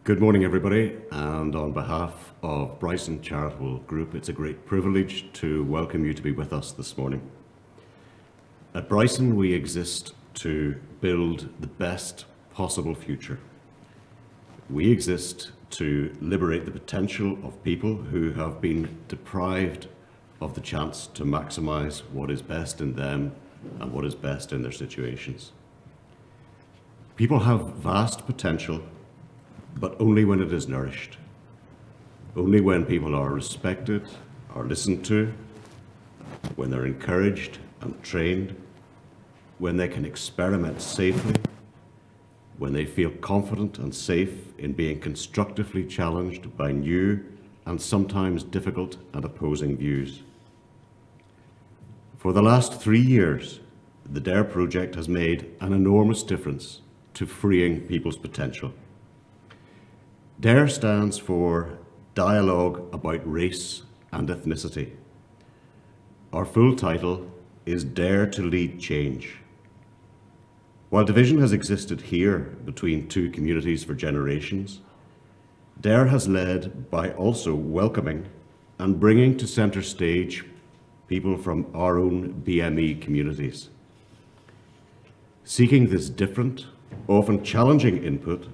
Good morning, everybody, and on behalf of Bryson Charitable Group, it's a great privilege to welcome you to be with us this morning. At Bryson, we exist to build the best possible future. We exist to liberate the potential of people who have been deprived of the chance to maximize what is best in them and what is best in their situations. People have vast potential, but only when it is nourished. Only when people are respected, are listened to, when they're encouraged and trained, when they can experiment safely, when they feel confident and safe in being constructively challenged by new and sometimes difficult and opposing views. For the last 3 years, the DARE project has made an enormous difference to freeing people's potential. DARE stands for Dialogue About Race and Ethnicity. Our full title is Dare to Lead Change. While division has existed here between two communities for generations, DARE has led by also welcoming and bringing to centre stage people from our own BME communities. Seeking this different, often challenging input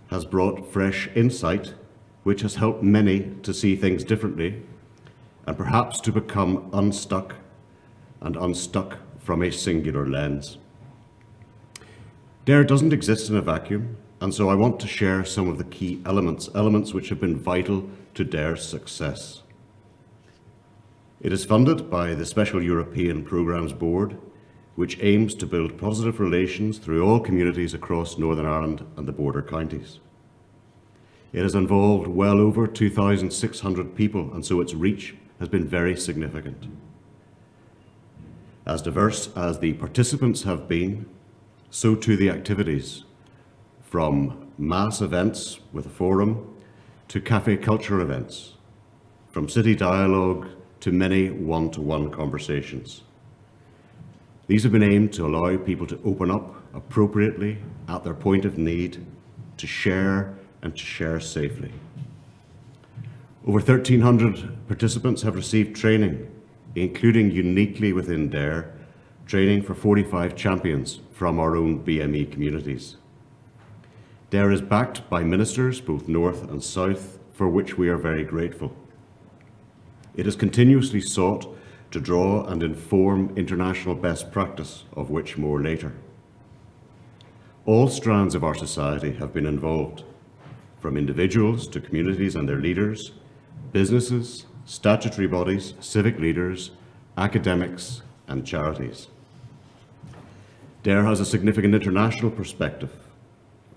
has brought fresh insight, which has helped many to see things differently and perhaps to become unstuck from a singular lens. DARE doesn't exist in a vacuum, and so I want to share some of the key elements which have been vital to DARE's success. It is funded by the Special European Programmes Board, which aims to build positive relations through all communities across Northern Ireland and the border counties. It has involved well over 2,600 people, and so its reach has been very significant. As diverse as the participants have been, so too the activities, from mass events with a forum to cafe culture events, from city dialogue to many one-to-one conversations. These have been aimed to allow people to open up appropriately at their point of need, to share and to share safely. Over 1,300 participants have received training, including uniquely within DARE, training for 45 champions from our own BME communities. DARE is backed by ministers, both north and south, for which we are very grateful. It has continuously sought to draw and inform international best practice, of which more later. All strands of our society have been involved, from individuals to communities and their leaders, businesses, statutory bodies, civic leaders, academics, and charities. DARE has a significant international perspective.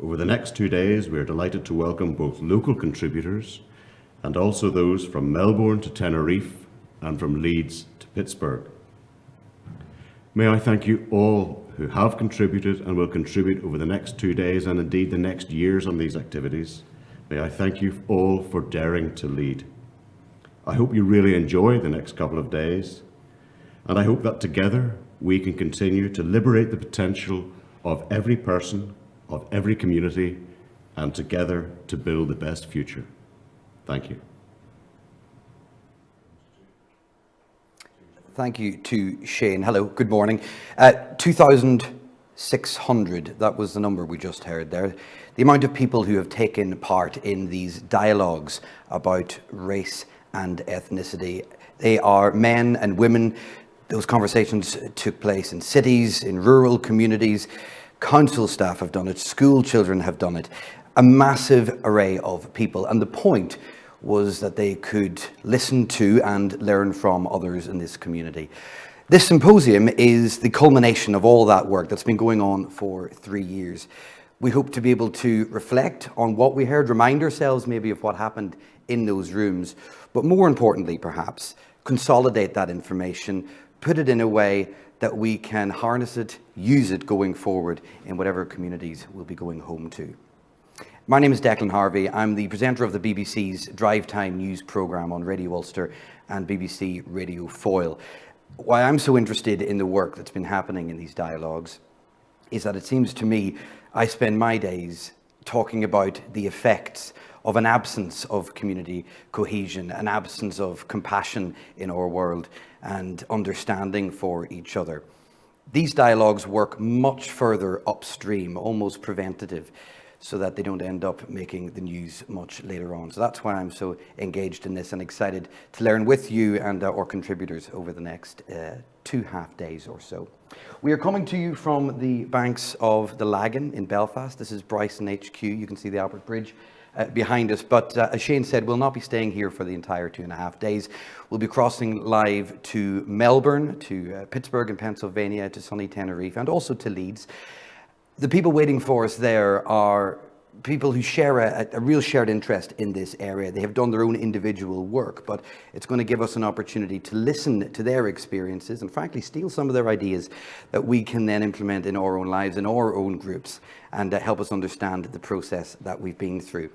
Over the next 2 days, we are delighted to welcome both local contributors and also those from Melbourne to Tenerife and from Leeds to Pittsburgh. May I thank you all who have contributed and will contribute over the next 2 days and indeed the next years on these activities. May I thank you all for daring to lead. I hope you really enjoy the next couple of days, and I hope that together we can continue to liberate the potential of every person, of every community, and together to build the best future. Thank you. Thank you to Shane. Hello, good morning. 2,600, that was the number we just heard there. The amount of people who have taken part in these dialogues about race and ethnicity. They are men and women. Those conversations took place in cities, in rural communities. Council staff have done it, school children have done it. A massive array of people. And the point was that they could listen to and learn from others in this community. This symposium is the culmination of all that work that's been going on for 3 years. We hope to be able to reflect on what we heard, remind ourselves maybe of what happened in those rooms, but more importantly perhaps, consolidate that information, put it in a way that we can harness it, use it going forward in whatever communities we'll be going home to. My name is Declan Harvey. I'm the presenter of the BBC's Drive Time news programme on Radio Ulster and BBC Radio Foyle. Why I'm so interested in the work that's been happening in these dialogues is that it seems to me I spend my days talking about the effects of an absence of community cohesion, an absence of compassion in our world and understanding for each other. These dialogues work much further upstream, almost preventative, so that they don't end up making the news much later on. So that's why I'm so engaged in this and excited to learn with you and our contributors over the next 2 half days or so. We are coming to you from the banks of the Lagan in Belfast. This is Bryson HQ. You can see the Albert Bridge behind us. But as Shane said, we'll not be staying here for the entire 2.5 days. We'll be crossing live to Melbourne, to Pittsburgh in Pennsylvania, to sunny Tenerife, and also to Leeds. The people waiting for us there are people who share a real shared interest in this area. They have done their own individual work, but it's going to give us an opportunity to listen to their experiences and frankly steal some of their ideas that we can then implement in our own lives, in our own groups, and help us understand the process that we've been through.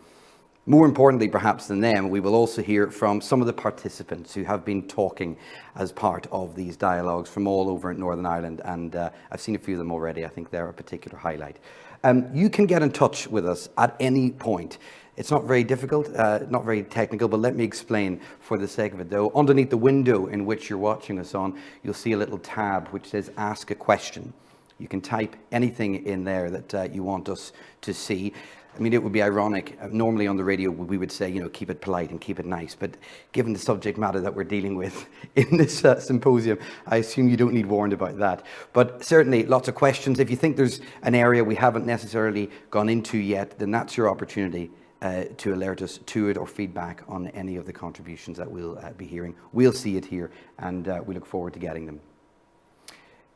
More importantly, perhaps than them, we will also hear from some of the participants who have been talking as part of these dialogues from all over Northern Ireland, and I've seen a few of them already. I think they're a particular highlight. You can get in touch with us at any point. It's not very difficult, not very technical, but let me explain for the sake of it though. Underneath the window in which you're watching us on, you'll see a little tab which says Ask a Question. You can type anything in there that you want us to see. I mean, it would be ironic. Normally on the radio, we would say, keep it polite and keep it nice. But given the subject matter that we're dealing with in this symposium, I assume you don't need warned about that. But certainly lots of questions. If you think there's an area we haven't necessarily gone into yet, then that's your opportunity to alert us to it or feedback on any of the contributions that we'll be hearing. We'll see it here, and we look forward to getting them.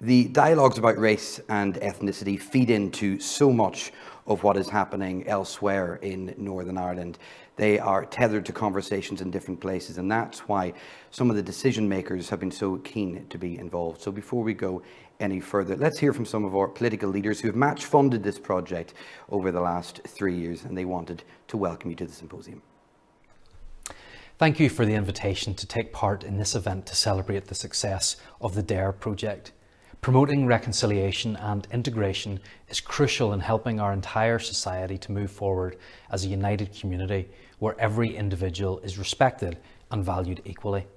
The dialogues about race and ethnicity feed into so much of what is happening elsewhere in Northern Ireland. They are tethered to conversations in different places, and that's why some of the decision makers have been so keen to be involved. So before we go any further, let's hear from some of our political leaders who have match funded this project over the last 3 years, and they wanted to welcome you to the symposium. Thank you for the invitation to take part in this event to celebrate the success of the DARE project. Promoting reconciliation and integration is crucial in helping our entire society to move forward as a united community where every individual is respected and valued equally.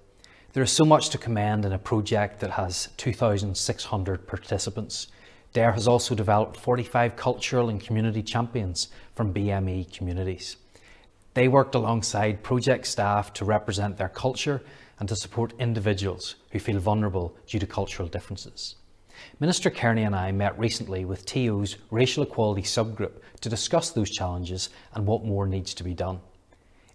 There is so much to commend in a project that has 2,600 participants. DARE has also developed 45 cultural and community champions from BME communities. They worked alongside project staff to represent their culture and to support individuals who feel vulnerable due to cultural differences. Minister Kearney and I met recently with TO's racial equality subgroup to discuss those challenges and what more needs to be done.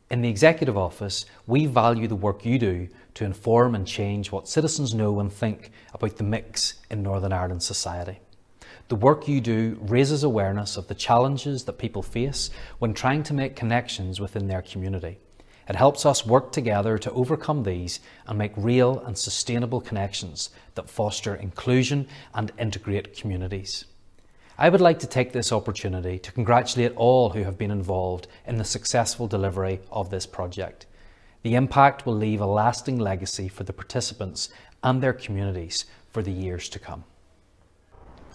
In the Executive Office, we value the work you do to inform and change what citizens know and think about the mix in Northern Ireland society. The work you do raises awareness of the challenges that people face when trying to make connections within their community. It helps us work together to overcome these and make real and sustainable connections that foster inclusion and integrate communities. I would like to take this opportunity to congratulate all who have been involved in the successful delivery of this project. The impact will leave a lasting legacy for the participants and their communities for the years to come.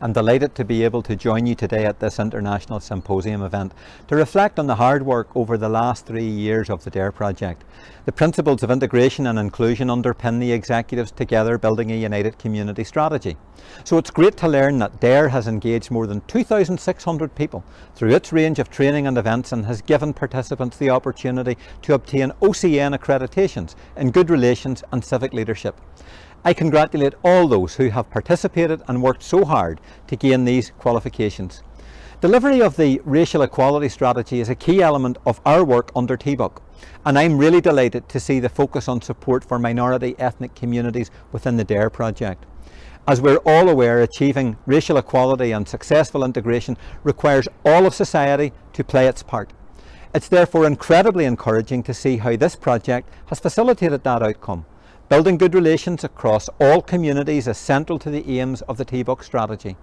I'm delighted to be able to join you today at this International Symposium event to reflect on the hard work over the last 3 years of the DARE project. The principles of integration and inclusion underpin the executives together building a united community strategy. So it's great to learn that DARE has engaged more than 2,600 people through its range of training and events and has given participants the opportunity to obtain OCN accreditations in good relations and civic leadership. I congratulate all those who have participated and worked so hard to gain these qualifications. Delivery of the racial equality strategy is a key element of our work under TBUC, and I'm really delighted to see the focus on support for minority ethnic communities within the DARE project. As we're all aware, achieving racial equality and successful integration requires all of society to play its part. It's therefore incredibly encouraging to see how this project has facilitated that outcome. Building good relations across all communities is central to the aims of the TBUC strategy,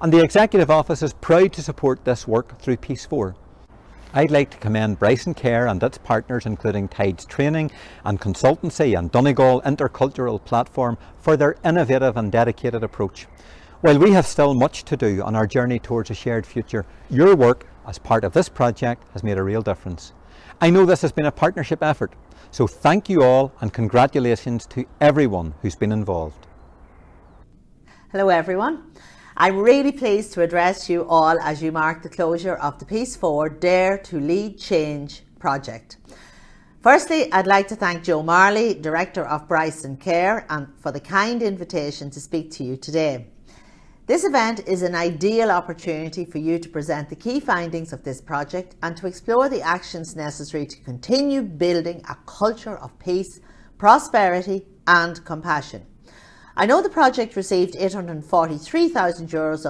and the Executive Office is proud to support this work through Peace 4. I'd like to commend Bryson Care and its partners, including Tides Training and Consultancy and Donegal Intercultural Platform, for their innovative and dedicated approach. While we have still much to do on our journey towards a shared future, your work as part of this project has made a real difference. I know this has been a partnership effort, so thank you all and congratulations to everyone who's been involved. Hello everyone. I'm really pleased to address you all as you mark the closure of the Peace 4 Dare to Lead Change project. Firstly, I'd like to thank Joe Marley, Director of Bryson Care, and for the kind invitation to speak to you today. This event is an ideal opportunity for you to present the key findings of this project and to explore the actions necessary to continue building a culture of peace, prosperity and compassion. I know the project received €843,000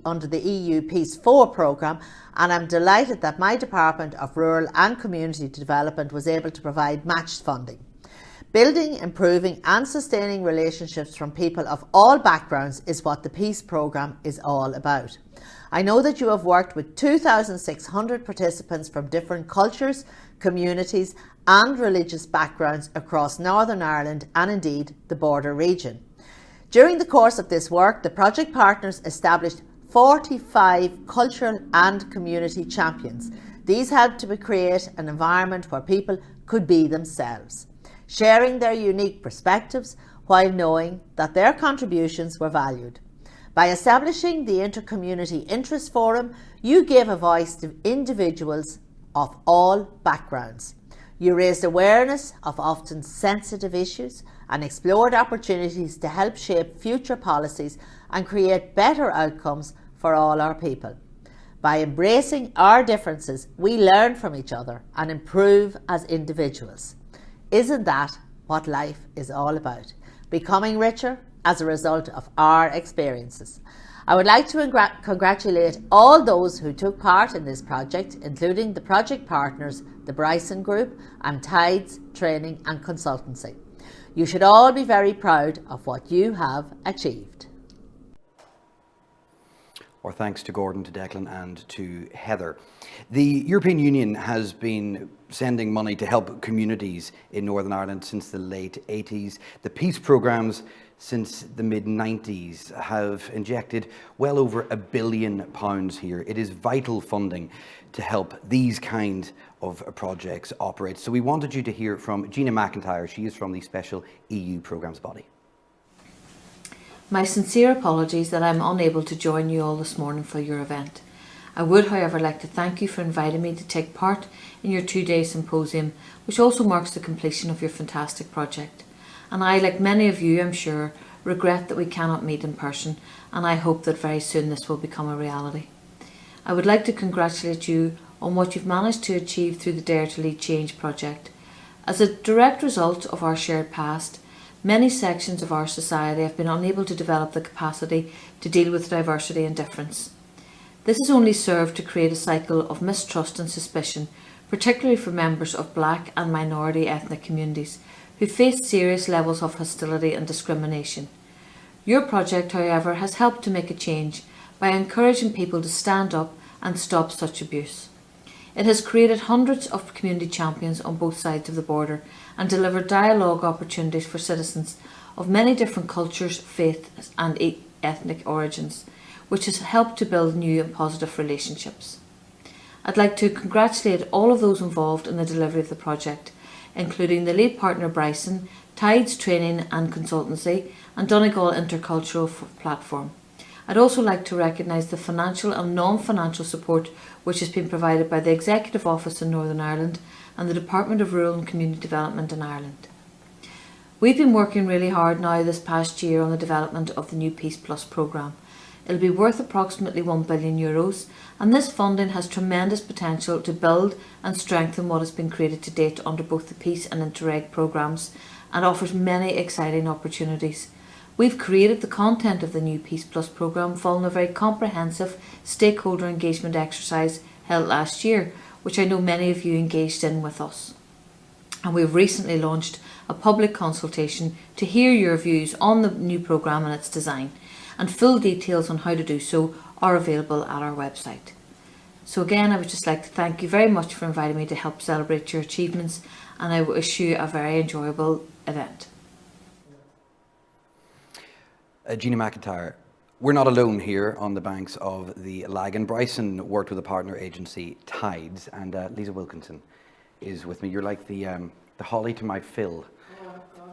under the EU Peace 4 programme, and I'm delighted that my Department of Rural and Community Development was able to provide matched funding. Building, improving and sustaining relationships from people of all backgrounds is what the Peace programme is all about. I know that you have worked with 2,600 participants from different cultures, communities and religious backgrounds across Northern Ireland and indeed the border region. During the course of this work, the project partners established 45 cultural and community champions. These helped to create an environment where people could be themselves, sharing their unique perspectives while knowing that their contributions were valued. By establishing the Inter-Community Interest Forum, you gave a voice to individuals of all backgrounds. You raised awareness of often sensitive issues and explored opportunities to help shape future policies and create better outcomes for all our people. By embracing our differences, we learn from each other and improve as individuals. Isn't that what life is all about? Becoming richer as a result of our experiences. I would like to congratulate all those who took part in this project, including the project partners, the Bryson Group and Tides Training and Consultancy. You should all be very proud of what you have achieved. Our thanks to Gordon, to Declan and to Heather. The European Union has been sending money to help communities in Northern Ireland since the late 80s. The peace programmes since the mid-90s have injected well over £1 billion here. It is vital funding to help these kind of projects operate. So we wanted you to hear from Gina McIntyre. She is from the Special EU Programmes Body. My sincere apologies that I'm unable to join you all this morning for your event. I would, however, like to thank you for inviting me to take part in your two-day symposium, which also marks the completion of your fantastic project. And I, like many of you, I'm sure, regret that we cannot meet in person, and I hope that very soon this will become a reality. I would like to congratulate you on what you've managed to achieve through the Dare to Lead Change project. As a direct result of our shared past, many sections of our society have been unable to develop the capacity to deal with diversity and difference. This has only served to create a cycle of mistrust and suspicion, particularly for members of black and minority ethnic communities who face serious levels of hostility and discrimination. Your project, however, has helped to make a change by encouraging people to stand up and stop such abuse. It has created hundreds of community champions on both sides of the border and delivered dialogue opportunities for citizens of many different cultures, faiths and ethnic origins, which has helped to build new and positive relationships. I'd like to congratulate all of those involved in the delivery of the project, including the lead partner Bryson, Tides Training and Consultancy and Donegal Intercultural Platform. I'd also like to recognise the financial and non-financial support which has been provided by the Executive Office in Northern Ireland and the Department of Rural and Community Development in Ireland. We've been working really hard now this past year on the development of the new Peace Plus programme. It'll be worth approximately €1 billion, and this funding has tremendous potential to build and strengthen what has been created to date under both the Peace and Interreg programmes and offers many exciting opportunities. We've created the content of the new Peace Plus programme following a very comprehensive stakeholder engagement exercise held last year, which I know many of you engaged in with us. And we've recently launched a public consultation to hear your views on the new programme and its design, and full details on how to do so are available at our website. So again, I would just like to thank you very much for inviting me to help celebrate your achievements, and I wish you a very enjoyable event. Gina McIntyre, We're not alone here on the banks of the Lagan. Bryson worked with a partner agency, Tides, and Lisa Wilkinson is with me. You're like the Holly to my Phil,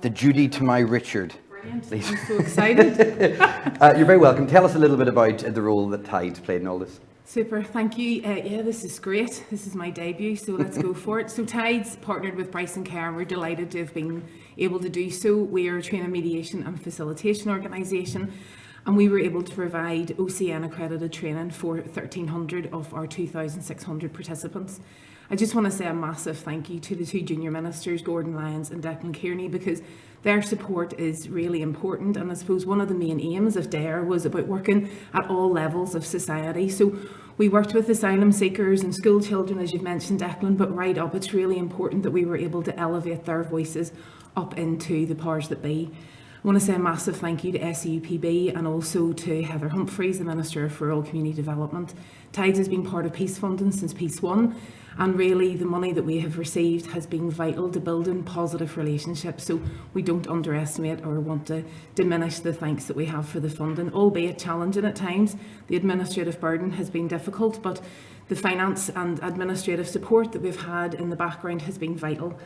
the Judy to my Richard. Brilliant. Lisa. I'm so excited. You're very welcome. Tell us a little bit about the role that Tides played in all this. Super, thank you. Yeah, this is great. This is my debut, so let's go for it. So Tides partnered with Bryson Care, and we're delighted to have been able to do so. We are a training, mediation and facilitation organisation, and we were able to provide OCN accredited training for 1,300 of our 2,600 participants. I just want to say a massive thank you to the two junior ministers, Gordon Lyons and Declan Kearney, because their support is really important. And I suppose one of the main aims of DARE was about working at all levels of society. So we worked with asylum seekers and school children, as you've mentioned, Declan, but right up, it's really important that we were able to elevate their voices up into the powers that be. I want to say a massive thank you to SUPB and also to Heather Humphreys, the Minister for Rural Community Development. Tides has been part of Peace Funding since Peace 1, and really the money that we have received has been vital to building positive relationships, so we don't underestimate or want to diminish the thanks that we have for the funding, albeit challenging at times. The administrative burden has been difficult, but the finance and administrative support that we've had in the background has been vital.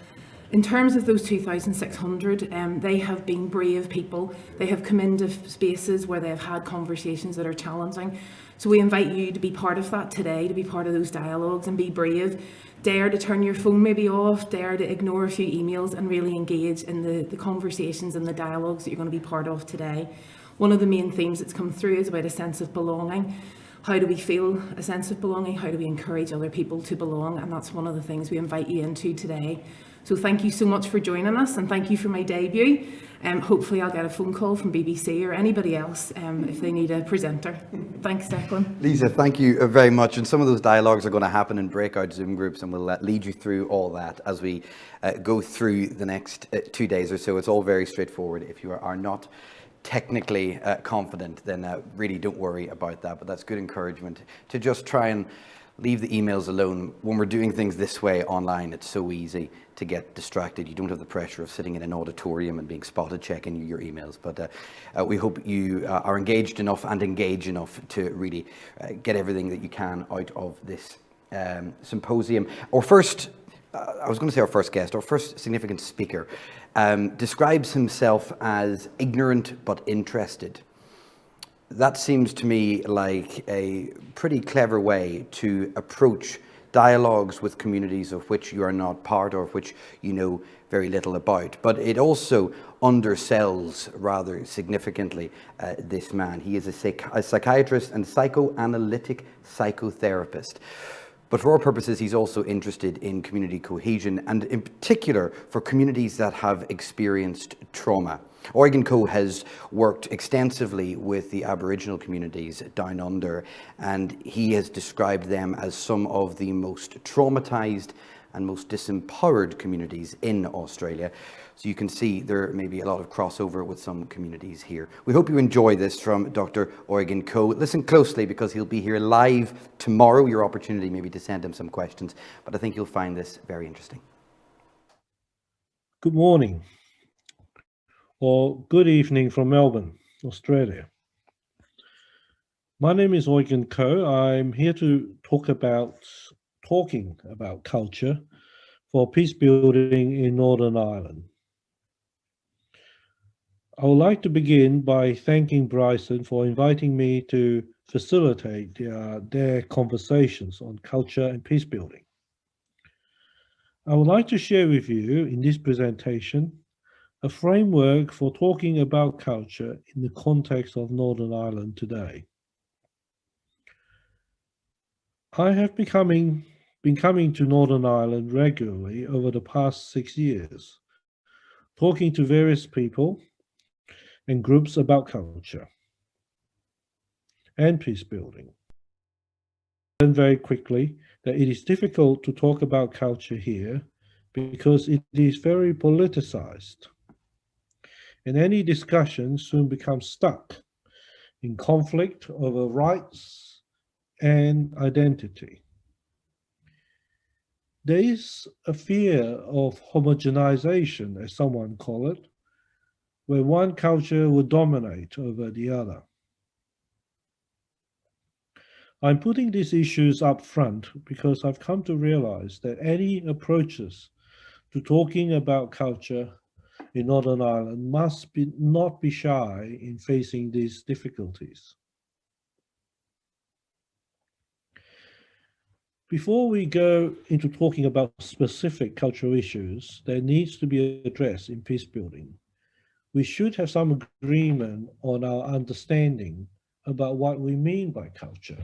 In terms of those 2,600, they have been brave people. They have come into spaces where they have had conversations that are challenging. So we invite you to be part of that today, to be part of those dialogues and be brave. Dare to turn your phone maybe off, dare to ignore a few emails and really engage in the conversations and the dialogues that you're going to be part of today. One of the main themes that's come through is about a sense of belonging. How do we feel a sense of belonging? How do we encourage other people to belong? And that's one of the things we invite you into today. So thank you so much for joining us, and thank you for my debut. Hopefully I'll get a phone call from BBC or anybody else if they need a presenter. Thanks, Declan. Lisa, thank you very much. And some of those dialogues are going to happen in breakout Zoom groups, and we'll lead you through all that as we go through the next 2 days or so. It's all very straightforward. If you are not technically confident, then really don't worry about that. But that's good encouragement to just try and leave the emails alone. When we're doing things this way online, it's so easy to get distracted. You don't have the pressure of sitting in an auditorium and being spotted checking your emails. But we hope you are engaged enough and engage enough to really get everything that you can out of this symposium. Our first, I was going to say our first guest, our first significant speaker, describes himself as ignorant but interested. That seems to me like a pretty clever way to approach dialogues with communities of which you are not part of which you know very little about. But it also undersells rather significantly this man. He is a psychiatrist and psychoanalytic psychotherapist. But for our purposes, he's also interested in community cohesion, and in particular for communities that have experienced trauma. Eugen Coe has worked extensively with the Aboriginal communities down under, and he has described them as some of the most traumatised and most disempowered communities in Australia. So you can see there may be a lot of crossover with some communities here. We hope you enjoy this from Dr. Eugen Coe. Listen closely because he'll be here live tomorrow. Your opportunity maybe to send him some questions, but I think you'll find this very interesting. Good morning, or good evening from Melbourne, Australia. My name is Eugen Coe. I'm here to talking about culture for peace building in Northern Ireland. I would like to begin by thanking Bryson for inviting me to facilitate their conversations on culture and peace building. I would like to share with you in this presentation a framework for talking about culture in the context of Northern Ireland today. I have been coming to Northern Ireland regularly over the past 6 years, talking to various people and groups about culture and peace building. I learned very quickly that it is difficult to talk about culture here because it is very politicized, and any discussion soon becomes stuck in conflict over rights and identity. There is a fear of homogenization, as someone call it, where one culture will dominate over the other. I'm putting these issues up front because I've come to realize that any approaches to talking about culture in Northern Ireland must not be shy in facing these difficulties. Before we go into talking about specific cultural issues that needs to be addressed in peace building, we should have some agreement on our understanding about what we mean by culture.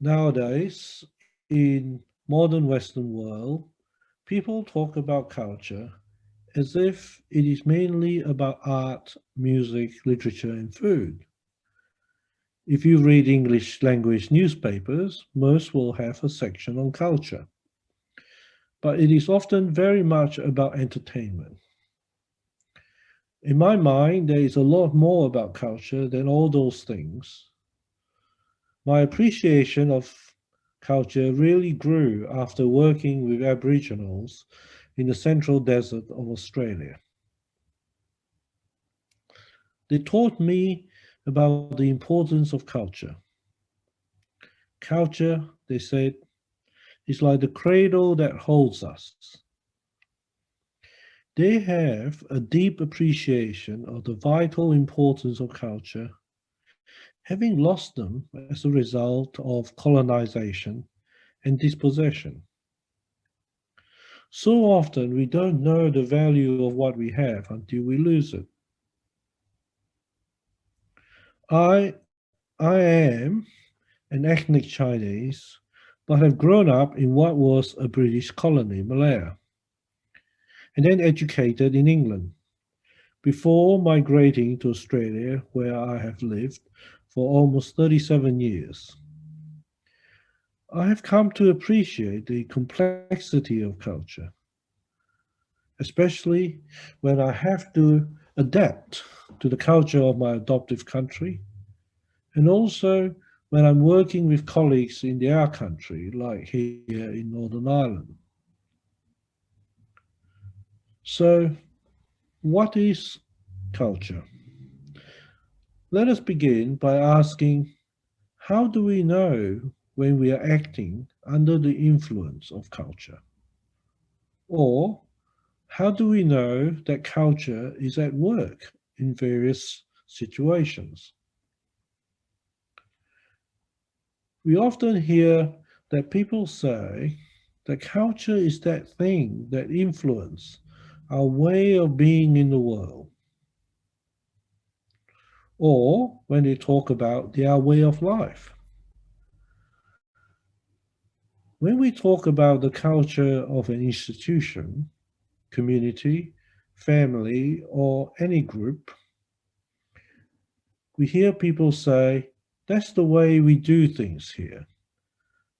Nowadays, in modern Western world, people talk about culture as if it is mainly about art, music, literature, and food. If you read English language newspapers, most will have a section on culture. But it is often very much about entertainment. In my mind, there is a lot more about culture than all those things. My appreciation of culture really grew after working with Aboriginals in the central desert of Australia. They taught me about the importance of culture. Culture, they said, is like the cradle that holds us. They have a deep appreciation of the vital importance of culture, having lost them as a result of colonization and dispossession. So often we don't know the value of what we have until we lose it. I am an ethnic Chinese, but have grown up in what was a British colony, Malaya, and then educated in England before migrating to Australia, where I have lived for almost 37 years. I have come to appreciate the complexity of culture, especially when I have to adapt to the culture of my adoptive country, and also when I'm working with colleagues in their country, like here in Northern Ireland. So, what is culture? Let us begin by asking, how do we know when we are acting under the influence of culture? Or how do we know that culture is at work in various situations? We often hear that people say that culture is that thing that influences our way of being in the world. Or when they talk about their way of life. When we talk about the culture of an institution, community, family, or any group, we hear people say, that's the way we do things here.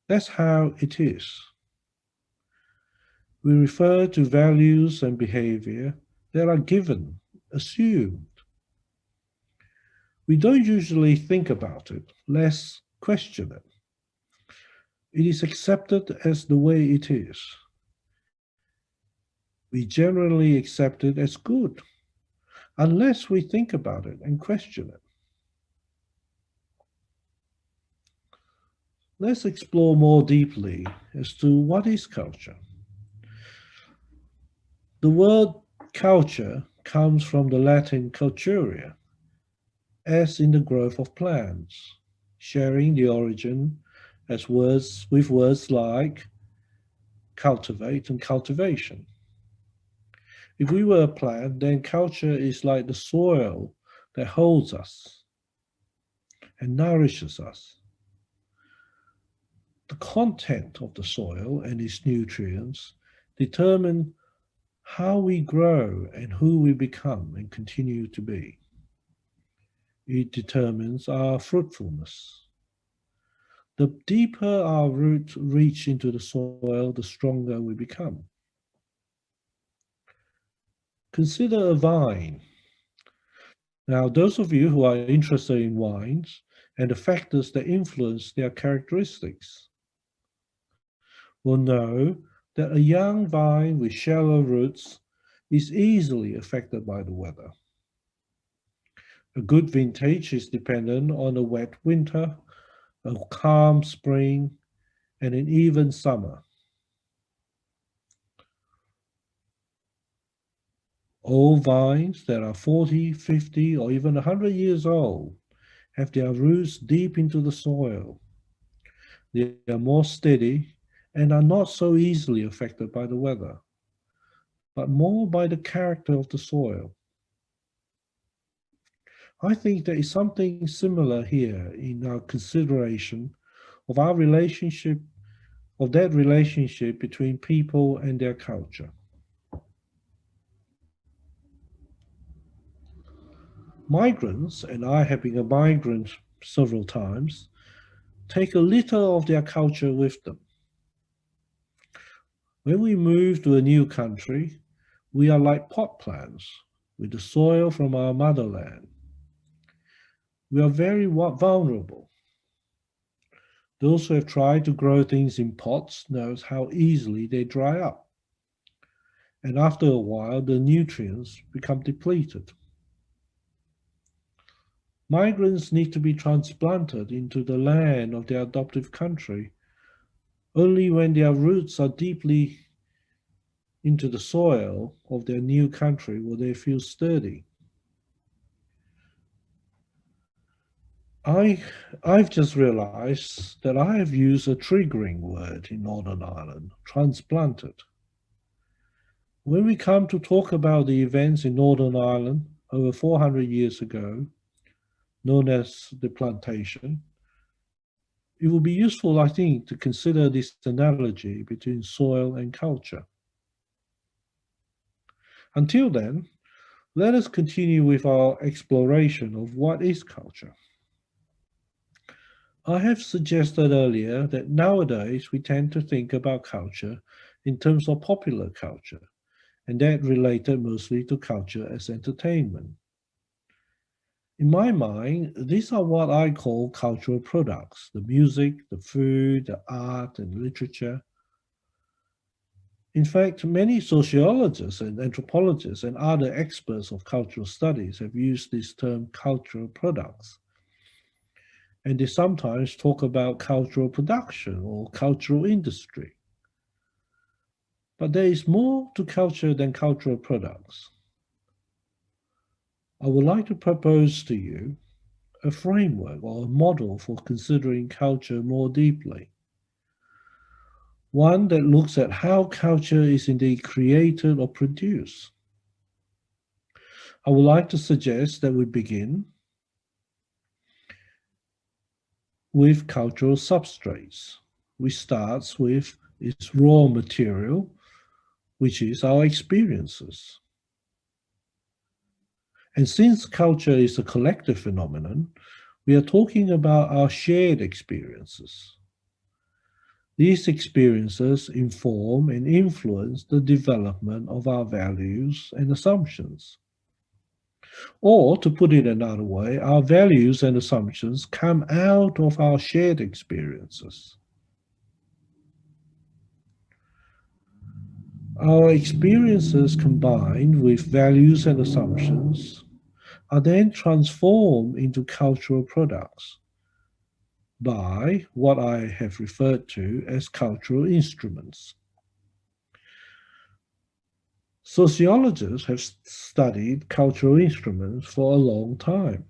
That's how it is. We refer to values and behavior that are given, assumed. We don't usually think about it, less question it. It is accepted as the way it is. We generally accept it as good, unless we think about it and question it. Let's explore more deeply as to what is culture. The word culture comes from the Latin culturia, as in the growth of plants, sharing the origin as words with words like cultivate and cultivation. If we were a plant, then culture is like the soil that holds us and nourishes us. The content of the soil and its nutrients determine how we grow and who we become and continue to be. It determines our fruitfulness. The deeper our roots reach into the soil, the stronger we become. Consider a vine. Now, those of you who are interested in wines and the factors that influence their characteristics will know that a young vine with shallow roots is easily affected by the weather. A good vintage is dependent on a wet winter, a calm spring, and an even summer. Old vines that are 40, 50, or even 100 years old have their roots deep into the soil. They are more steady and are not so easily affected by the weather, but more by the character of the soil. I think there is something similar here in our consideration of our relationship, of that relationship between people and their culture. Migrants, and I have been a migrant several times, take a little of their culture with them. When we move to a new country, we are like pot plants with the soil from our motherland. We are very vulnerable. Those who have tried to grow things in pots knows how easily they dry up. And after a while, the nutrients become depleted. Migrants need to be transplanted into the land of their adoptive country. Only when their roots are deeply into the soil of their new country will they feel sturdy. I've just realized that I have used a triggering word in Northern Ireland, transplanted. When we come to talk about the events in Northern Ireland over 400 years ago, known as the plantation, it will be useful, I think, to consider this analogy between soil and culture. Until then, let us continue with our exploration of what is culture. I have suggested earlier that nowadays we tend to think about culture in terms of popular culture, and that related mostly to culture as entertainment. In my mind, these are what I call cultural products: the music, the food, the art, and literature. In fact, many sociologists and anthropologists and other experts of cultural studies have used this term cultural products. And they sometimes talk about cultural production or cultural industry. But there is more to culture than cultural products. I would like to propose to you a framework or a model for considering culture more deeply. One that looks at how culture is indeed created or produced. I would like to suggest that we begin with cultural substrates, which starts with its raw material, which is our experiences. And since culture is a collective phenomenon, we are talking about our shared experiences. These experiences inform and influence the development of our values and assumptions. Or, to put it another way, our values and assumptions come out of our shared experiences. Our experiences combined with values and assumptions are then transformed into cultural products by what I have referred to as cultural instruments. Sociologists have studied cultural instruments for a long time,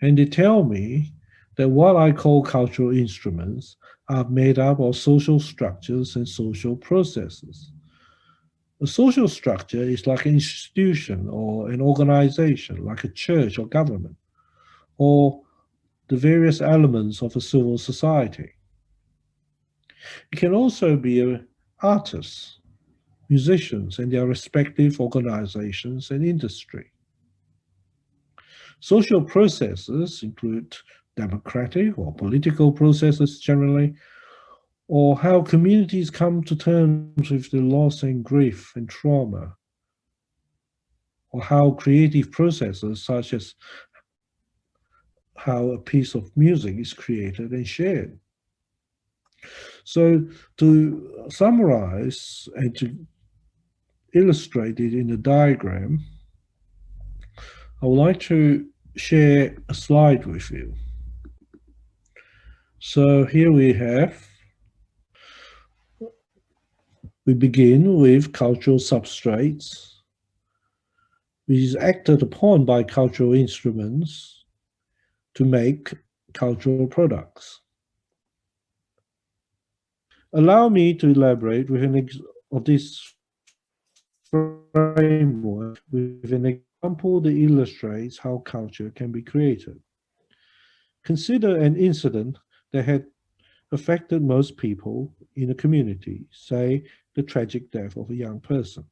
and they tell me that what I call cultural instruments are made up of social structures and social processes. A social structure is like an institution or an organization, like a church or government, or the various elements of a civil society. It can also be artists, musicians, and their respective organizations and industry. Social processes include democratic or political processes generally, or how communities come to terms with the loss and grief and trauma, or how creative processes such as how a piece of music is created and shared. So, to summarize and to illustrate it in a diagram, I would like to share a slide with you. So here we begin with cultural substrates, which is acted upon by cultural instruments to make cultural products. Allow me to elaborate with of this framework with an example that illustrates how culture can be created. Consider an incident that had affected most people in a community, say the tragic death of a young person.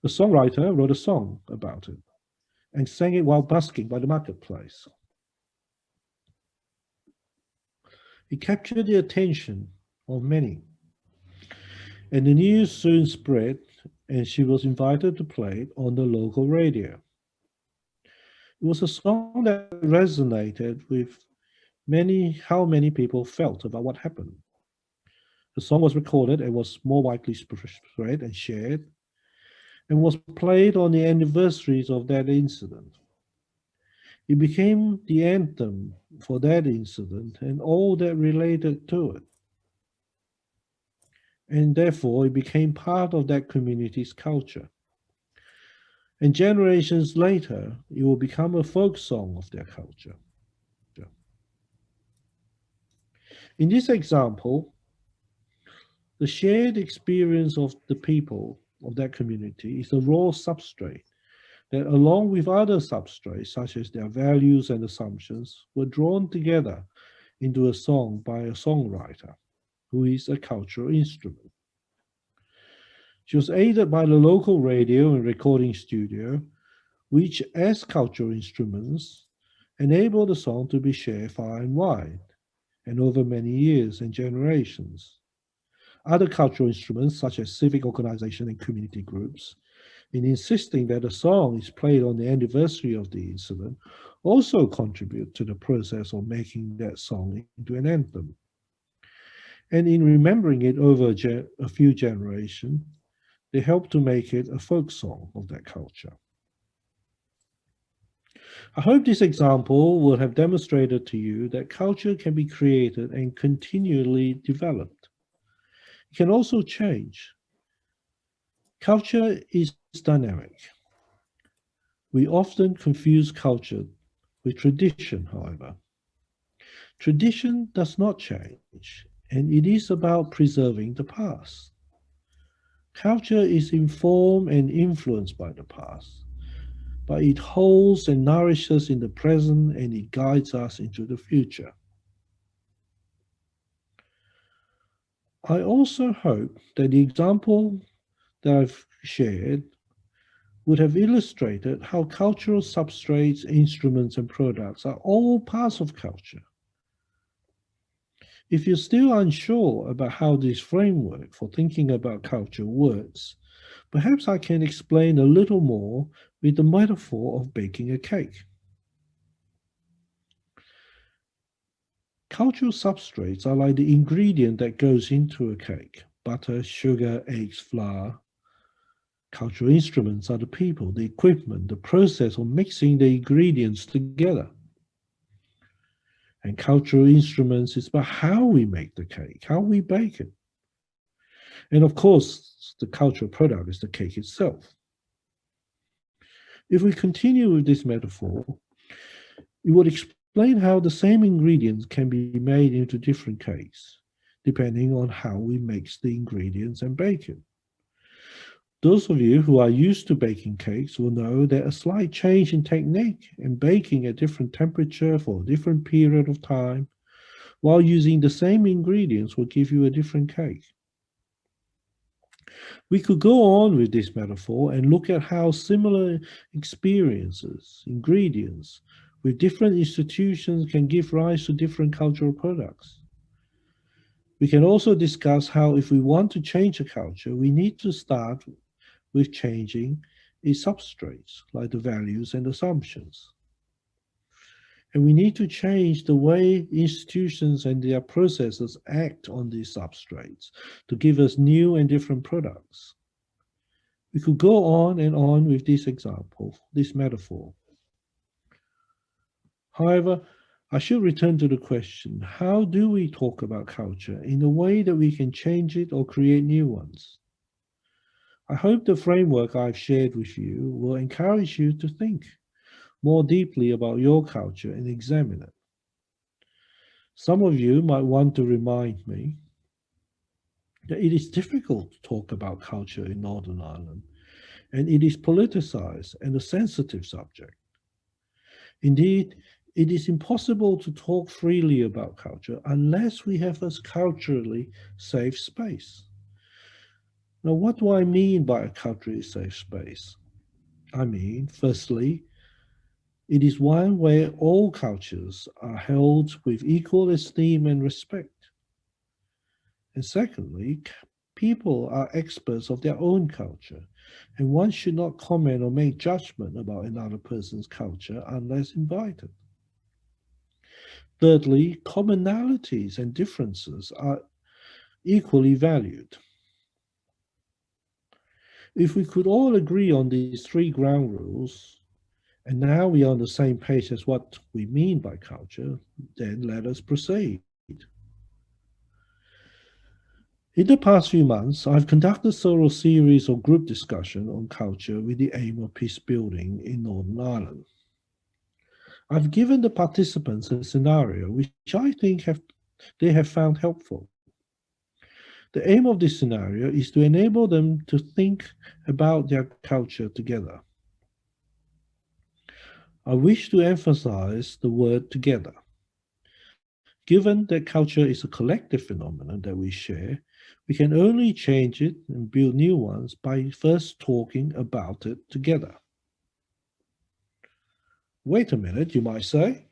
A songwriter wrote a song about it and sang it while busking by the marketplace. It captured the attention of many, and the news soon spread, and she was invited to play it on the local radio. It was a song that resonated with how many people felt about what happened. The song was recorded and was more widely spread and shared, and was played on the anniversaries of that incident. It became the anthem for that incident and all that related to it. And therefore, it became part of that community's culture. And generations later, it will become a folk song of their culture. In this example, the shared experience of the people of that community is the raw substrate that, along with other substrates, such as their values and assumptions, were drawn together into a song by a songwriter who is a cultural instrument. She was aided by the local radio and recording studio, which, as cultural instruments, enabled the song to be shared far and wide, and over many years and generations. Other cultural instruments, such as civic organization and community groups, in insisting that a song is played on the anniversary of the incident, also contribute to the process of making that song into an anthem. And in remembering it over a few generations, they help to make it a folk song of that culture. I hope this example will have demonstrated to you that culture can be created and continually developed. It can also change. Culture is dynamic. We often confuse culture with tradition, however. Tradition does not change, and it is about preserving the past. Culture is informed and influenced by the past, but it holds and nourishes in the present, and it guides us into the future. I also hope that the example that I've shared would have illustrated how cultural substrates, instruments, and products are all parts of culture. If you're still unsure about how this framework for thinking about culture works, perhaps I can explain a little more with the metaphor of baking a cake. Cultural substrates are like the ingredient that goes into a cake: butter, sugar, eggs, flour. Cultural instruments are the people, the equipment, the process of mixing the ingredients together. And cultural instruments is about how we make the cake, how we bake it. And of course, the cultural product is the cake itself. If we continue with this metaphor, it would explain how the same ingredients can be made into different cakes, depending on how we mix the ingredients and bake it. Those of you who are used to baking cakes will know that a slight change in technique and baking at different temperature for a different period of time while using the same ingredients will give you a different cake. We could go on with this metaphor and look at how similar experiences, ingredients, with different institutions can give rise to different cultural products. We can also discuss how if we want to change a culture, we need to start with changing its substrates, like the values and assumptions. And we need to change the way institutions and their processes act on these substrates to give us new and different products. We could go on and on with this example, this metaphor. However, I should return to the question, how do we talk about culture in a way that we can change it or create new ones? I hope the framework I've shared with you will encourage you to think more deeply about your culture and examine it. Some of you might want to remind me that it is difficult to talk about culture in Northern Ireland, and it is politicized and a sensitive subject. Indeed, it is impossible to talk freely about culture unless we have a culturally safe space. Now, what do I mean by a culturally safe space? I mean, firstly, it is one where all cultures are held with equal esteem and respect. And secondly, people are experts of their own culture, and one should not comment or make judgment about another person's culture unless invited. Thirdly, commonalities and differences are equally valued. If we could all agree on these three ground rules, and now we are on the same page as what we mean by culture, then let us proceed. In the past few months, I've conducted several series of group discussion on culture with the aim of peace building in Northern Ireland. I've given the participants a scenario which I think they have found helpful. The aim of this scenario is to enable them to think about their culture together. I wish to emphasize the word together. Given that culture is a collective phenomenon that we share, we can only change it and build new ones by first talking about it together. Wait a minute, you might say.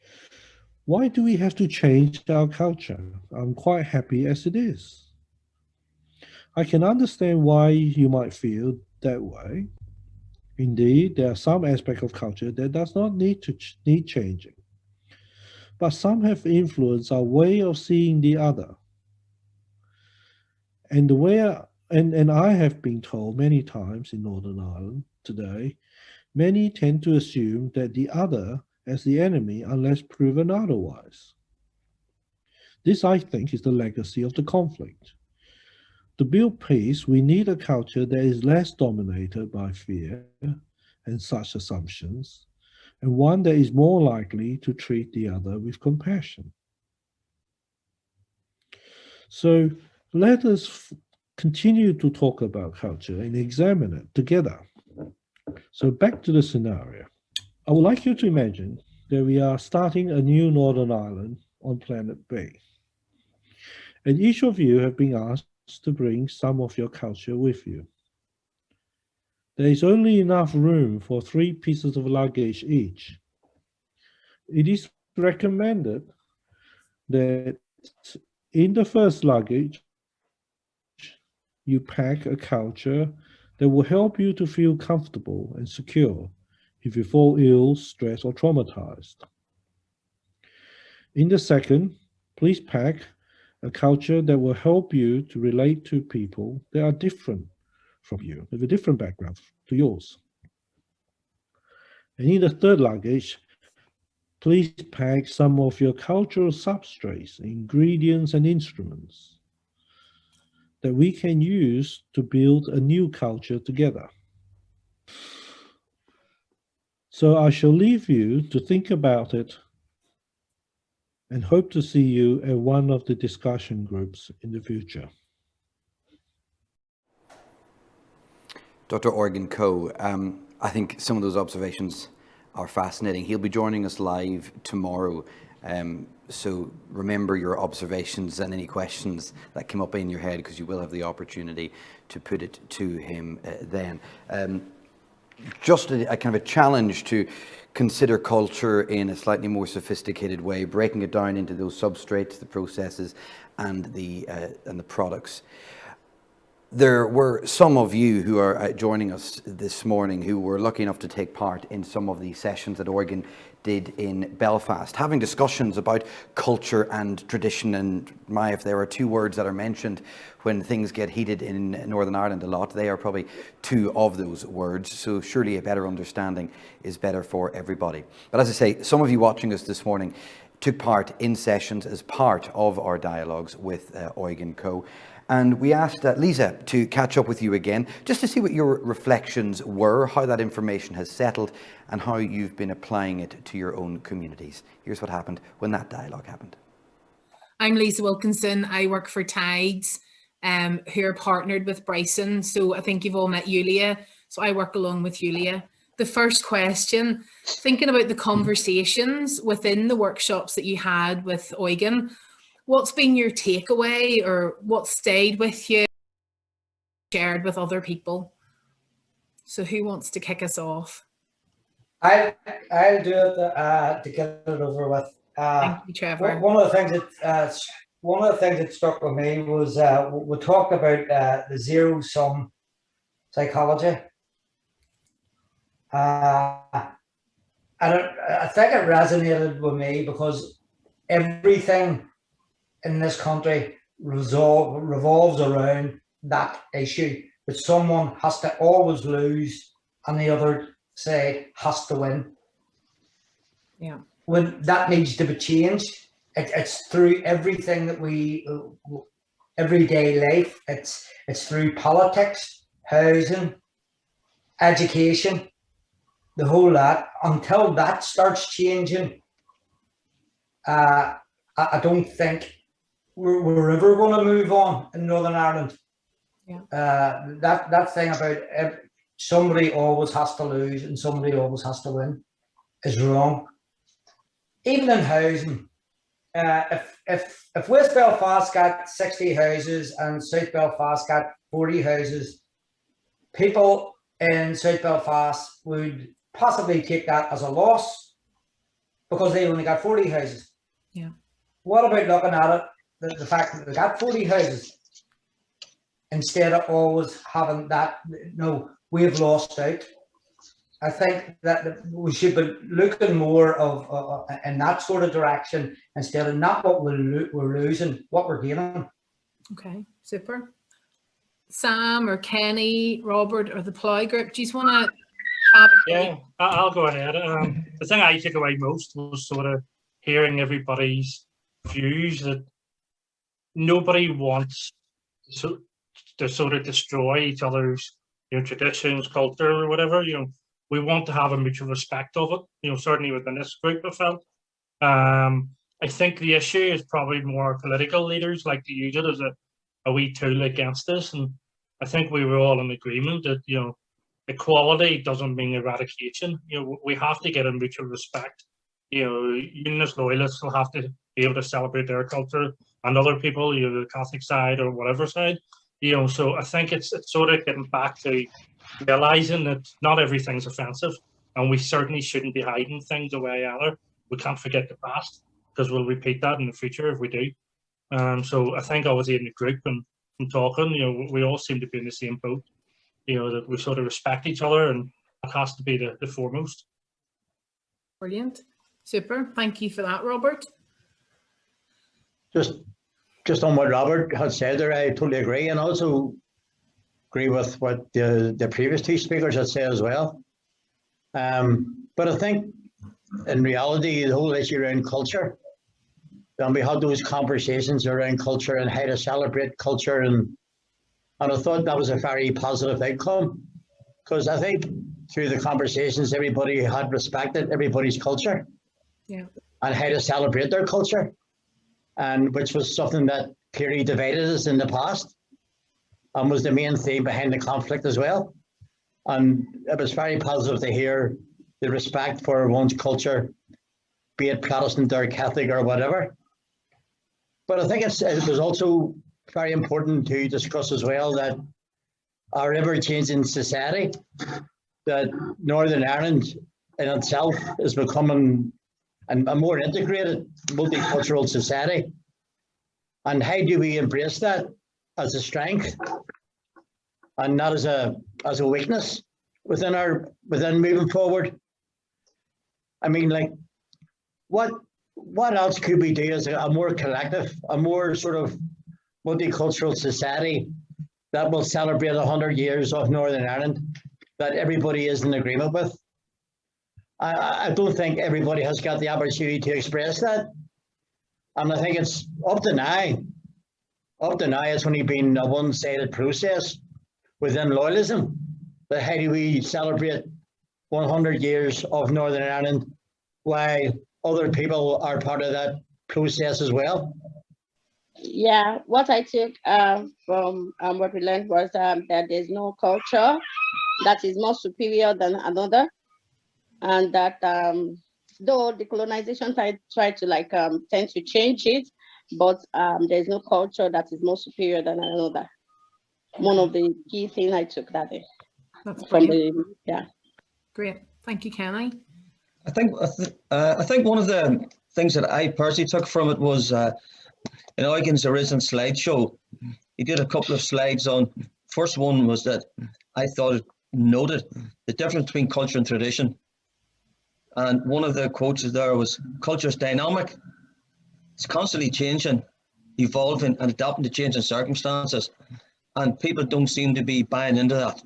Why do we have to change our culture? I'm quite happy as it is. I can understand why you might feel that way. Indeed, there are some aspects of culture that does not need changing. But some have influenced our way of seeing the other. And I have been told many times in Northern Ireland today, many tend to assume that the other as the enemy unless proven otherwise. This, I think, is the legacy of the conflict. To build peace, we need a culture that is less dominated by fear and such assumptions, and one that is more likely to treat the other with compassion. So let us continue to talk about culture and examine it together. So back to the scenario. I would like you to imagine that we are starting a new Northern Ireland on planet B. And each of you have been asked to bring some of your culture with you. There is only enough room for 3 pieces of luggage each. It is recommended that in the first luggage, you pack a culture that will help you to feel comfortable and secure if you fall ill, stressed, or traumatized. In the second, please pack a culture that will help you to relate to people that are different from you, with a different background to yours. And in the third luggage, please pack some of your cultural substrates, ingredients, and instruments that we can use to build a new culture together. So I shall leave you to think about it and hope to see you at one of the discussion groups in the future. Dr. Organ Coe, I think some of those observations are fascinating. He'll be joining us live tomorrow. So remember your observations and any questions that come up in your head, because you will have the opportunity to put it to him then. Just a kind of a challenge to consider culture in a slightly more sophisticated way, breaking it down into those substrates, the processes, and the products. There were some of you who are joining us this morning who were lucky enough to take part in some of the sessions that Organ did in Belfast, having discussions about culture and tradition. And if there are two words that are mentioned when things get heated in Northern Ireland a lot, they are probably two of those words. So surely a better understanding is better for everybody. But as I say, some of you watching us this morning took part in sessions as part of our dialogues with Eugen Co. And we asked Lisa to catch up with you again, just to see what your reflections were, how that information has settled, and how you've been applying it to your own communities. Here's what happened when that dialogue happened. I'm Lisa Wilkinson. I work for Tides, who are partnered with Bryson. So I think you've all met Yulia. So I work along with Yulia. The first question, thinking about the conversations within the workshops that you had with Eugen, what's been your takeaway, or what stayed with you, shared with other people? So who wants to kick us off? I'll do it to get it over with. Thank you, Trevor. One of the things that struck with me was we talked about the zero-sum psychology, and I think it resonated with me because everything in this country revolves around that issue, that someone has to always lose and the other side has to win. Yeah. When that needs to be changed, it's through everything that we, everyday life. It's through politics, housing, education, the whole lot. Until that starts changing, I don't think we're ever going to move on in Northern Ireland. Yeah. That thing about somebody always has to lose and somebody always has to win is wrong. Even in housing, if West Belfast got 60 houses and South Belfast got 40 houses, people in South Belfast would possibly take that as a loss because they only got 40 houses. Yeah. What about looking at it, the fact that they got 40 houses, instead of always having that, no, we've lost out? I think that we should be looking more of in that sort of direction, instead of not what we're losing, what we're gaining. Okay, super. Sam or Kenny, Robert, or the Ploy Group, do you want to have a Yeah, I'll go ahead. The thing I took away most was sort of hearing everybody's views, that nobody wants to sort of destroy each other's, traditions, culture, or whatever. We want to have a mutual respect of it. Certainly within this group, I felt. I think the issue is probably more political leaders like to use it as a wee tool against us, and I think we were all in agreement that equality doesn't mean eradication. We have to get a mutual respect. Unionist loyalists will have to be able to celebrate their culture, and other people, the Catholic side or whatever side. So I think it's sort of getting back to realizing that not everything's offensive, and we certainly shouldn't be hiding things away either. We can't forget the past, because we'll repeat that in the future if we do. So I think obviously in the group and talking, we all seem to be in the same boat. That we sort of respect each other, and that has to be the foremost. Brilliant. Super. Thank you for that, Robert. Just on what Robert had said there, I totally agree, and also agree with what the previous two speakers had said as well. But I think in reality, the whole issue around culture, and we had those conversations around culture and how to celebrate culture, and I thought that was a very positive outcome, because I think through the conversations, everybody had respected everybody's culture. Yeah. And how to celebrate their culture, and which was something that clearly divided us in the past, and was the main theme behind the conflict as well. And it was very positive to hear the respect for one's culture, be it Protestant or Catholic or whatever. But I think it was also very important to discuss as well that our ever-changing society, that Northern Ireland in itself is becoming a more integrated multicultural society. And how do we embrace that as a strength and not as a weakness within moving forward? I mean, like, what else could we do as a more collective, a more sort of multicultural society that will celebrate 100 years of Northern Ireland that everybody is in agreement with? I don't think everybody has got the opportunity to express that. And I think it's up to now. Up to now, it's only been a one-sided process within loyalism. But how do we celebrate 100 years of Northern Ireland while other people are part of that process as well? Yeah, what I took from what we learned was that there's no culture that is more superior than another, and that though the colonization tried to like tend to change it, but there's no culture that is more superior than another. One of the key things I took that day. That's from brilliant. yeah. Great, thank you, Kenny. I think one of the things that I personally took from it was in Eugen's original slideshow, he did a couple of slides on. First one was that I thought it noted the difference between culture and tradition. And one of the quotes there was, culture is dynamic. It's constantly changing, evolving and adapting to changing circumstances. And people don't seem to be buying into that.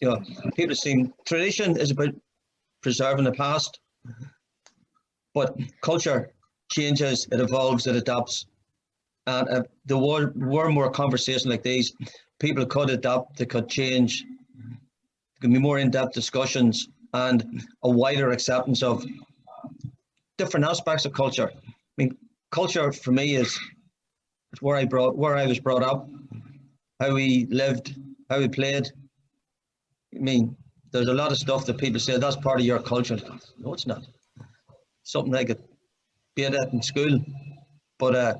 You know, people seem, tradition is about preserving the past, but culture changes, it evolves, it adapts. And if there were more conversations like these, people could adapt, they could change, there could be more in-depth discussions and a wider acceptance of different aspects of culture. I mean, culture for me is where I was brought up, how we lived, how we played. I mean, there's a lot of stuff that people say that's part of your culture. No, it's not. Something I could be at in school, but I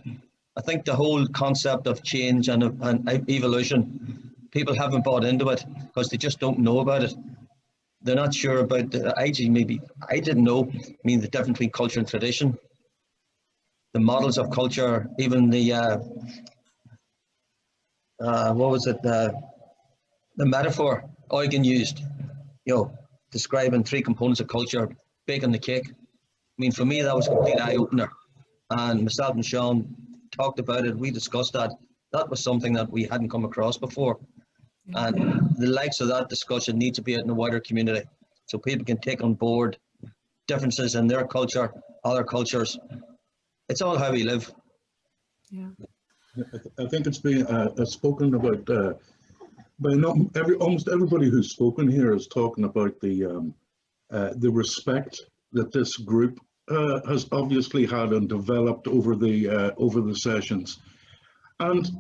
think the whole concept of change and evolution, people haven't bought into it because they just don't know about it. They're not sure about the maybe I didn't know. I mean, the difference between culture and tradition, the models of culture, even the what was it? The metaphor Eugen used, you know, describing three components of culture, baking the cake. I mean, for me, that was a complete eye opener. And myself and Sean talked about it. We discussed that. That was something that we hadn't come across before. And the likes of that discussion need to be out in the wider community so people can take on board differences in their culture, other cultures. It's all how we live. Yeah. I think it's been spoken about by almost everybody who's spoken here is talking about the respect that this group has obviously had and developed over the sessions, and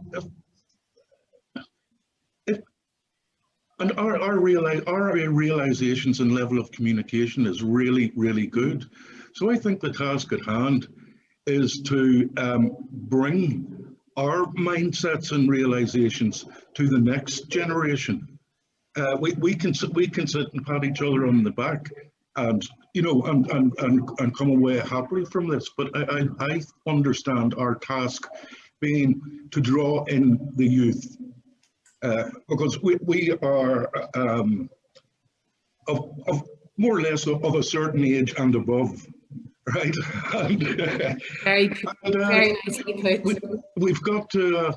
our realizations and level of communication is really, really good. So I think the task at hand is to bring our mindsets and realizations to the next generation. We can sit and pat each other on the back, and you know, and come away happily from this. But I understand our task being to draw in the youth, because we are of more or less of a certain age and above. Right. Very nicely put. We've got to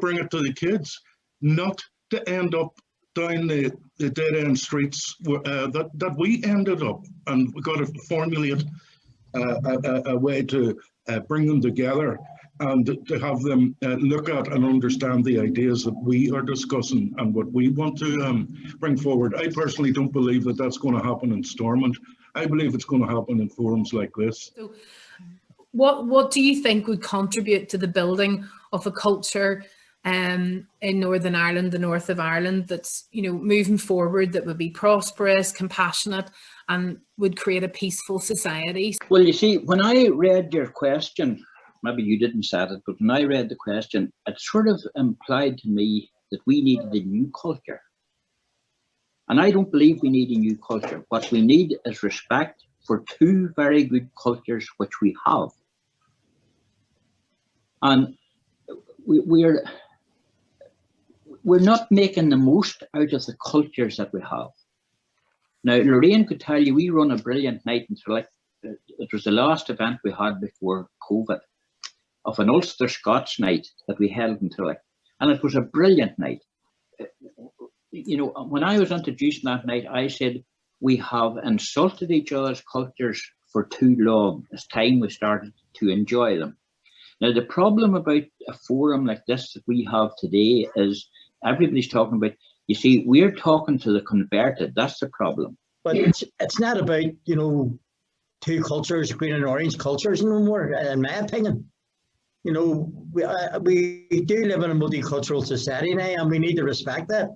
bring it to the kids, not to end up down the dead end streets that we ended up, and we've got to formulate a way to bring them together and to have them look at and understand the ideas that we are discussing and what we want to bring forward. I personally don't believe that that's going to happen in Stormont. I believe it's going to happen in forums like this. So what do you think would contribute to the building of a culture in Northern Ireland, the north of Ireland, that's, you know, moving forward, that would be prosperous, compassionate, and would create a peaceful society? Well, you see, when I read your question, maybe you didn't say it, but when I read the question, it sort of implied to me that we needed a new culture. And I don't believe we need a new culture. What we need is respect for two very good cultures which we have. And we're not making the most out of the cultures that we have. Now, Lorraine could tell you we run a brilliant night in was the last event we had before COVID, of an Ulster Scots night that we held in Tillich. And it was a brilliant night. You know, when I was introducing that night, I said, we have insulted each other's cultures for too long. It's time we started to enjoy them. Now, the problem about a forum like this that we have today is everybody's talking about, you see, we're talking to the converted. That's the problem. But it's not about, you know, two cultures, green and orange cultures no more, in my opinion. You know, we do live in a multicultural society now, and we need to respect that.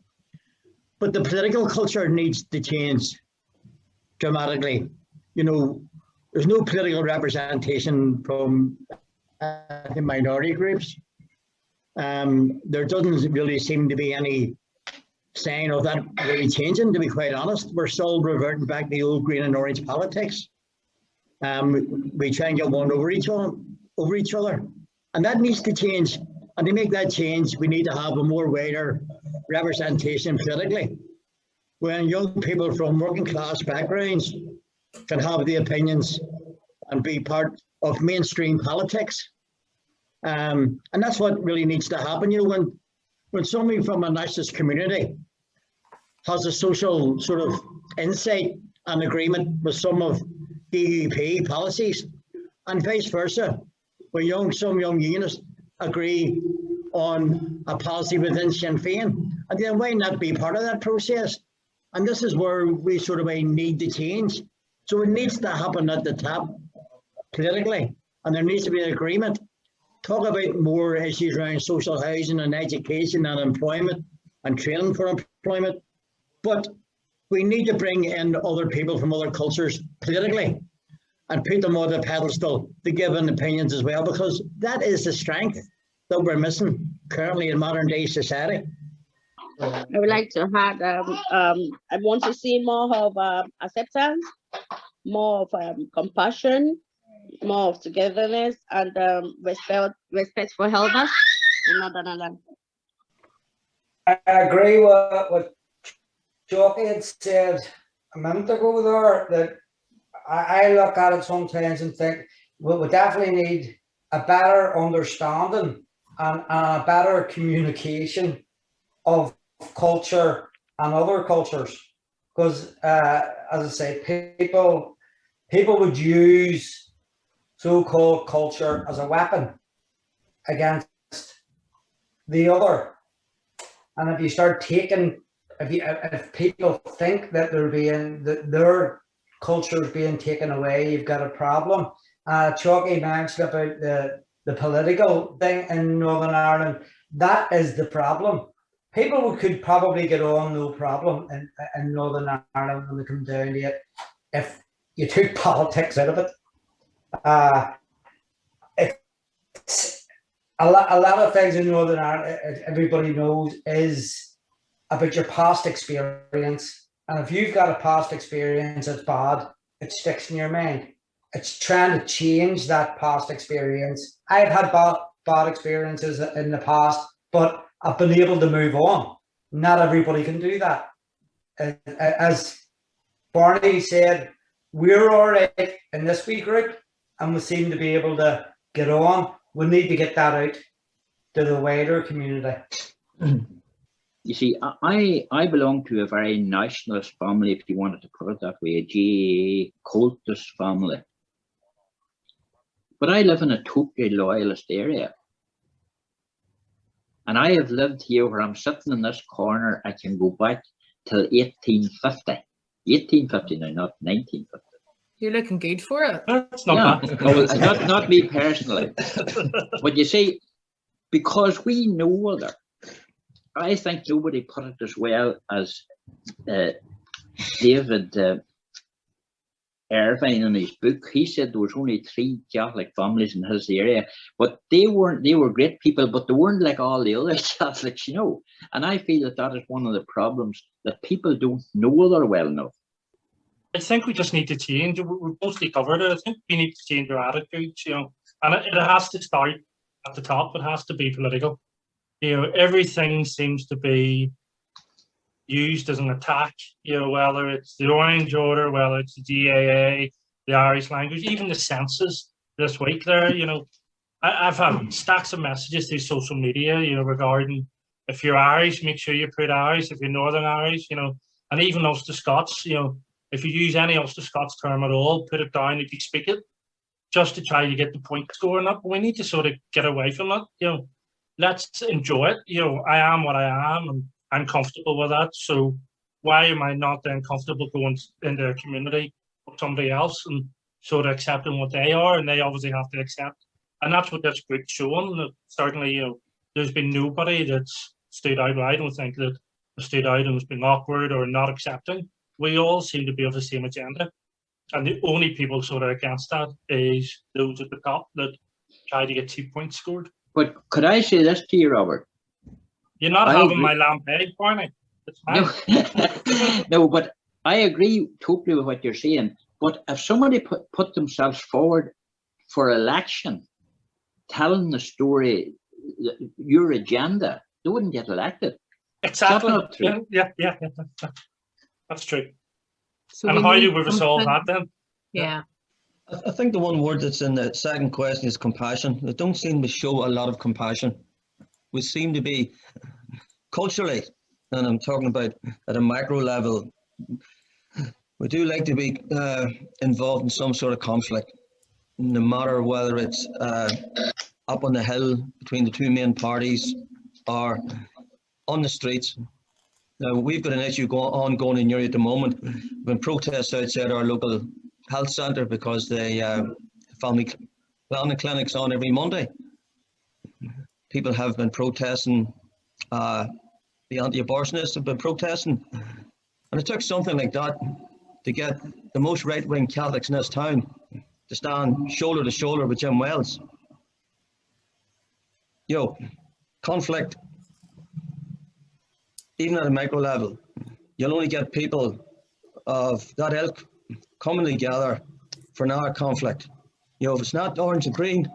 But the political culture needs to change dramatically. You know, there's no political representation from the minority groups. There doesn't really seem to be any sign of that really changing, to be quite honest. We're still reverting back to the old green and orange politics. We try and get one over each other. And that needs to change. And to make that change, we need to have a more wider representation politically. When young people from working class backgrounds can have the opinions and be part of mainstream politics. And that's what really needs to happen. You know, when somebody from a nationalist community has a social sort of insight and agreement with some of DUP policies, and vice versa, when some young unionists agree on a policy within Sinn Féin, and then why not be part of that process? And this is where we sort of need to change. So it needs to happen at the top politically, and there needs to be an agreement. Talk about more issues around social housing and education and employment and training for employment. But we need to bring in other people from other cultures politically and put them on the pedestal to give an opinions as well, because that is the strength that we're missing currently in modern day society. I would like to add, I want to see more of acceptance, more of compassion, more of togetherness, and respect for elders in Northern Ireland. I agree with what Jockey had said a minute ago there, that I look at it sometimes and think we definitely need a better understanding and a better communication of culture and other cultures, because as I say, people would use so-called culture as a weapon against the other. And if you start taking, if people think that their culture is being taken away, you've got a problem. Chalky mentioned about the political thing in Northern Ireland. That is the problem. People could probably get on no problem in Northern Ireland when they come down to it, if you took politics out of it. It's a lot of things in Northern Ireland, everybody knows, is about your past experience. And if you've got a past experience that's bad, it sticks in your mind. It's trying to change that past experience. I've had bad experiences in the past, but I've been able to move on. Not everybody can do that. As Barney said, we're all right in this wee group, and we seem to be able to get on. We need to get that out to the wider community. You see, I belong to a very nationalist family, if you wanted to put it that way, a GAA cultist family. But I live in a totally loyalist area. And I have lived here where I'm sitting in this corner. I can go back till 1850. 1850 now, not 1950. You're looking good for it. That's not bad. Well, not me personally. But you see, because we know other, I think nobody put it as well as David Irvine in his book. He said there was only 3 Catholic families in his area, but they were great people, but they weren't like all the other Catholics, you know. And I feel that is one of the problems, that people don't know other well enough. I think we just need to change. We've mostly covered it. I think we need to change our attitudes, you know, and it has to start at the top. It has to be political. You know, everything seems to be used as an attack, you know, whether it's the Orange Order, whether it's the GAA, the Irish language, even the census this week there, I've had stacks of messages through social media, regarding if you're Irish, make sure you put Irish, if you're Northern Irish, and even Ulster Scots, if you use any Ulster Scots term at all, put it down if you speak it, just to try to get the point scoring up. We need to sort of get away from that, let's enjoy it. I am what I am, and I'm comfortable with that. So why am I not then comfortable going into a community with somebody else and sort of accepting what they are, and they obviously have to accept. And that's what this group's showing. That certainly, there's been nobody that's stood out. I don't think that stood out and has been awkward or not accepting. We all seem to be of the same agenda. And the only people sort of against that is those at the top that try to get 2 points scored. But could I say this to you, Robert? You're not I having agree. my lamb egg, Barney. It's fine. No, but I agree totally with what you're saying. But if somebody put themselves forward for election, telling the story, your agenda, they wouldn't get elected. Exactly. That's not true. Yeah. That's true. So and how do we resolve that then? Yeah. I think the one word that's in the second question is compassion. We don't seem to show a lot of compassion. We seem to be culturally, and I'm talking about at a macro level, we do like to be involved in some sort of conflict, no matter whether it's up on the hill between the two main parties or on the streets. Now, we've got an issue ongoing in Uri at the moment. We've been protests outside our local health centre because the family planning clinic's on every Monday. People have been protesting, the anti-abortionists have been protesting. And it took something like that to get the most right-wing Catholics in this town to stand shoulder to shoulder with Jim Wells. Conflict, even at a micro level, you'll only get people of that ilk coming together for now conflict. If it's not orange and green,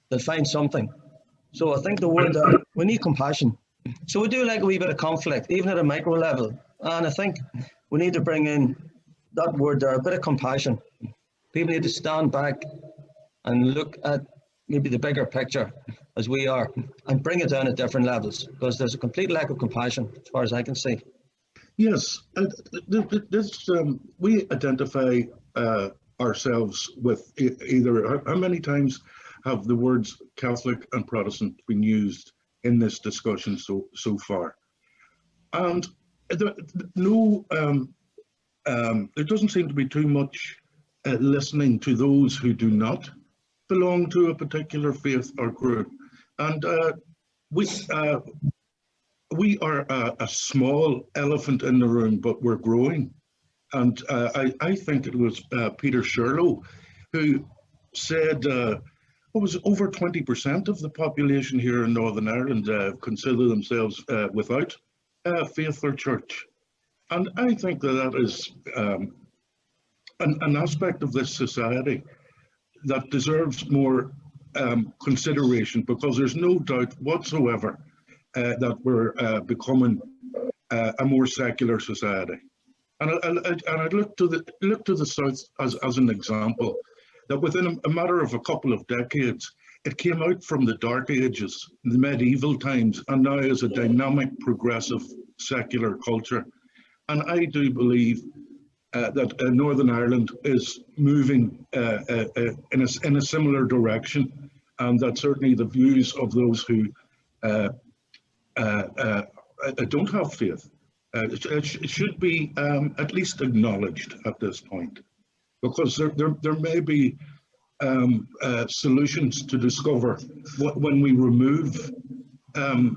they'll find something. So I think the word that we need compassion. So we do like a wee bit of conflict, even at a micro level. And I think we need to bring in that word there, a bit of compassion. People need to stand back and look at maybe the bigger picture as we are and bring it down at different levels, because there's a complete lack of compassion as far as I can see. Yes, and we identify ourselves with either, how many times have the words Catholic and Protestant been used in this discussion so far? And there doesn't seem to be too much listening to those who do not belong to a particular faith or group. And we are a small elephant in the room, but we're growing. And I think it was Peter Shirlow who said, what was it, over 20% of the population here in Northern Ireland consider themselves without faith or church. And I think that is an aspect of this society that deserves more consideration, because there's no doubt whatsoever that we're becoming a more secular society. And I'd look to the South as an example, that within a matter of a couple of decades, it came out from the Dark Ages, the medieval times, and now is a dynamic, progressive, secular culture. And I do believe that Northern Ireland is moving in a similar direction, and that certainly the views of those who don't have faith, it should be at least acknowledged at this point, because there may be solutions to discover when we remove the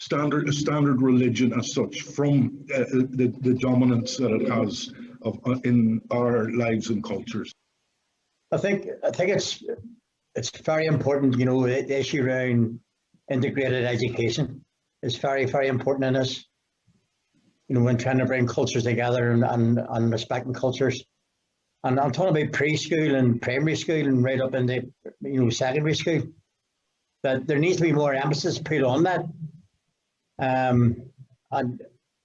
standard religion as such from the dominance that it has in our lives and cultures. I think it's very important, the issue around integrated education is very, very important in this, when trying to bring cultures together and respecting cultures. And I'm talking about preschool and primary school and right up into, secondary school, that there needs to be more emphasis put on that. And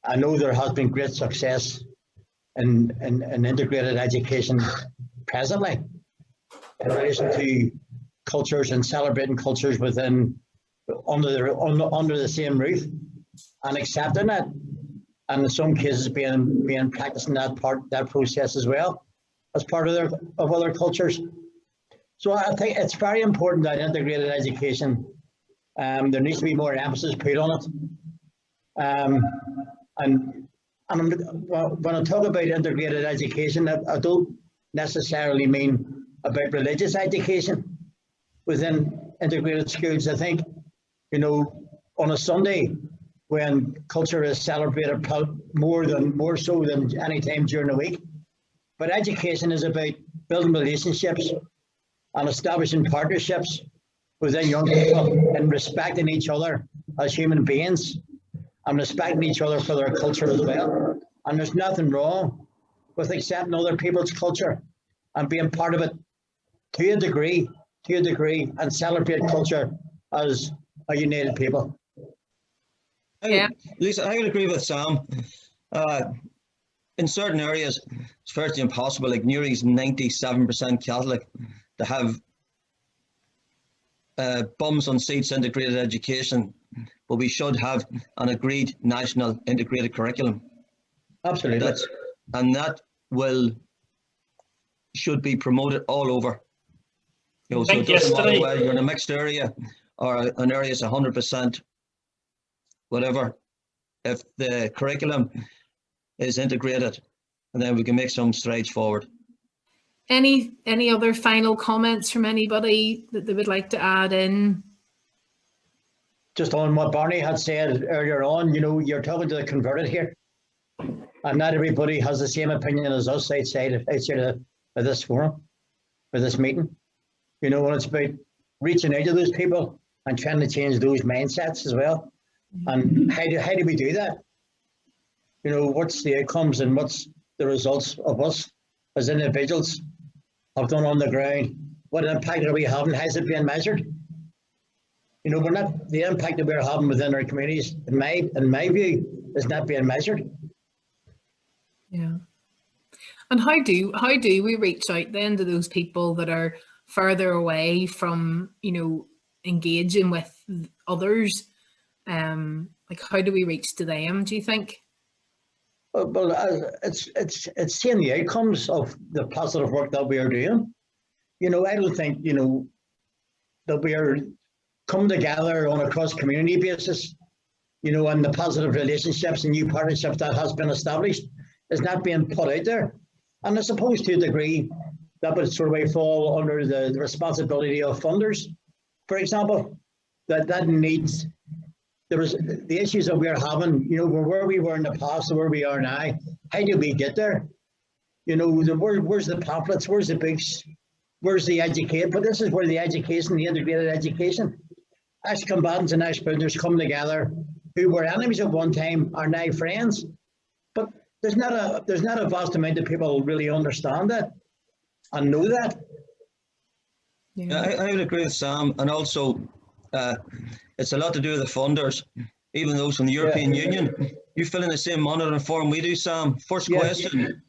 I know there has been great success in integrated education presently in relation to cultures and celebrating cultures within under the same roof and accepting it, and in some cases being practicing that process as well as part of other cultures. So I think it's very important that integrated education, there needs to be more emphasis put on it. And when I talk about integrated education, I don't necessarily mean about religious education within integrated schools. I think, you know, on a Sunday when culture is celebrated more so than any time during the week, but education is about building relationships and establishing partnerships within young people and respecting each other as human beings and respecting each other for their culture as well. And there's nothing wrong with accepting other people's culture and being part of it to a degree, and celebrate culture as a united people. Lisa, I would agree with Sam. In certain areas, it's virtually impossible. Like Newry's 97% Catholic, to have bums on seats integrated education, but we should have an agreed national integrated curriculum. Absolutely. That should be promoted all over. You know, so it doesn't matter whether you're in a mixed area or an area is 100%, whatever. If the curriculum is integrated, and then we can make some strides forward. Any other final comments from anybody that they would like to add in? Just on what Barney had said earlier on, you know, you're talking to the converted here, and not everybody has the same opinion as us outside of this forum, or this meeting. You know, and it's about reaching out to those people and trying to change those mindsets as well. And how do we do that? You know, what's the outcomes and what's the results of us as individuals have done on the ground? What impact are we having? How's it being measured? You know, the impact that we're having within our communities, in my view, is not being measured. Yeah. And how do we reach out then to those people that are further away from, you know, engaging with others? Like, how do we reach to them, do you think? Well, it's seeing the outcomes of the positive work that we are doing. You know, I don't think, you know, that we are coming together on a cross-community basis, you know, and the positive relationships and new partnerships that has been established is not being put out there. And I suppose to a degree that would sort of fall under the responsibility of funders, for example, that needs, there was the issues that we're having, you know, where we were in the past and where we are now. How do we get there? You know, where's the pamphlets, where's the books, where's the education? But this is where the education, the integrated education, ex-combatants and ex-prisoners come together who were enemies at one time are now friends. But there's not a vast amount of people who really understand that and know that. Yeah, I would agree with Sam, and also it's a lot to do with the funders, even those from the European Union. You fill in the same monitoring form we do, Sam. First question,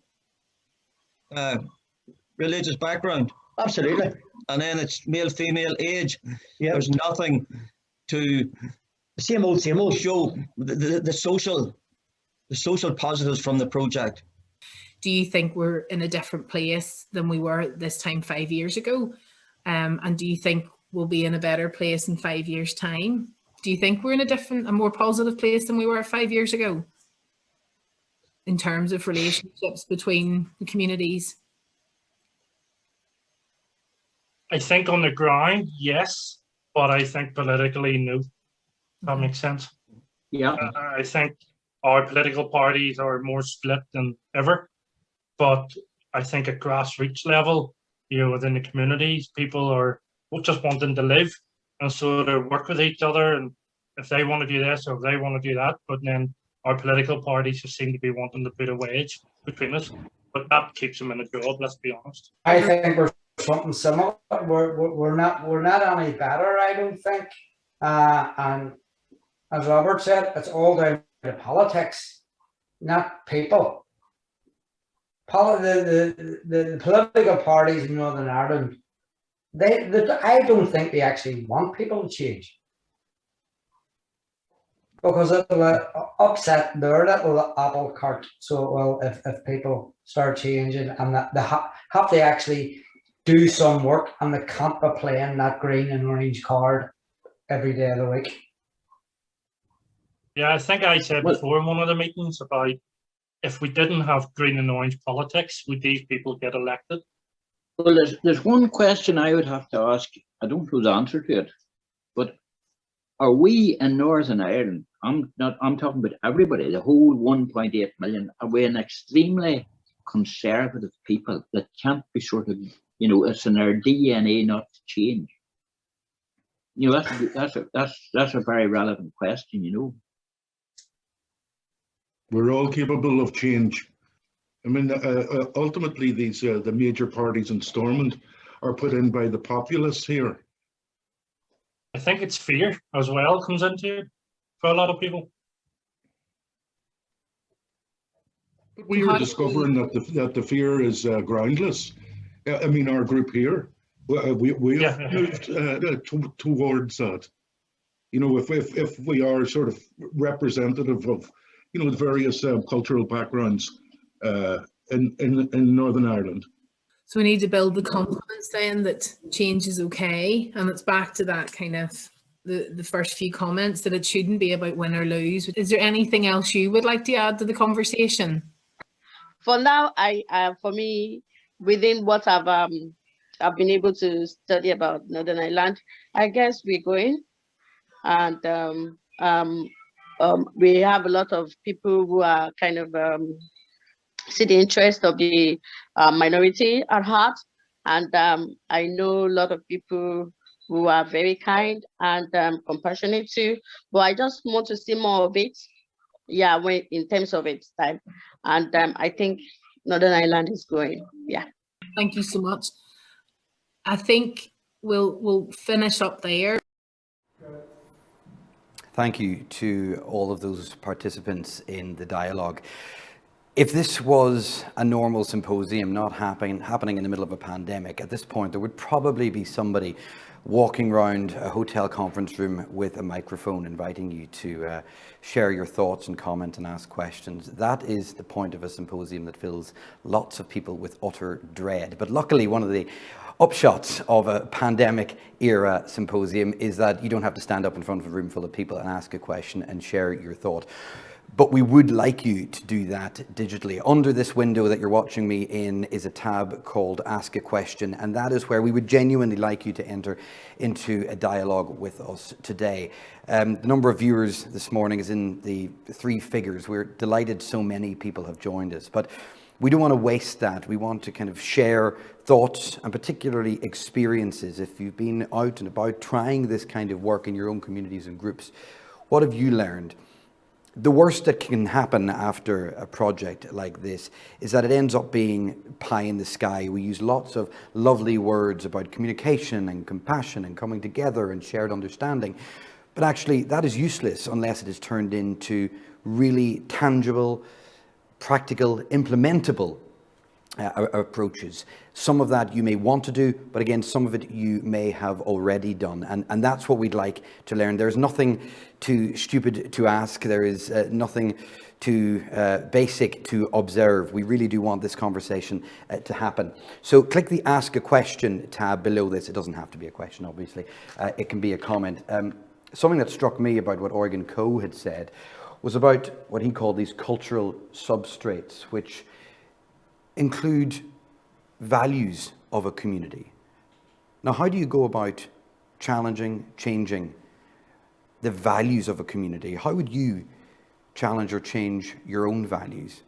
religious background. Absolutely. And then it's male, female, age. There's nothing to same old show the social positives from the project. Do you think we're in a different place than we were at this time 5 years ago? And do you think we'll be in a better place in 5 years' time? Do you think we're in a more positive place than we were 5 years ago in terms of relationships between the communities? I think on the ground, yes, but I think politically, no. That makes sense. Yeah. I think our political parties are more split than ever, but I think at grassroots level, you know, within the communities, people are just wanting to live and sort of work with each other, and if they want to do this or if they want to do that, but then our political parties just seem to be wanting to put a wedge between us, but that keeps them in a job, let's be honest. I think we're something similar. We're not any better, I don't think. And as Robert said, it's all down to politics. not people. The political parties in Northern Ireland, I don't think they actually want people to change, because it will upset their little apple cart. So, well, if people start changing and that they have to actually do some work, and they can't be playing that green and orange card every day of the week. Yeah, I think I said before in one of the meetings about if we didn't have green and orange politics, would these people get elected? Well, there's one question I would have to ask. I don't know the answer to it, but are we in Northern Ireland? I'm talking about everybody, the whole 1.8 million. Are we an extremely conservative people that can't be sort of, you know, it's in our DNA not to change? You know, that's a very relevant question. You know, we're all capable of change. I mean, ultimately, these the major parties in Stormont are put in by the populace here. I think it's fear as well comes into it for a lot of people. But we are discovering that the fear is groundless. I mean, our group here, we have moved towards that. You know, if we are sort of representative of, you know, the various cultural backgrounds in Northern Ireland. So we need to build the confidence then that change is okay, and it's back to that kind of the first few comments, that it shouldn't be about win or lose. Is there anything else you would like to add to the conversation? For now, for me, within what I've been able to study about Northern Ireland, I guess we're going, and we have a lot of people who are kind of see the interest of the minority at heart, and I know a lot of people who are very kind and compassionate too, but I just want to see more of it. Yeah, in terms of its time, and I think Northern Ireland is growing. Yeah. Thank you so much. I think we'll finish up there. Thank you to all of those participants in the dialogue. If this was a normal symposium, not happening in the middle of a pandemic, at this point there would probably be somebody walking around a hotel conference room with a microphone inviting you to share your thoughts and comment and ask questions. That is the point of a symposium that fills lots of people with utter dread. But luckily, one of the upshots of a pandemic era symposium is that you don't have to stand up in front of a room full of people and ask a question and share your thought. But we would like you to do that digitally. Under this window that you're watching me in is a tab called Ask a Question, and that is where we would genuinely like you to enter into a dialogue with us today. The number of viewers this morning is in the 3 figures. We're delighted so many people have joined us, but we don't want to waste that. We want to kind of share thoughts and particularly experiences. If you've been out and about trying this kind of work in your own communities and groups, what have you learned? The worst that can happen after a project like this is that it ends up being pie in the sky. We use lots of lovely words about communication and compassion and coming together and shared understanding. But actually, that is useless unless it is turned into really tangible, practical, implementable approaches. Some of that you may want to do, but again, some of it you may have already done. And that's what we'd like to learn. There's nothing too stupid to ask. There is nothing too basic to observe. We really do want this conversation to happen. So click the Ask a Question tab below this. It doesn't have to be a question, obviously. It can be a comment. Something that struck me about what Oregon Coe had said was about what he called these cultural substrates, which include values of a community. Now, how do you go about challenging, changing the values of a community? How would you challenge or change your own values?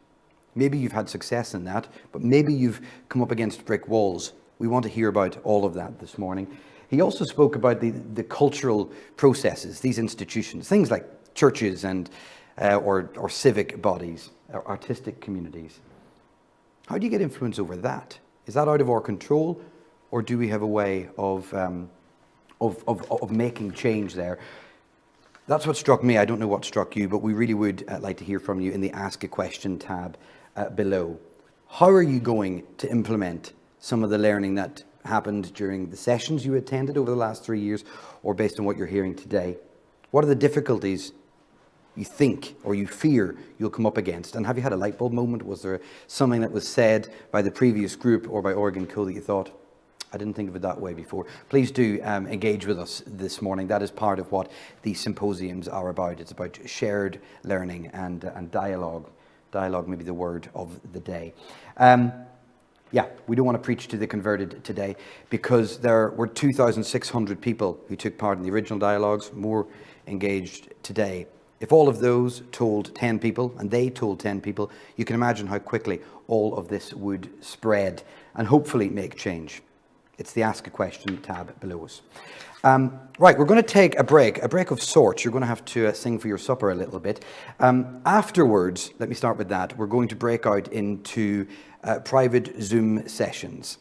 Maybe you've had success in that, but maybe you've come up against brick walls. We want to hear about all of that this morning. He also spoke about the cultural processes, these institutions, things like churches and or civic bodies, or artistic communities. How do you get influence over that? Is that out of our control, or do we have a way of making change there? That's what struck me. I don't know what struck you, but we really would like to hear from you in the Ask a Question tab below. How are you going to implement some of the learning that happened during the sessions you attended over the last 3 years, or based on what you're hearing today? What are the difficulties you think or you fear you'll come up against? And have you had a light bulb moment? Was there something that was said by the previous group or by Oregon Co that you thought, I didn't think of it that way before? Please do engage with us this morning. That is part of what these symposiums are about. It's about shared learning and dialogue. Dialogue may be the word of the day. Yeah, we don't want to preach to the converted today, because there were 2,600 people who took part in the original dialogues, more engaged today. If all of those told 10 people, and they told 10 people, you can imagine how quickly all of this would spread and hopefully make change. It's the Ask a Question tab below us. Right, we're going to take a break of sorts. You're going to have to sing for your supper a little bit. Afterwards, let me start with that, we're going to break out into private Zoom sessions.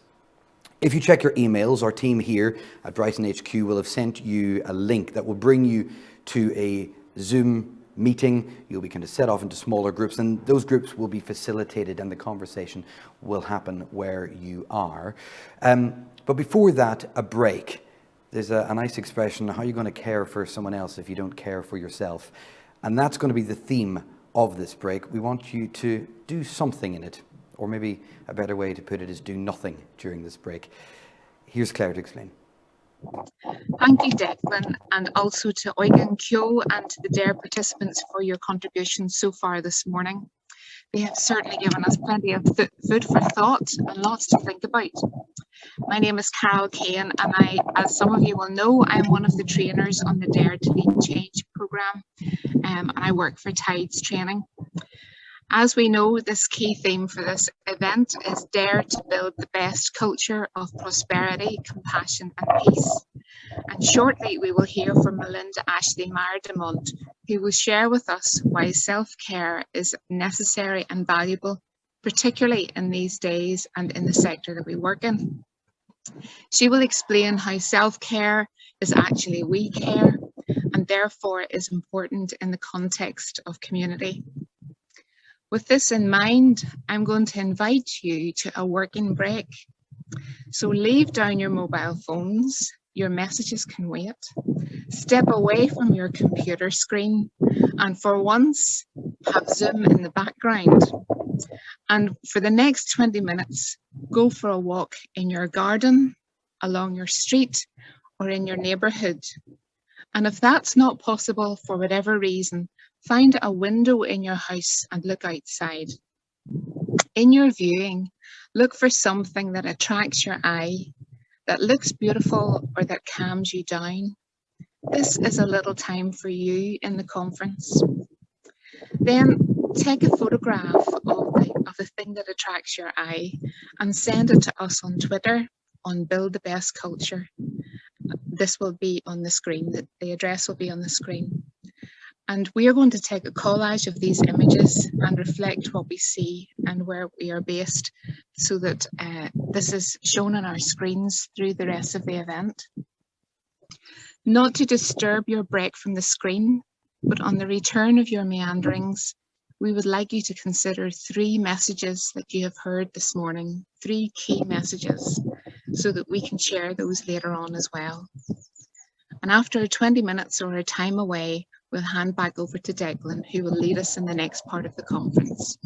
If you check your emails, our team here at Brighton HQ will have sent you a link that will bring you to a Zoom meeting. You'll be kind of set off into smaller groups, and those groups will be facilitated and the conversation will happen where you are. But before that, a break. There's a nice expression, how are you going to care for someone else if you don't care for yourself? And that's going to be the theme of this break. We want you to do something in it, or maybe a better way to put it is do nothing during this break. Here's Claire to explain. Thank you, Declan, and also to Oregon Co and to the DARE participants for your contributions so far this morning. They have certainly given us plenty of food for thought and lots to think about. My name is Carol Kane, and as some of you will know, I'm one of the trainers on the DARE to Lead Change programme, and I work for Tides Training. As we know, this key theme for this event is Dare to build the best culture of prosperity, compassion and peace. And shortly we will hear from Melinda Ashley Meyer-Demont, who will share with us why self-care is necessary and valuable, particularly in these days and in the sector that we work in. She will explain how self-care is actually we care and therefore is important in the context of community. With this in mind, I'm going to invite you to a working break. So leave down your mobile phones, your messages can wait. Step away from your computer screen and for once have Zoom in the background. And for the next 20 minutes, go for a walk in your garden, along your street or in your neighbourhood. And if that's not possible for whatever reason, find a window in your house and look outside. In your viewing, look for something that attracts your eye, that looks beautiful or that calms you down. This is a little time for you in the conference. Then take a photograph of the thing that attracts your eye and send it to us on Twitter on Build the Best Culture. This will be on the screen, the address will be on the screen. And we are going to take a collage of these images and reflect what we see and where we are based so that this is shown on our screens through the rest of the event. Not to disturb your break from the screen, but on the return of your meanderings, we would like you to consider 3 messages that you have heard this morning, 3 key messages, so that we can share those later on as well. And after 20 minutes or a time away, we'll hand back over to Declan, who will lead us in the next part of the conference.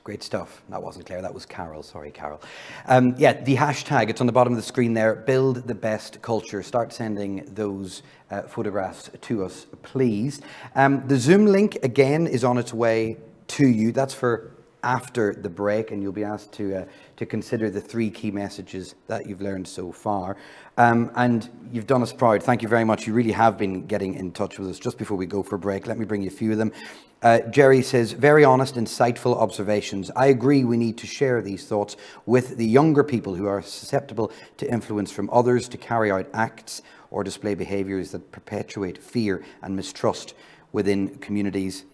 Great stuff. That wasn't Claire, that was Carol. Sorry, Carol. Yeah, the hashtag, it's on the bottom of the screen there, Build the Best Culture. Start sending those photographs to us, please. The Zoom link, again, is on its way to you. That's for after the break, and you'll be asked to consider the 3 key messages that you've learned so far. And you've done us proud. Thank you very much. You really have been getting in touch with us. Just before we go for a break, let me bring you a few of them. Jerry says, very honest, insightful observations. I agree we need to share these thoughts with the younger people who are susceptible to influence from others to carry out acts or display behaviours that perpetuate fear and mistrust within communities.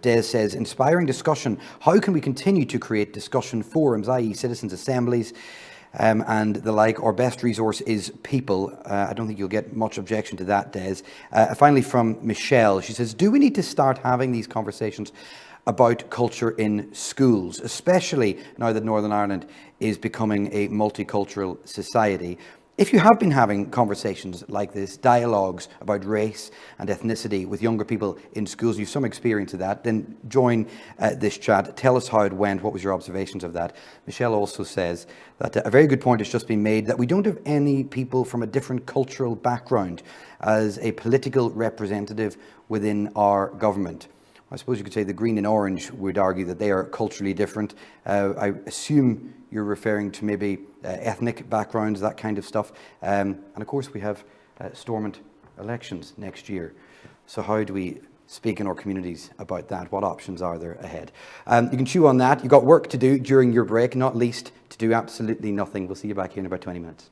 Des says, inspiring discussion. How can we continue to create discussion forums, i.e. citizens' assemblies, and the like. Our best resource is people. I don't think you'll get much objection to that, Des. Finally, from Michelle, she says, do we need to start having these conversations about culture in schools, especially now that Northern Ireland is becoming a multicultural society? If you have been having conversations like this, dialogues about race and ethnicity with younger people in schools, you've some experience of that, then join this chat. Tell us how it went. What was your observations of that? Michelle also says that a very good point has just been made, that we don't have any people from a different cultural background as a political representative within our government. I suppose you could say the Green and Orange would argue that they are culturally different. I assume you're referring to maybe ethnic backgrounds, that kind of stuff. And of course we have Stormont elections next year. So how do we speak in our communities about that? What options are there ahead? You can chew on that. You've got work to do during your break, not least to do absolutely nothing. We'll see you back here in about 20 minutes.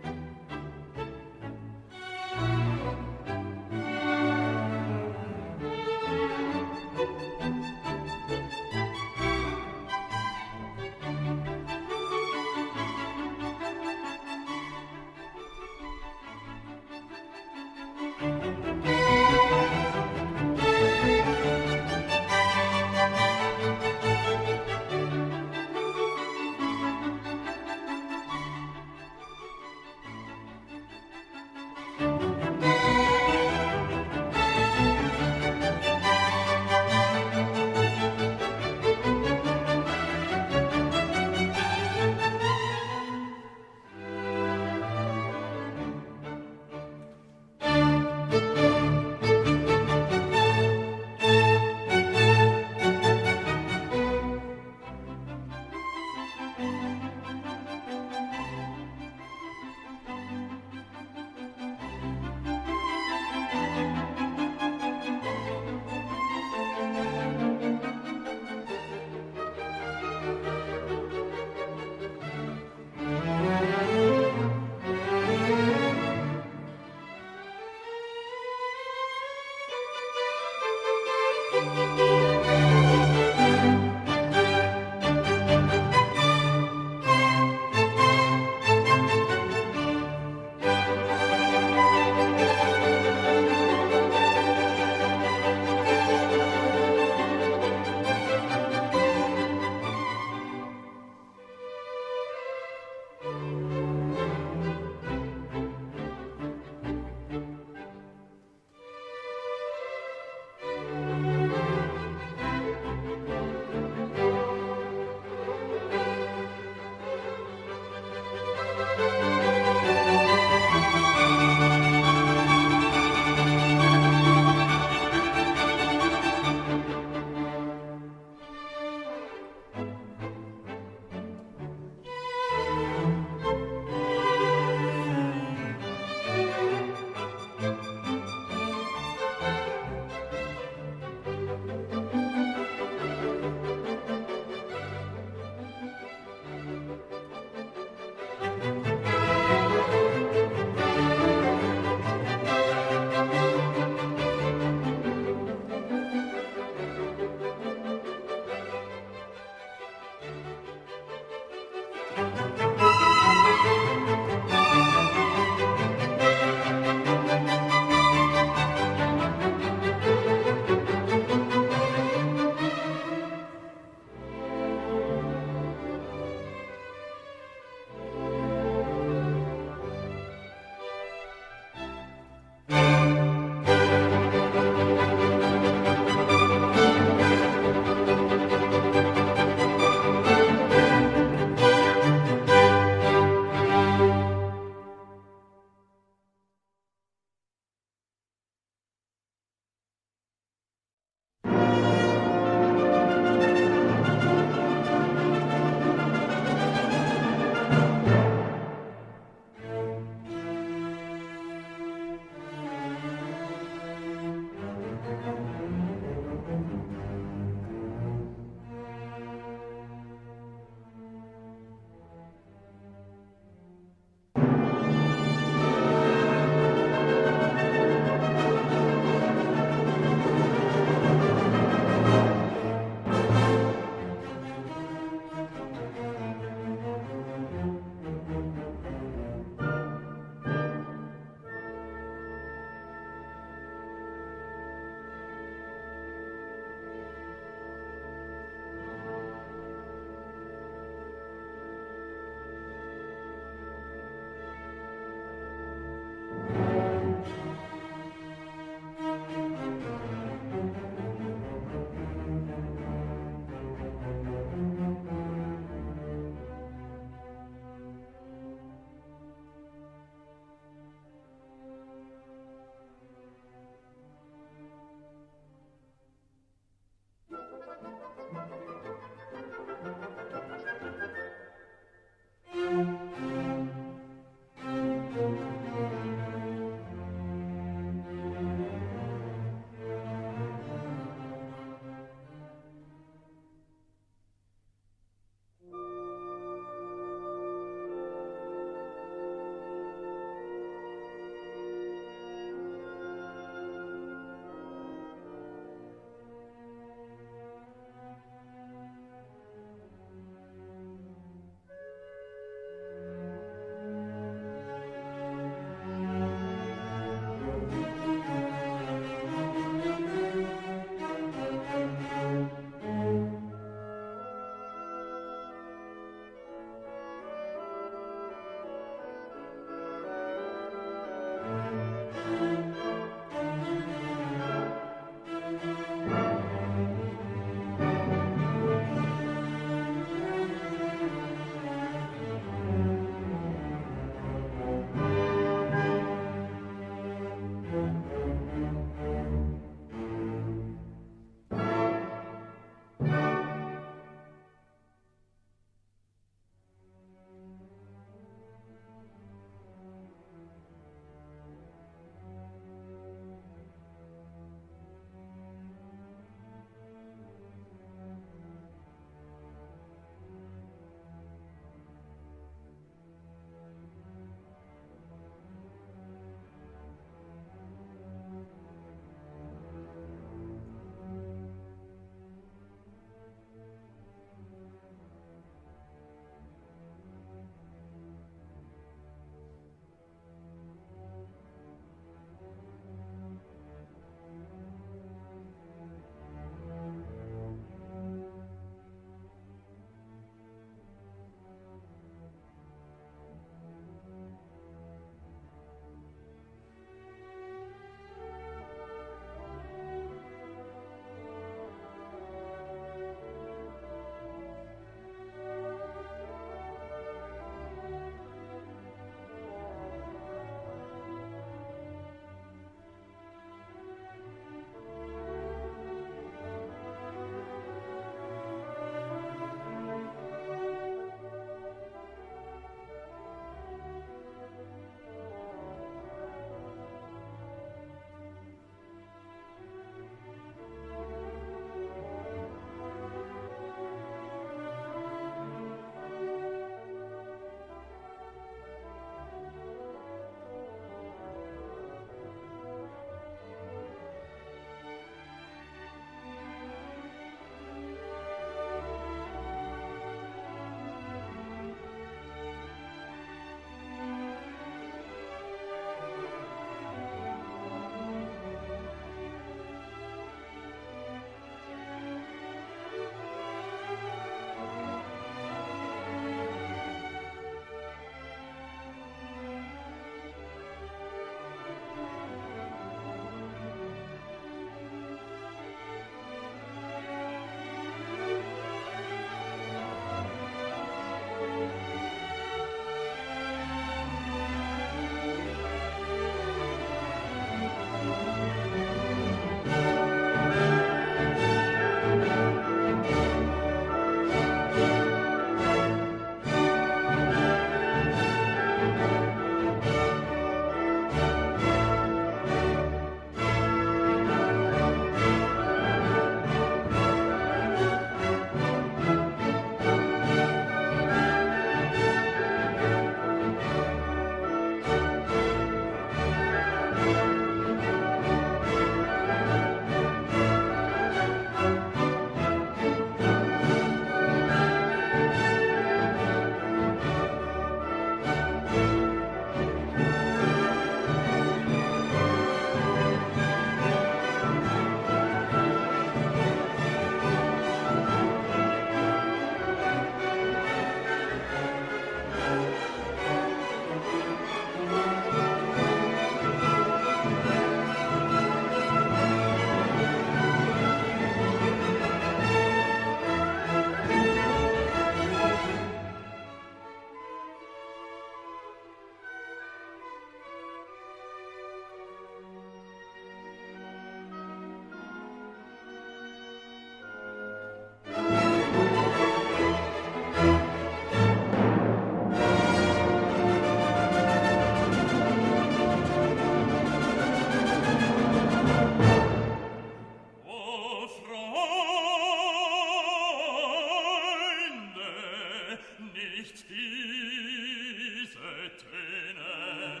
diese Töne,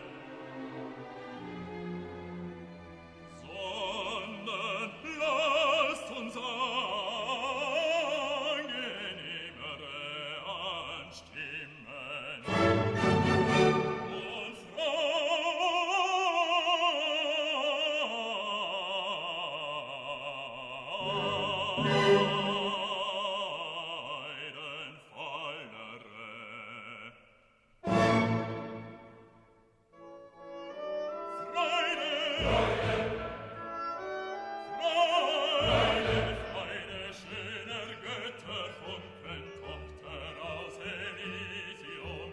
sondern lasst uns angenehmere anstimmen und Freide, schöner Götter, Funken, Tochter aus Elysium,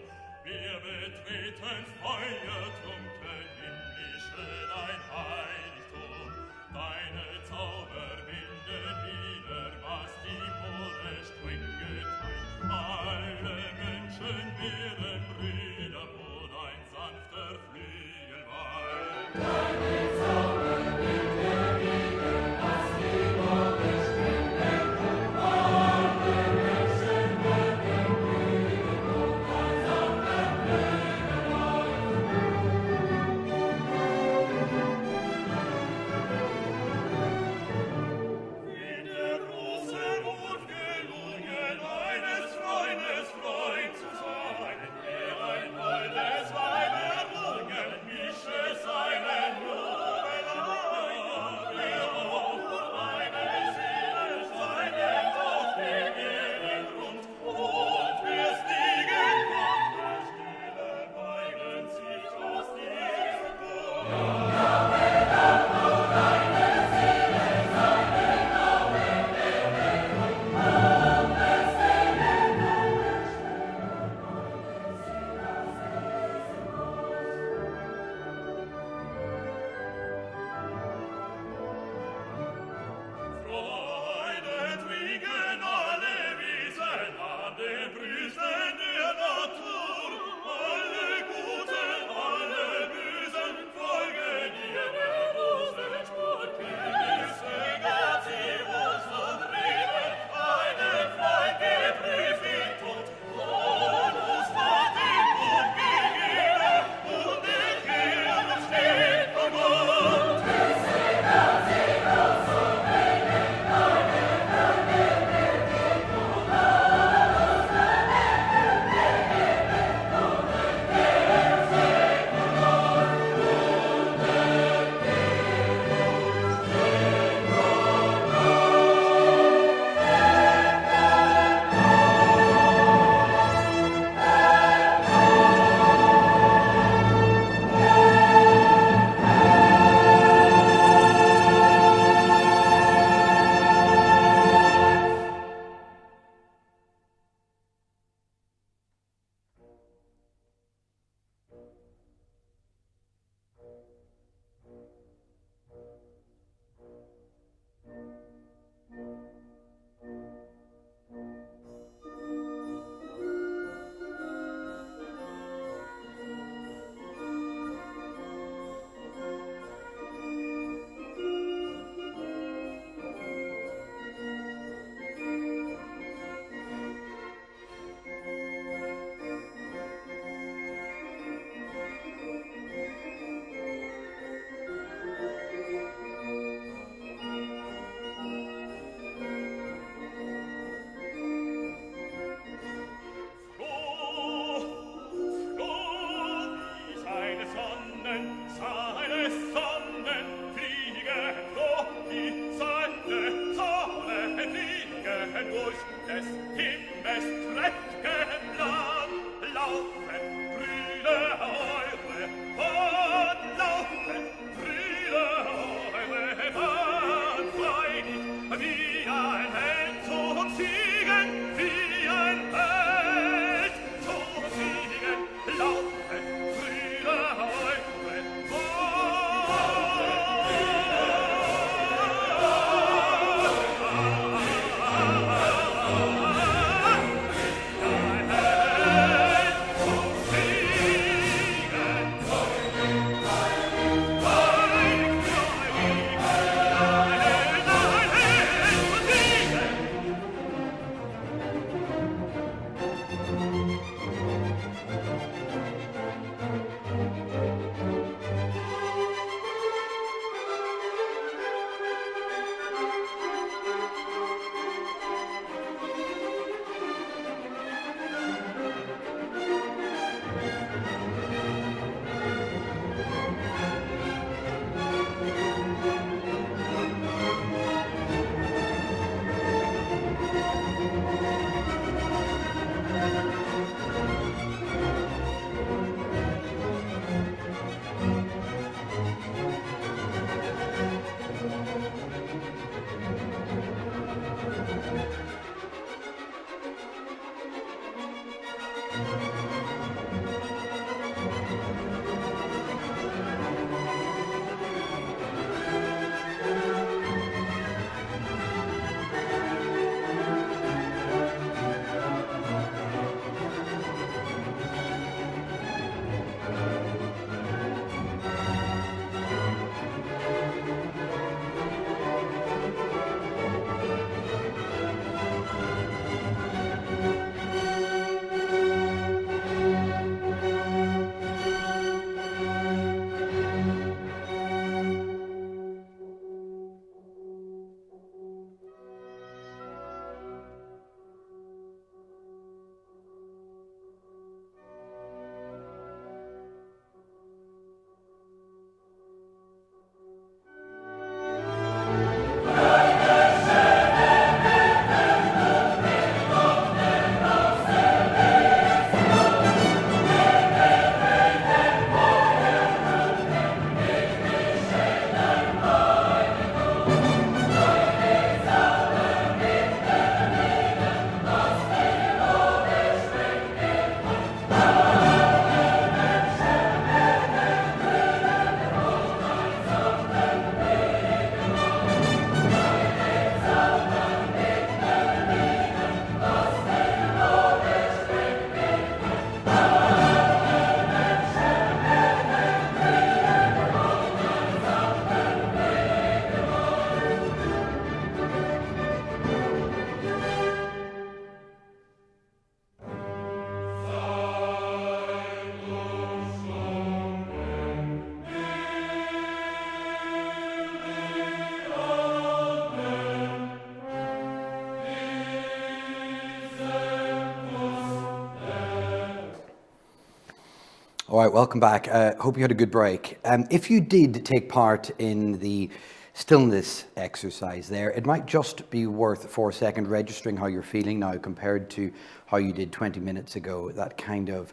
All right, welcome back. Hope you had a good break. If you did take part in the stillness exercise there, it might just be worth for a second registering how you're feeling now compared to how you did 20 minutes ago. That kind of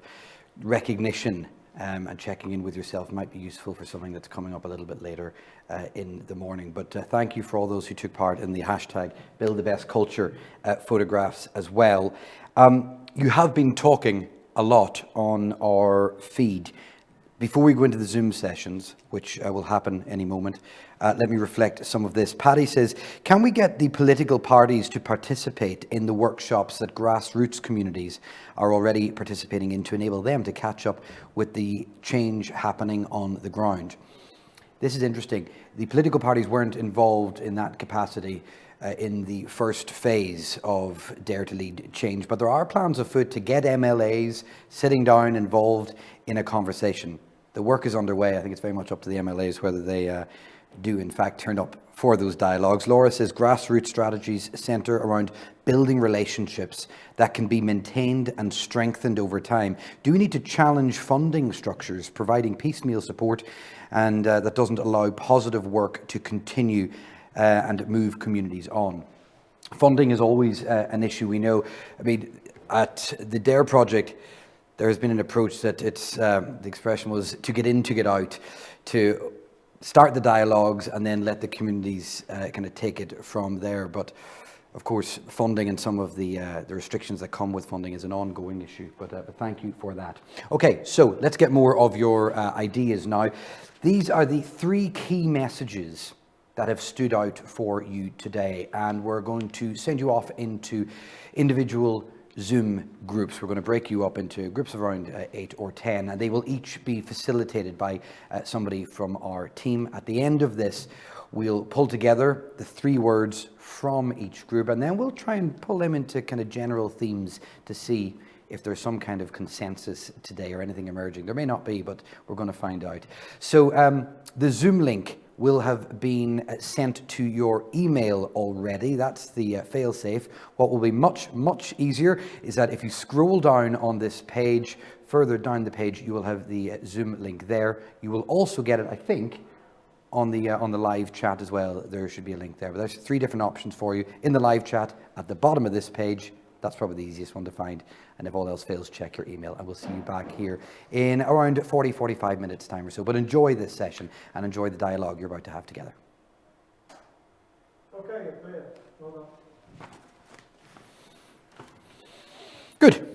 recognition and checking in with yourself might be useful for something that's coming up a little bit later in the morning. But thank you for all those who took part in the hashtag Build the Best Culture photographs as well. You have been talking a lot on our feed. Before we go into the Zoom sessions, which will happen any moment, let me reflect some of this. Paddy says, can we get the political parties to participate in the workshops that grassroots communities are already participating in to enable them to catch up with the change happening on the ground? This is interesting. The political parties weren't involved in that capacity in the first phase of Dare to Lead Change, but there are plans afoot to get MLAs sitting down involved in a conversation. The work is underway. I think it's very much up to the MLAs whether they do in fact turn up for those dialogues. Laura says grassroots strategies centre around building relationships that can be maintained and strengthened over time. Do we need to challenge funding structures providing piecemeal support and that doesn't allow positive work to continue and move communities on? Funding is always an issue, we know. I mean, at the DARE project, there has been an approach that it's, the expression was to get in, to get out, to start the dialogues and then let the communities kind of take it from there. But of course, funding and some of the restrictions that come with funding is an ongoing issue, but thank you for that. Okay, so let's get more of your ideas now. These are the 3 key messages that have stood out for you today, and we're going to send you off into individual Zoom groups. We're going to break you up into groups of around 8 or 10, and they will each be facilitated by somebody from our team. At the end of this, we'll pull together the 3 words from each group, and then we'll try and pull them into kind of general themes to see if there's some kind of consensus today or anything emerging. There may not be, but we're going to find out. So the Zoom link will have been sent to your email already. That's the fail-safe. What will be much, much easier is that if you scroll down on this page, further down the page, you will have the Zoom link there. You will also get it, I think, on the live chat as well. There should be a link there. But there's 3 different options for you in the live chat at the bottom of this page. That's probably the easiest one to find. And if all else fails, check your email, and we'll see you back here in around 40-45 minutes time or so. But enjoy this session and enjoy the dialogue you're about to have together. Okay, clear. Well done. Good.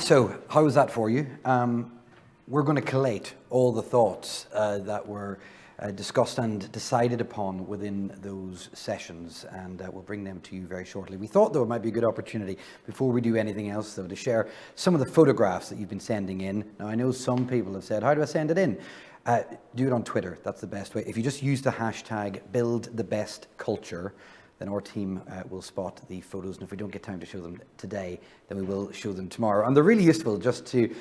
So how was that for you? We're going to collate all the thoughts that were discussed and decided upon within those sessions, and we'll bring them to you very shortly. We thought, though, it might be a good opportunity, before we do anything else, though, to share some of the photographs that you've been sending in. Now, I know some people have said, how do I send it in? Do it on Twitter. That's the best way. If you just use the hashtag #BuildTheBestCulture, then our team will spot the photos, and if we don't get time to show them today, then we will show them tomorrow. And they're really useful just to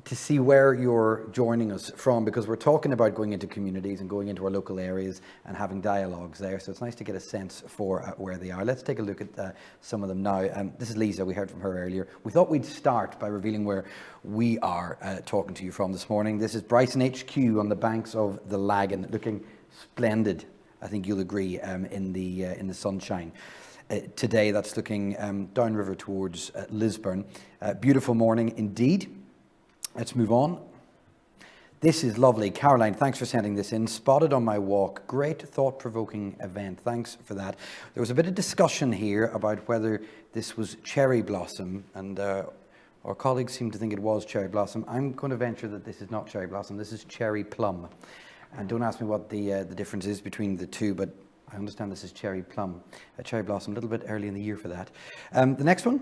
see where you're joining us from, because we're talking about going into communities and going into our local areas and having dialogues there. So it's nice to get a sense for where they are. Let's take a look at some of them now. This is Lisa. We heard from her earlier. We thought we'd start by revealing where we are talking to you from this morning. This is Bryson HQ on the banks of the Lagan, looking splendid, I think you'll agree, in the sunshine. Today, that's looking downriver towards Lisburn. Beautiful morning indeed. Let's move on. This is lovely. Caroline, thanks for sending this in. Spotted on my walk. Great thought-provoking event. Thanks for that. There was a bit of discussion here about whether this was cherry blossom, and our colleagues seem to think it was cherry blossom. I'm going to venture that this is not cherry blossom. This is cherry plum. And don't ask me what the difference is between the two, but I understand this is cherry plum. Cherry blossom, a little bit early in the year for that. The next one.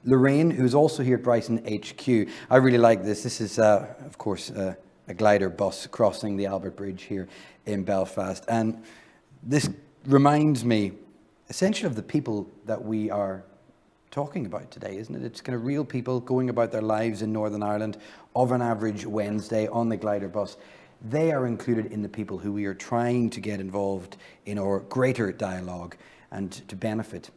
Lorraine, who's also here at Bryson HQ. I really like this. This is, of course, a glider bus crossing the Albert Bridge here in Belfast. And this reminds me essentially of the people that we are talking about today, isn't it? It's kind of real people going about their lives in Northern Ireland of an average Wednesday on the glider bus. They are included in the people who we are trying to get involved in our greater dialogue and to benefit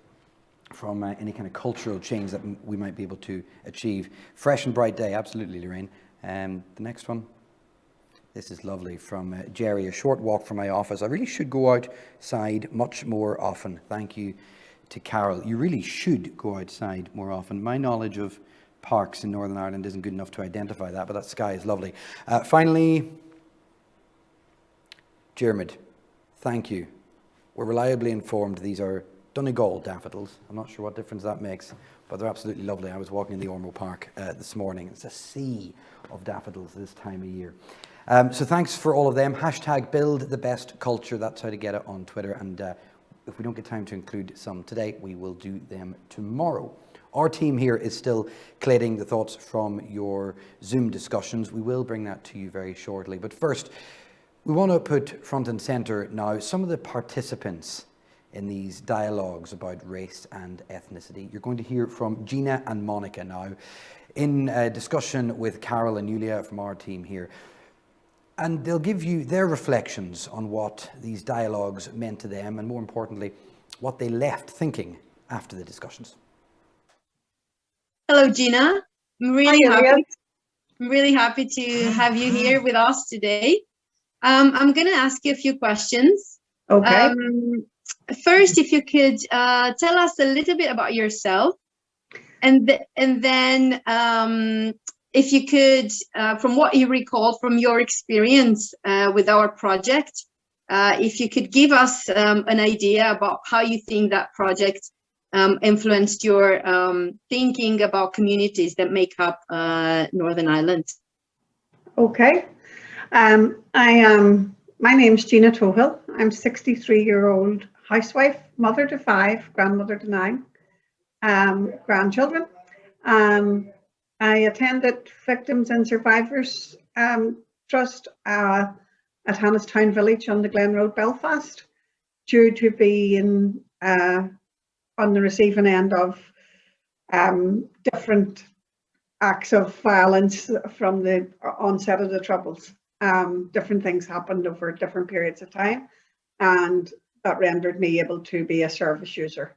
from any kind of cultural change that we might be able to achieve. Fresh and bright day, absolutely, Lorraine. The next one. This is lovely from Jerry, a short walk from my office. I really should go outside much more often. Thank you to Carol. You really should go outside more often. My knowledge of parks in Northern Ireland isn't good enough to identify that, but that sky is lovely. Finally, Jermid, thank you. We're reliably informed these are Donegal daffodils. I'm not sure what difference that makes, but they're absolutely lovely. I was walking in the Ormeau Park this morning. It's a sea of daffodils this time of year. So thanks for all of them. Hashtag #BuildTheBestCulture. That's how to get it on Twitter. And if we don't get time to include some today, we will do them tomorrow. Our team here is still collating the thoughts from your Zoom discussions. We will bring that to you very shortly. But first, we want to put front and centre now some of the participants in these dialogues about race and ethnicity. You're going to hear from Gina and Monica now in a discussion with Carol and Yulia from our team here. And they'll give you their reflections on what these dialogues meant to them and, more importantly, what they left thinking after the discussions. Hello, Gina. I'm really happy to have you here with us today. I'm going to ask you a few questions. Okay. First, if you could tell us a little bit about yourself, and then if you could, from what you recall from your experience with our project, if you could give us an idea about how you think that project influenced your thinking about communities that make up Northern Ireland. Okay. My name's Gina Tohill. I'm 63-year-old housewife, mother to 5, grandmother to 9 grandchildren. I attended Victims and Survivors Trust at Hannistown Village on the Glen Road, Belfast, due to being on the receiving end of different acts of violence from the onset of the Troubles. Different things happened over different periods of time, and that rendered me able to be a service user.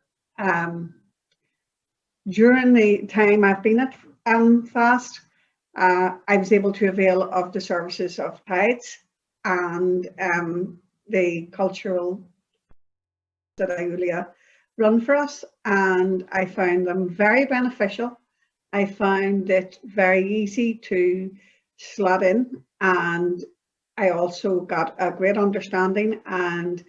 During the time I've been at FAST, I was able to avail of the services of Tides and the cultural that Julia run for us, and I found them very beneficial. I found it very easy to slot in, and I also got a great understanding and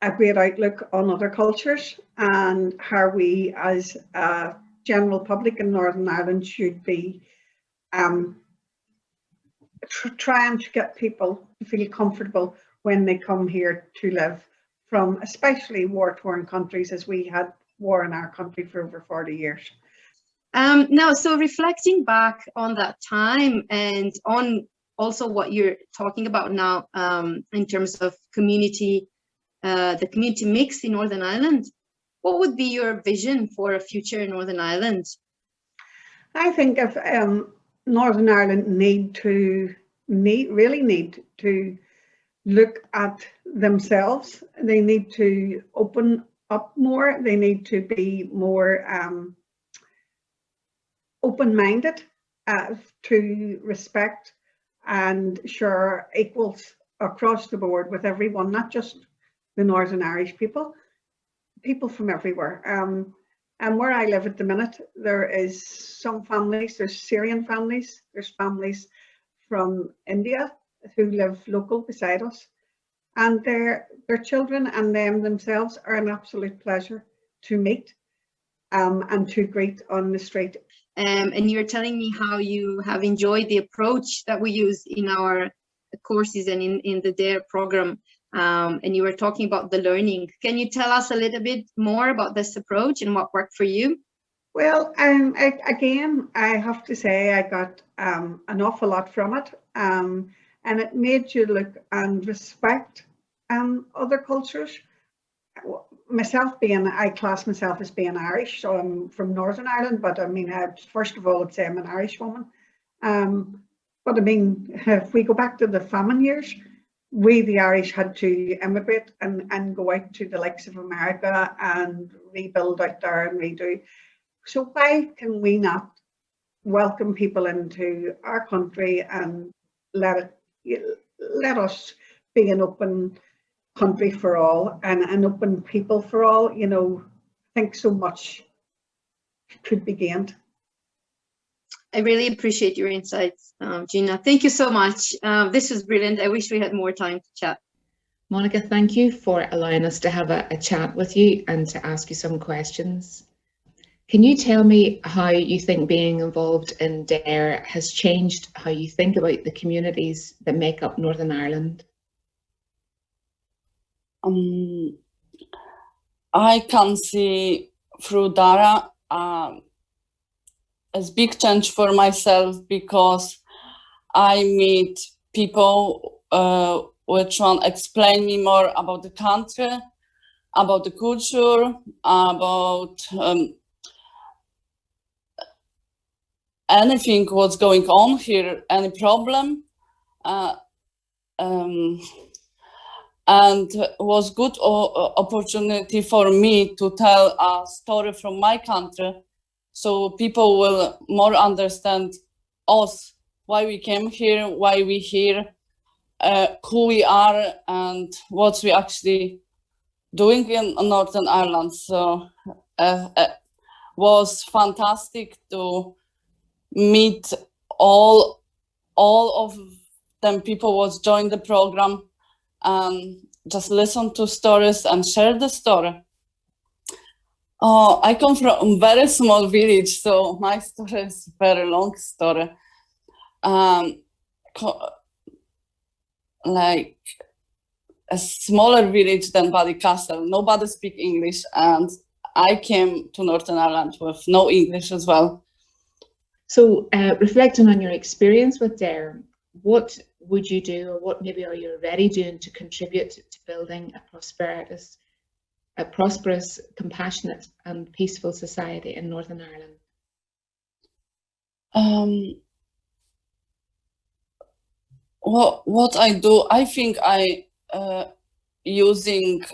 a great outlook on other cultures and how we as a general public in Northern Ireland should be trying to get people to feel comfortable when they come here to live from especially war-torn countries, as we had war in our country for over 40 years. Now, so reflecting back on that time and on also what you're talking about now in terms of community, the community mix in Northern Ireland, what would be your vision for a future in Northern Ireland? I think if Northern Ireland really need to look at themselves. They need to open up more. They need to be more open-minded to respect and share equals across the board with everyone, not just the Northern Irish people from everywhere. And where I live at the minute, there is some families, there's Syrian families, there's families from India who live local beside us, and their children and them themselves are an absolute pleasure to meet and to greet on the street. And you're telling me how you have enjoyed the approach that we use in our courses and in the DARE program. And you were talking about the learning. Can you tell us a little bit more about this approach and what worked for you? Well, again, I have to say I got an awful lot from it. And it made you look and respect other cultures. I class myself as being Irish, so I'm from Northern Ireland, but I mean, first of all, I'd say I'm an Irish woman. But I mean, if we go back to the famine years, we, the Irish, had to immigrate and go out to the likes of America and rebuild out there and redo. So why can we not welcome people into our country and let us be an open country for all and an open people for all? You know, I think so much could be gained. I really appreciate your insights, Gina. Thank you so much. This was brilliant. I wish we had more time to chat. Monica, thank you for allowing us to have a chat with you and to ask you some questions. Can you tell me how you think being involved in DARE has changed how you think about the communities that make up Northern Ireland? I can see through DARE a big change for myself, because I meet people which one explain me more about the country, about the culture, about anything what's going on here, any problem, and was good opportunity for me to tell a story from my country, so people will more understand us, why we came here, why we here, who we are, and what we actually doing in Northern Ireland. So was fantastic to meet all of them people was join the program and just listen to stories and share the story. I come from a very small village, so my story is a very long story. Like a smaller village than Ballycastle, nobody speak English, and I came to Northern Ireland with no English as well. So reflecting on your experience with DARE, what would you do, or what maybe are you already doing to contribute to building a prosperous, compassionate and peaceful society in Northern Ireland? What I do, I think I using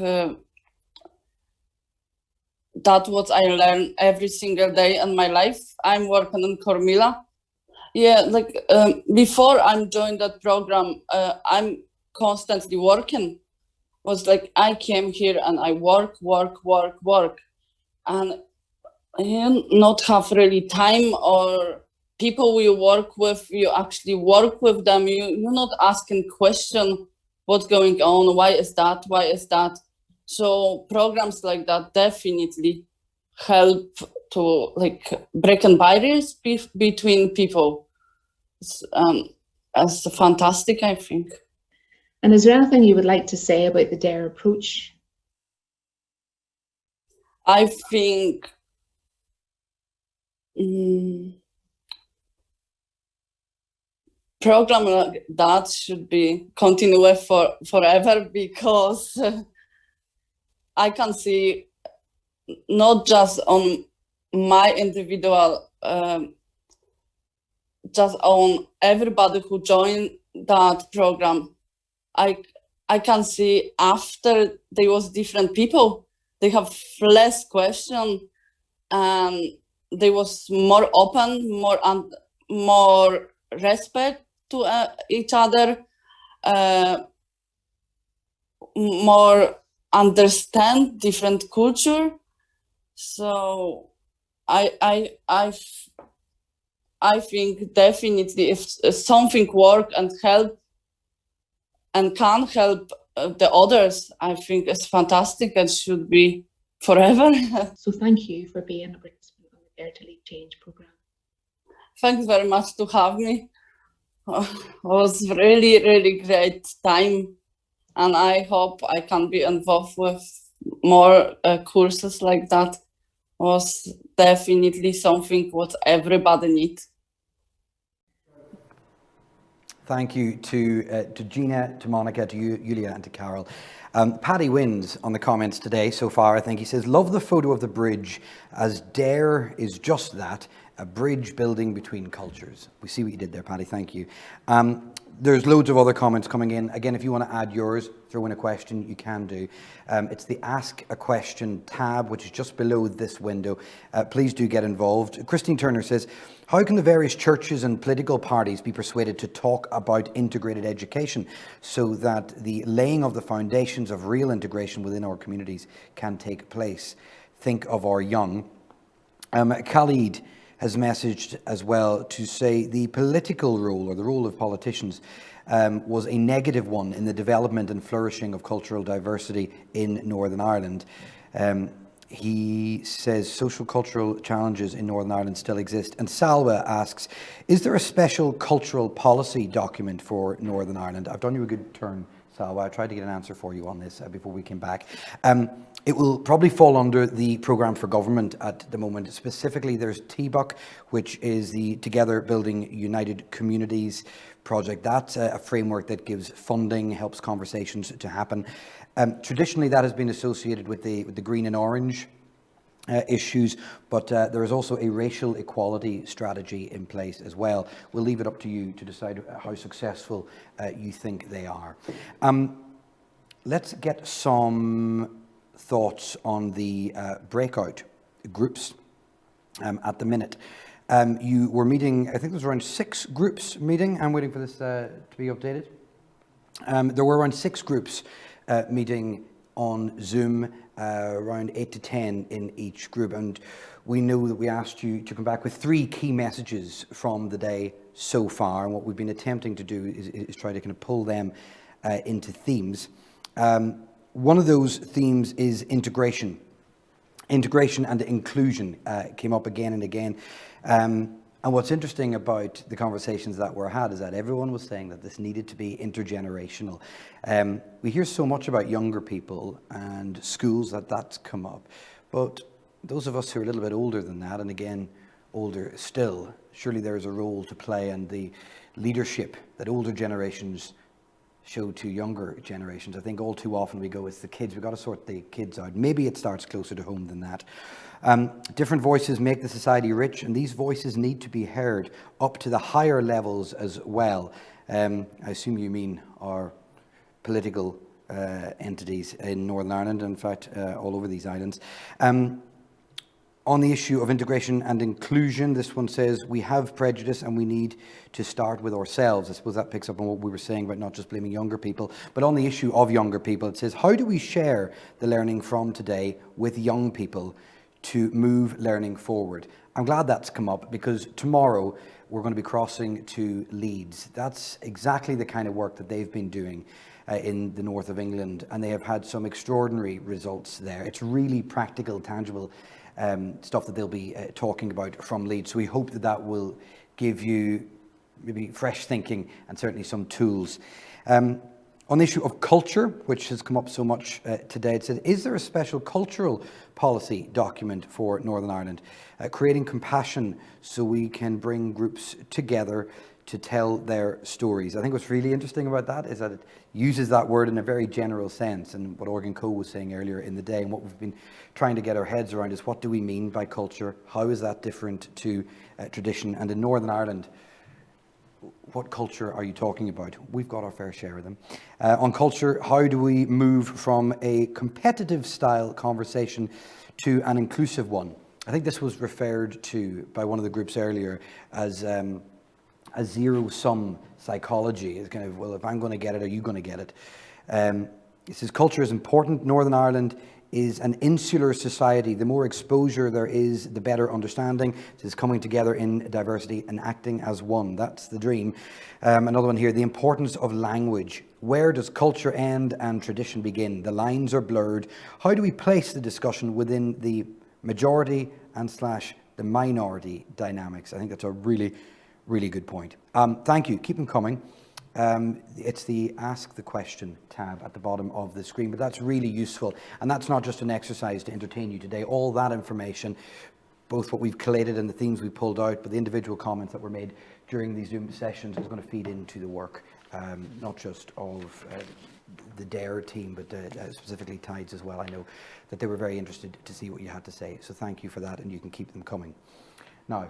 that what I learn every single day in my life. I'm working in Cormilla. Yeah, like before I'm joined that program, I'm constantly working. Was like I came here and I work, and you not have really time, or people you work with, you actually work with them. You're not asking question, what's going on, why is that? So programs like that definitely help to like breaking barriers between people. It's fantastic, I think. And is there anything you would like to say about the DARE approach? I think program like that should be continued forever, because I can see not just on my individual, just on everybody who joined that program. I can see after there was different people, they have less question, and they was more open, more respect to each other, more understand different culture. So I think definitely if something work and help and can help the others, I think it's fantastic and should be forever. So thank you for being a participant on the Dare to Lead Change program. Thanks very much to have me. It was really, really great time, and I hope I can be involved with more courses like that. It was definitely something what everybody needs. Thank you to Gina, to Monica, to you, Julia, and to Carol. Paddy wins on the comments today so far, I think. He says, love the photo of the bridge, as DARE is just that, a bridge building between cultures. We see what you did there, Paddy, thank you. There's loads of other comments coming in. Again, if you want to add yours, throw in a question, you can do. It's the Ask a Question tab, which is just below this window. Please do get involved. Christine Turner says, how can the various churches and political parties be persuaded to talk about integrated education so that the laying of the foundations of real integration within our communities can take place? Think of our young. Khalid has messaged as well to say the political role, or the role of politicians, was a negative one in the development and flourishing of cultural diversity in Northern Ireland. He says social cultural challenges in Northern Ireland still exist. And Salwa asks, is there a special cultural policy document for Northern Ireland? I've done you a good turn, Salwa. I tried to get an answer for you on this before we came back. It will probably fall under the Programme for Government at the moment. Specifically, there's TBUC, which is the Together Building United Communities project. That's a framework that gives funding, helps conversations to happen. Traditionally, that has been associated with the green and orange issues, but there is also a racial equality strategy in place as well. We'll leave it up to you to decide how successful you think they are. Let's get some thoughts on the breakout groups at the minute. You were meeting, I think there was around 6 groups meeting. I'm waiting for this to be updated. There were around 6 groups meeting on Zoom, around 8 to 10 in each group. And we know that we asked you to come back with 3 key messages from the day so far. And what we've been attempting to do is try to kind of pull them into themes. One of those themes is integration. Integration and inclusion came up again and again. And what's interesting about the conversations that were had is that everyone was saying that this needed to be intergenerational. We hear so much about younger people and schools that's come up. But those of us who are a little bit older than that, and again, older still, surely there is a role to play, and the leadership that older generations show to younger generations. I think all too often we go, it's the kids, we've got to sort the kids out. Maybe it starts closer to home than that. Different voices make the society rich, and these voices need to be heard up to the higher levels as well. I assume you mean our political entities in Northern Ireland, in fact, all over these islands. On the issue of integration and inclusion, this one says, we have prejudice and we need to start with ourselves. I suppose that picks up on what we were saying about not just blaming younger people, but on the issue of younger people, it says, how do we share the learning from today with young people to move learning forward? I'm glad that's come up, because tomorrow we're going to be crossing to Leeds. That's exactly the kind of work that they've been doing. in the north of England, and they have had some extraordinary results there. It's really practical, tangible stuff that they'll be talking about from Leeds. So we hope that that will give you maybe fresh thinking and certainly some tools. On the issue of culture, which has come up so much today, it said, is there a special cultural policy document for Northern Ireland? Creating compassion so we can bring groups together to tell their stories. I think what's really interesting about that is that it uses that word in a very general sense, and what Organ Co was saying earlier in the day, and what we've been trying to get our heads around is what do we mean by culture? How is that different to tradition? And in Northern Ireland, what culture are you talking about? We've got our fair share of them. On culture, how do we move from a competitive style conversation to an inclusive one? I think this was referred to by one of the groups earlier as a zero-sum psychology. It's kind of, well, if I'm going to get it, are you going to get it? It says culture is important. Northern Ireland is an insular society. The more exposure there is, the better understanding. It is coming together in diversity and acting as one. That's the dream. Another one here, the importance of language. Where does culture end and tradition begin? The lines are blurred. How do we place the discussion within the majority and / the minority dynamics? I think that's a really, really good point. Thank you. Keep them coming. It's the Ask the Question tab at the bottom of the screen, but that's really useful. And that's not just an exercise to entertain you today. All that information, both what we've collated and the themes we pulled out, but the individual comments that were made during these Zoom sessions is going to feed into the work, not just of the DARE team, but specifically Tides as well. I know that they were very interested to see what you had to say. So thank you for that, and you can keep them coming. Now,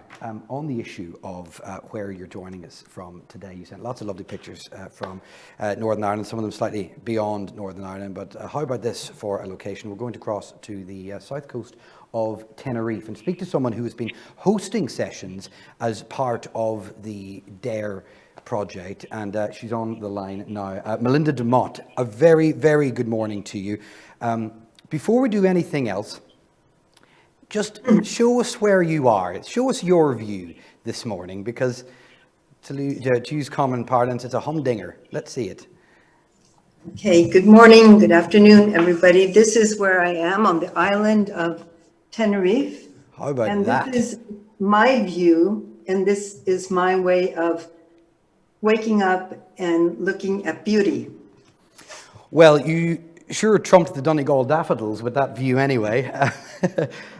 on the issue of where you're joining us from today, you sent lots of lovely pictures from Northern Ireland, some of them slightly beyond Northern Ireland, but how about this for a location? We're going to cross to the south coast of Tenerife and speak to someone who has been hosting sessions as part of the DARE project, and she's on the line now. Melinda DeMott, a very, very good morning to you. Before we do anything else, just show us where you are. Show us your view this morning, because to use common parlance, it's a humdinger. Let's see it. Okay, good morning, good afternoon, everybody. This is where I am on the island of Tenerife. How about that? And this is my view, and this is my way of waking up and looking at beauty. Well, you sure trumped the Donegal daffodils with that view anyway.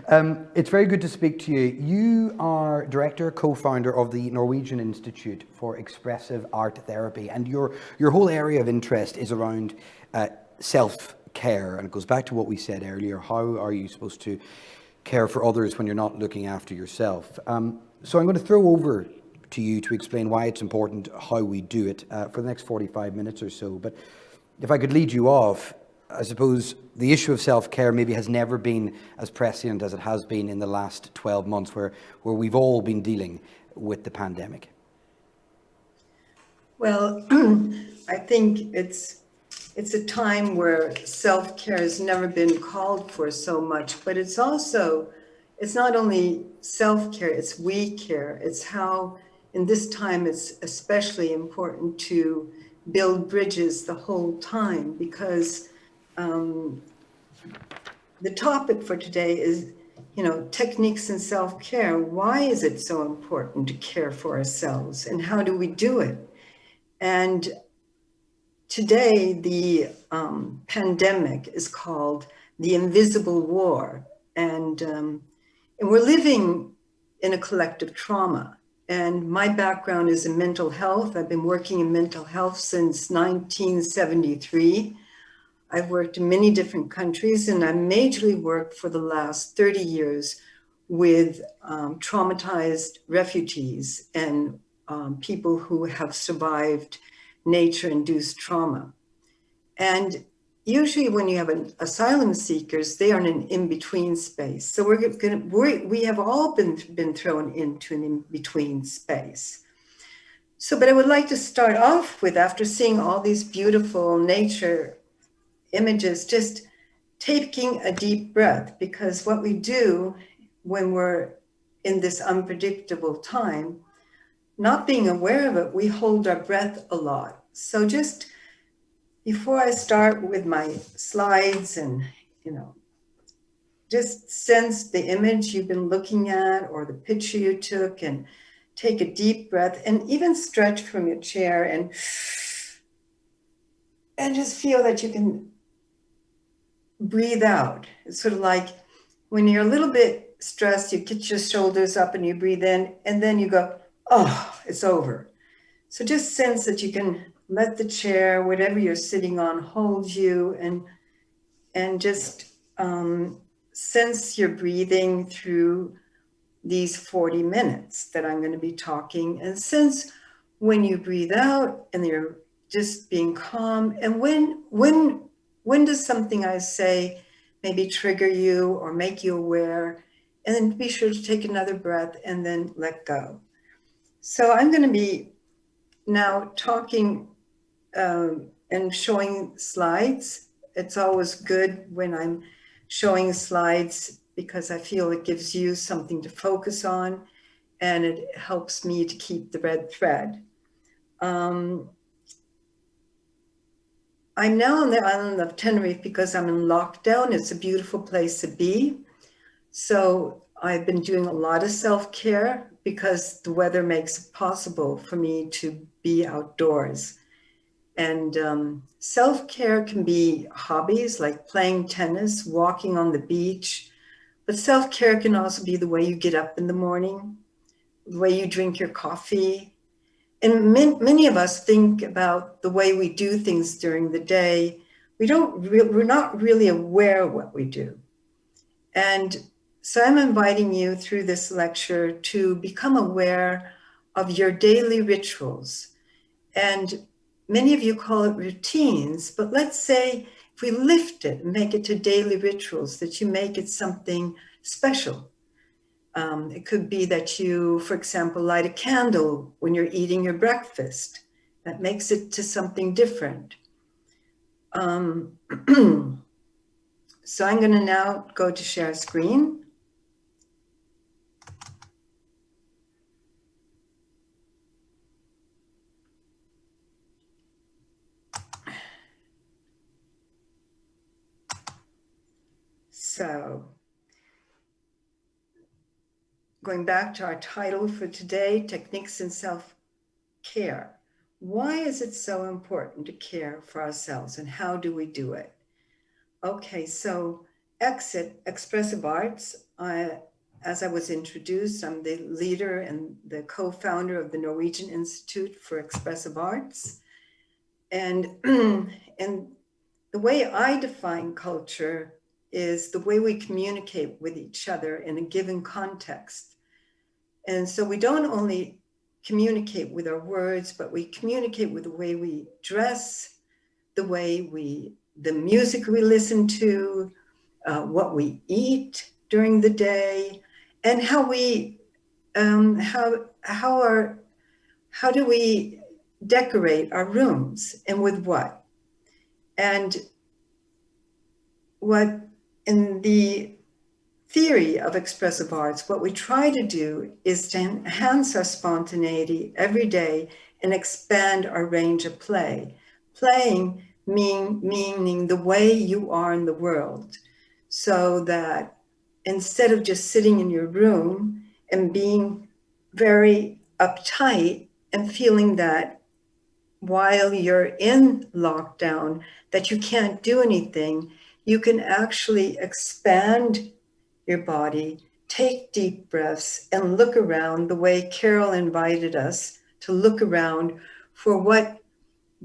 It's very good to speak to you. You are director, co-founder of the Norwegian Institute for Expressive Art Therapy, and your whole area of interest is around self-care, and it goes back to what we said earlier. How are you supposed to care for others when you're not looking after yourself? So I'm going to throw over to you to explain why it's important, how we do it for the next 45 minutes or so. But if I could lead you off, I suppose the issue of self-care maybe has never been as prescient as it has been in the last 12 months where we've all been dealing with the pandemic. Well, I think it's a time where self-care has never been called for so much, but it's not only self-care, it's we care. It's how in this time it's especially important to build bridges the whole time, because the topic for today is, techniques in self-care. Why is it so important to care for ourselves, and how do we do it? And today, the pandemic is called the invisible war, and we're living in a collective trauma. And my background is in mental health. I've been working in mental health since 1973. I've worked in many different countries, and I majorly worked for the last 30 years with traumatized refugees and people who have survived nature-induced trauma. And usually when you have asylum seekers, they are in an in-between space. So we have all been thrown into an in-between space. But I would like to start off with, after seeing all these beautiful nature images, just taking a deep breath, because what we do when we're in this unpredictable time, not being aware of it, we hold our breath a lot. So just, before I start with my slides and, you know, just sense the image you've been looking at or the picture you took, and take a deep breath and even stretch from your chair and just feel that you can breathe out. It's sort of like when you're a little bit stressed, you get your shoulders up and you breathe in, and then you go, oh, it's over. So just sense that you can let the chair, whatever you're sitting on, hold you, and just sense your breathing through these 40 minutes that I'm going to be talking, and sense when you breathe out and you're just being calm, and when does something I say maybe trigger you or make you aware, and then be sure to take another breath and then let go. So I'm going to be now talking and showing slides. It's always good when I'm showing slides because I feel it gives you something to focus on, and it helps me to keep the red thread. I'm now on the island of Tenerife because I'm in lockdown. It's a beautiful place to be. So I've been doing a lot of self-care because the weather makes it possible for me to be outdoors. And self-care can be hobbies like playing tennis, walking on the beach, but self-care can also be the way you get up in the morning, the way you drink your coffee. And many of us think about the way we do things during the day. We're not really aware of what we do. And so I'm inviting you through this lecture to become aware of your daily rituals. And many of you call it routines, but let's say if we lift it and make it to daily rituals, that you make it something special. It could be that you, for example, light a candle when you're eating your breakfast. That makes it to something different. So I'm going to now go to share screen. So, going back to our title for today, Techniques in Self-Care. Why is it so important to care for ourselves, and how do we do it? Okay, so Expressive Arts, as I was introduced, I'm the leader and the co-founder of the Norwegian Institute for Expressive Arts. And, and the way I define culture is the way we communicate with each other in a given context. And so we don't only communicate with our words, but we communicate with the way we dress, the music we listen to, what we eat during the day, and how do we decorate our rooms, and with what? And what in the theory of expressive arts, what we try to do is to enhance our spontaneity every day and expand our range of play. Playing meaning the way you are in the world, so that instead of just sitting in your room and being very uptight and feeling that while you're in lockdown that you can't do anything, you can actually expand your body, take deep breaths, and look around the way Carol invited us to look around for what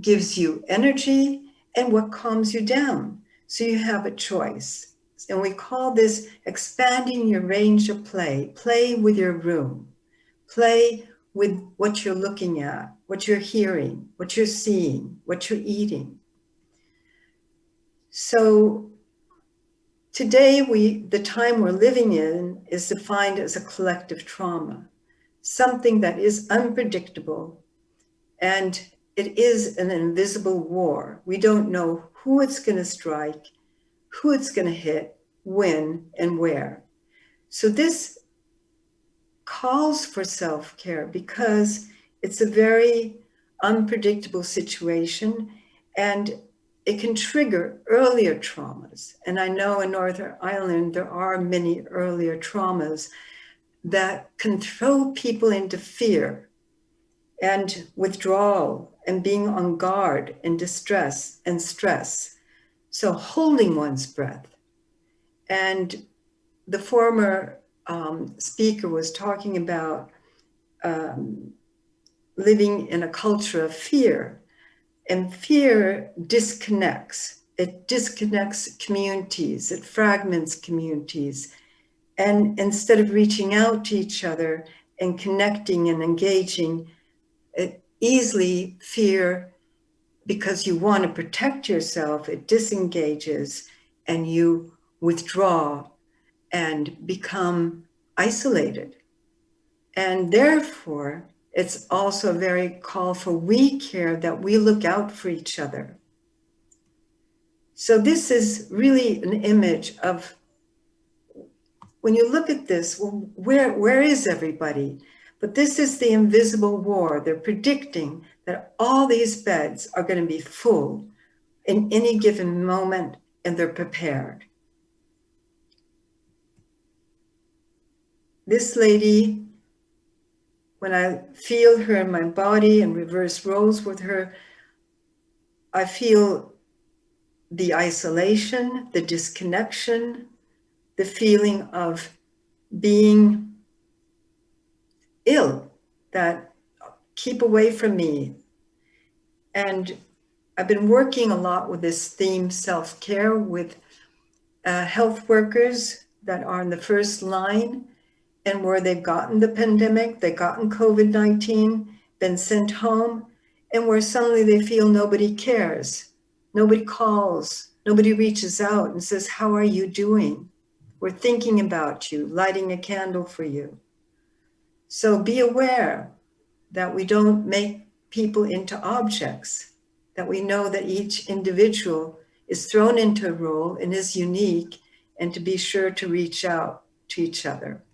gives you energy and what calms you down. So you have a choice. And we call this expanding your range of play. Play with your room. Play with what you're looking at, what you're hearing, what you're seeing, what you're eating. So today, the time we're living in is defined as a collective trauma, something that is unpredictable, and it is an invisible war. We don't know who it's going to strike, who it's going to hit, when, and where. So this calls for self-care because it's a very unpredictable situation, and it can trigger earlier traumas. And I know in Northern Ireland, there are many earlier traumas that can throw people into fear and withdrawal and being on guard and distress and stress. So holding one's breath. And the former speaker was talking about living in a culture of fear. And fear disconnects. It disconnects communities. It fragments communities. And instead of reaching out to each other and connecting and engaging, it easily fear, because you want to protect yourself, it disengages and you withdraw and become isolated. And therefore, it's also a very call for we care, that we look out for each other. So this is really an image of, when you look at this, well, where is everybody? But this is the invisible war. They're predicting that all these beds are going to be full in any given moment, and they're prepared. This lady, when I feel her in my body and reverse roles with her, I feel the isolation, the disconnection, the feeling of being ill, that keep away from me. And I've been working a lot with this theme, self-care, with health workers that are in the first line, and where they've gotten the pandemic, they've gotten COVID-19, been sent home, and where suddenly they feel nobody cares, nobody calls, nobody reaches out and says, how are you doing? We're thinking about you, lighting a candle for you. So be aware that we don't make people into objects, that we know that each individual is thrown into a role and is unique, and to be sure to reach out to each other.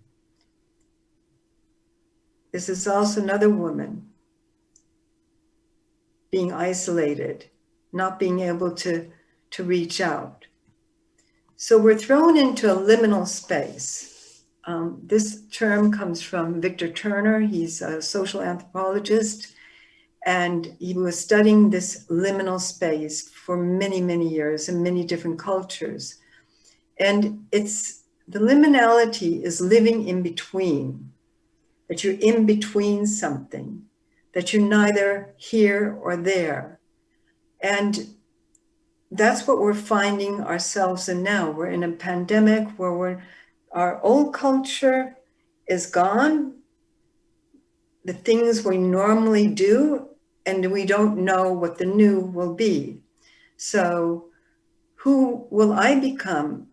This is also another woman being isolated, not being able to reach out. So we're thrown into a liminal space. This term comes from Victor Turner. He's a social anthropologist, and he was studying this liminal space for many, many years in many different cultures. And the liminality is living in between, that you're in between something, that you're neither here or there. And that's what we're finding ourselves in now. We're in a pandemic where our old culture is gone, the things we normally do, and we don't know what the new will be. So who will I become?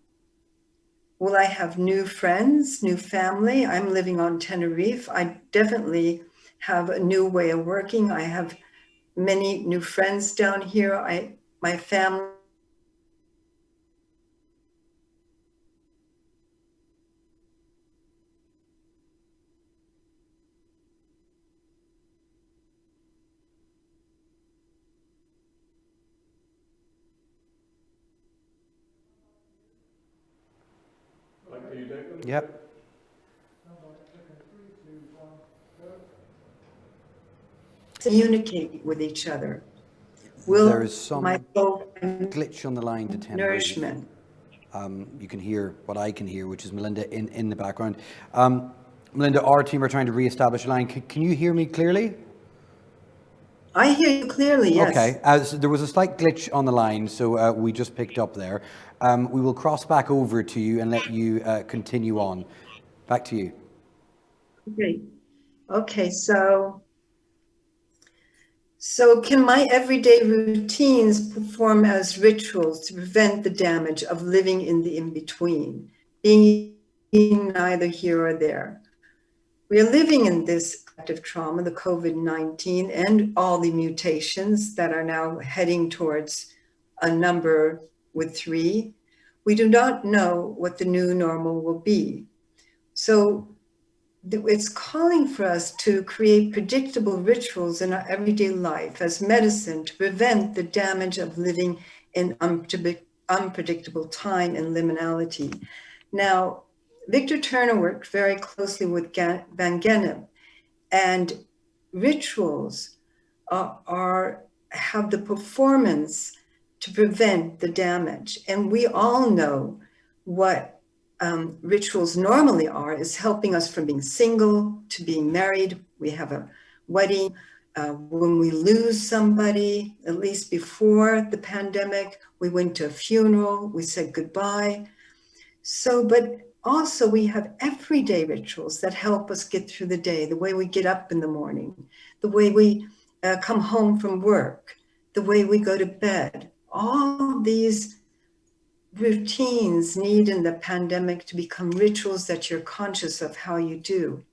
Will I have new friends, new family? I'm living on Tenerife. I definitely have a new way of working. I have many new friends down here. My family. Yep. Communicate with each other. There is some glitch on the line to Tenerife. Nourishment. You can hear what I can hear, which is Melinda in the background. Melinda, our team are trying to re-establish a line. Can you hear me clearly? I hear you clearly, yes. Okay, so there was a slight glitch on the line, so we just picked up there. We will cross back over to you and let you continue on. Back to you. Okay, so can my everyday routines perform as rituals to prevent the damage of living in the in-between, being neither here or there? We are living in this collective trauma, the COVID-19, and all the mutations that are now heading towards a number with 3. We do not know what the new normal will be. So it's calling for us to create predictable rituals in our everyday life as medicine to prevent the damage of living in unpredictable time and liminality. Now, Victor Turner worked very closely with Van Gennep, and rituals have the performance to prevent the damage. And we all know what rituals normally are, is helping us from being single to being married. We have a wedding. When we lose somebody, at least before the pandemic, we went to a funeral, we said goodbye. So, but also we have everyday rituals that help us get through the day, the way we get up in the morning, the way we come home from work, the way we go to bed. All these routines need in the pandemic to become rituals that you're conscious of how you do.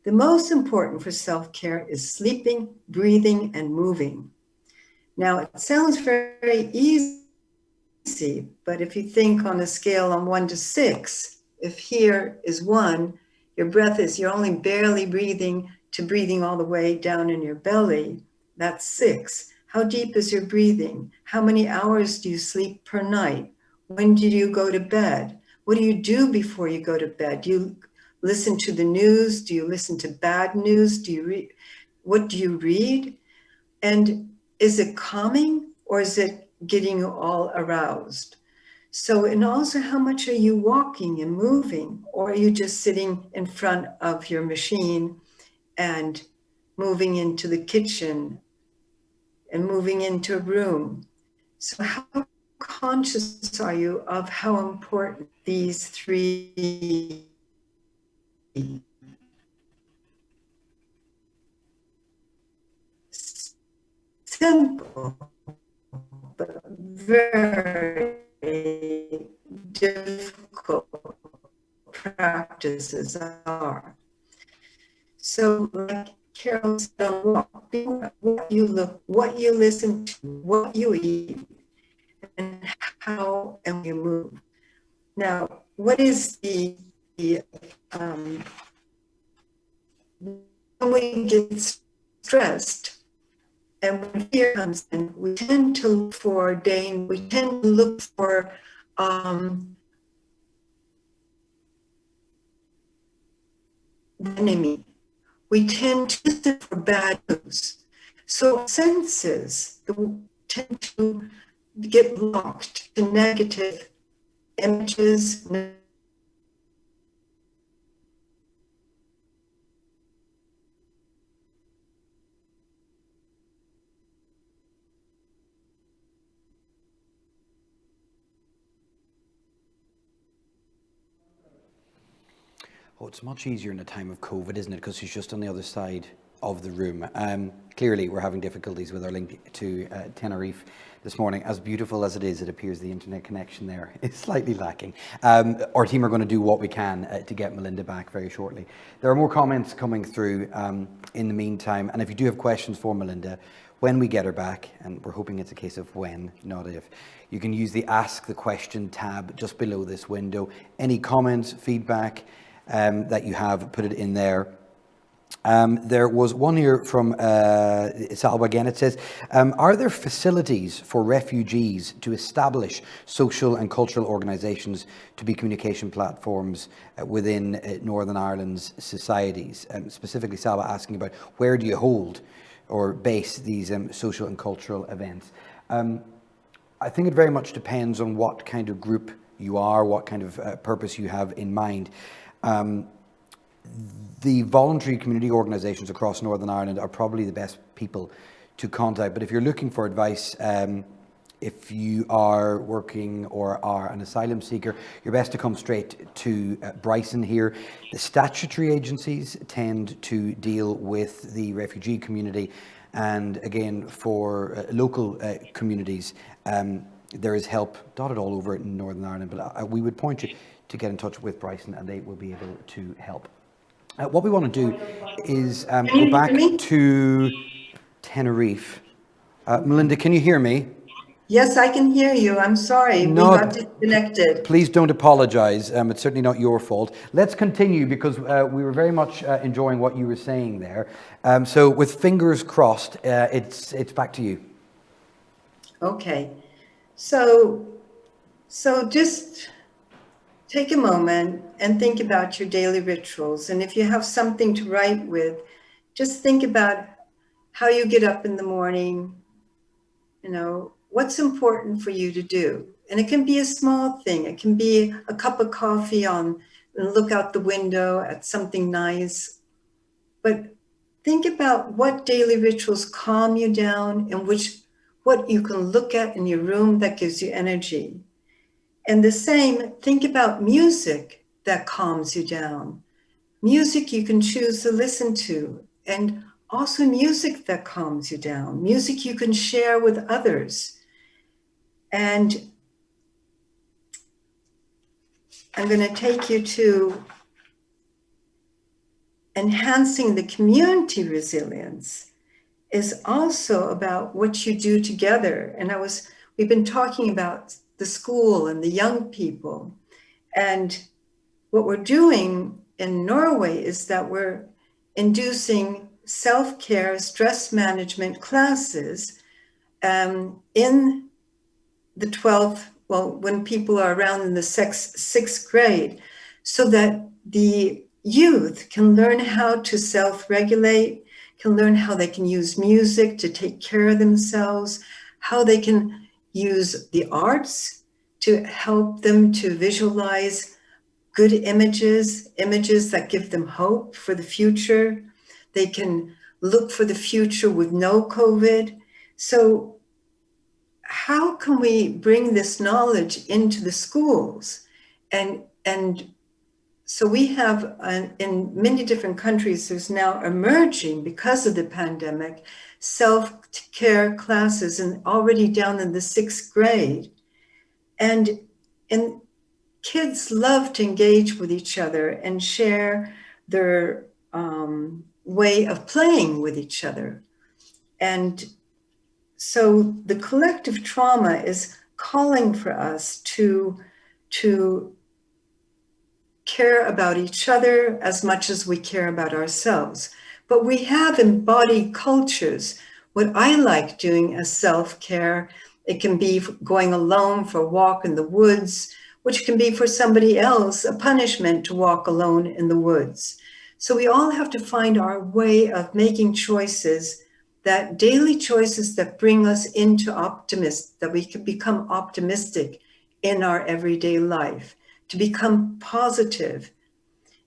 The most important for self-care is sleeping, breathing, and moving. Now, it sounds very easy, but if you think on a scale on 1 to 6, if here is 1, your breath is, you're only barely breathing to breathing all the way down in your belly, that's 6. How deep is your breathing? How many hours do you sleep per night? When do you go to bed? What do you do before you go to bed? Do you listen to the news? Do you listen to bad news? Do you read? What do you read? And is it calming or is it getting you all aroused? So, and also how much are you walking and moving, or are you just sitting in front of your machine and moving into the kitchen and moving into a room? So how conscious are you of how important these 3 simple but very difficult practices are? So like Carol said, what you look, what you listen to, what you eat, and how and you move. Now, what is the when we get stressed and when fear comes in, we tend to look for danger, we tend to look for the enemy. We tend to look for bad news. So senses tend to get locked to negative images. Oh, it's much easier in a time of COVID, isn't it? Because she's just on the other side of the room. Clearly, we're having difficulties with our link to Tenerife this morning. As beautiful as it is, it appears the internet connection there is slightly lacking. Our team are going to do what we can to get Melinda back very shortly. There are more comments coming through in the meantime, and if you do have questions for Melinda, when we get her back, and we're hoping it's a case of when, not if, you can use the Ask the Question tab just below this window. Any comments, feedback that you have, put it in there. There was one here from Salwa again. It says, are there facilities for refugees to establish social and cultural organisations to be communication platforms within Northern Ireland's societies? Specifically, Salwa asking about where do you hold or base these social and cultural events? I think it very much depends on what kind of group you are, what kind of purpose you have in mind. The voluntary community organisations across Northern Ireland are probably the best people to contact. But if you're looking for advice, if you are working or are an asylum seeker, you're best to come straight to Bryson here. The statutory agencies tend to deal with the refugee community. And again, for local communities, there is help dotted all over in Northern Ireland. But we would point you to get in touch with Bryson and they will be able to help. What we want to do is go back to Tenerife. Melinda, can you hear me? Yes, I can hear you. I'm sorry. No, we got disconnected. Please don't apologise. It's certainly not your fault. Let's continue because we were very much enjoying what you were saying there. So with fingers crossed, it's back to you. Okay. So just take a moment and think about your daily rituals. And if you have something to write with, just think about how you get up in the morning, you know, what's important for you to do. And it can be a small thing. It can be a cup of coffee on and look out the window at something nice. But think about what daily rituals calm you down and what you can look at in your room that gives you energy. And the same, think about music that calms you down. Music you can choose to listen to, and also music that calms you down, music you can share with others. And I'm going to take you to enhancing the community resilience is also about what you do together. And we've been talking about the school and the young people. And what we're doing in Norway is that we're inducing self-care, stress management classes in the 12th, well, when people are around in the sixth grade, so that the youth can learn how to self-regulate, can learn how they can use music to take care of themselves, how they can use the arts to help them to visualize good images that give them hope for the future. They can look for the future with no COVID. So how can we bring this knowledge into the schools? And so we have, in many different countries, there's now emerging, because of the pandemic, self-care classes, and already down in the 6th grade. And kids love to engage with each other and share their way of playing with each other. And so the collective trauma is calling for us to care about each other as much as we care about ourselves. But we have embodied cultures. What I like doing as self-care, it can be going alone for a walk in the woods, which can be for somebody else a punishment to walk alone in the woods. So we all have to find our way of making choices, that daily choices that bring us into optimism, that we can become optimistic in our everyday life, to become positive.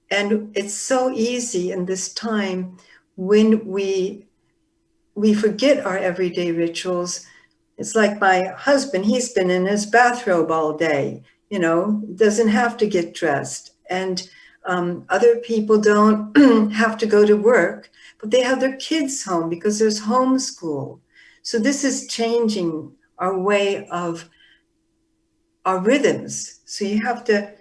And it's so easy in this time when we forget our everyday rituals. It's like my husband, he's been in his bathrobe all day, you know, doesn't have to get dressed. And other people don't have to go to work, but they have their kids home because there's homeschool. So this is changing our way of our rhythms. So you have to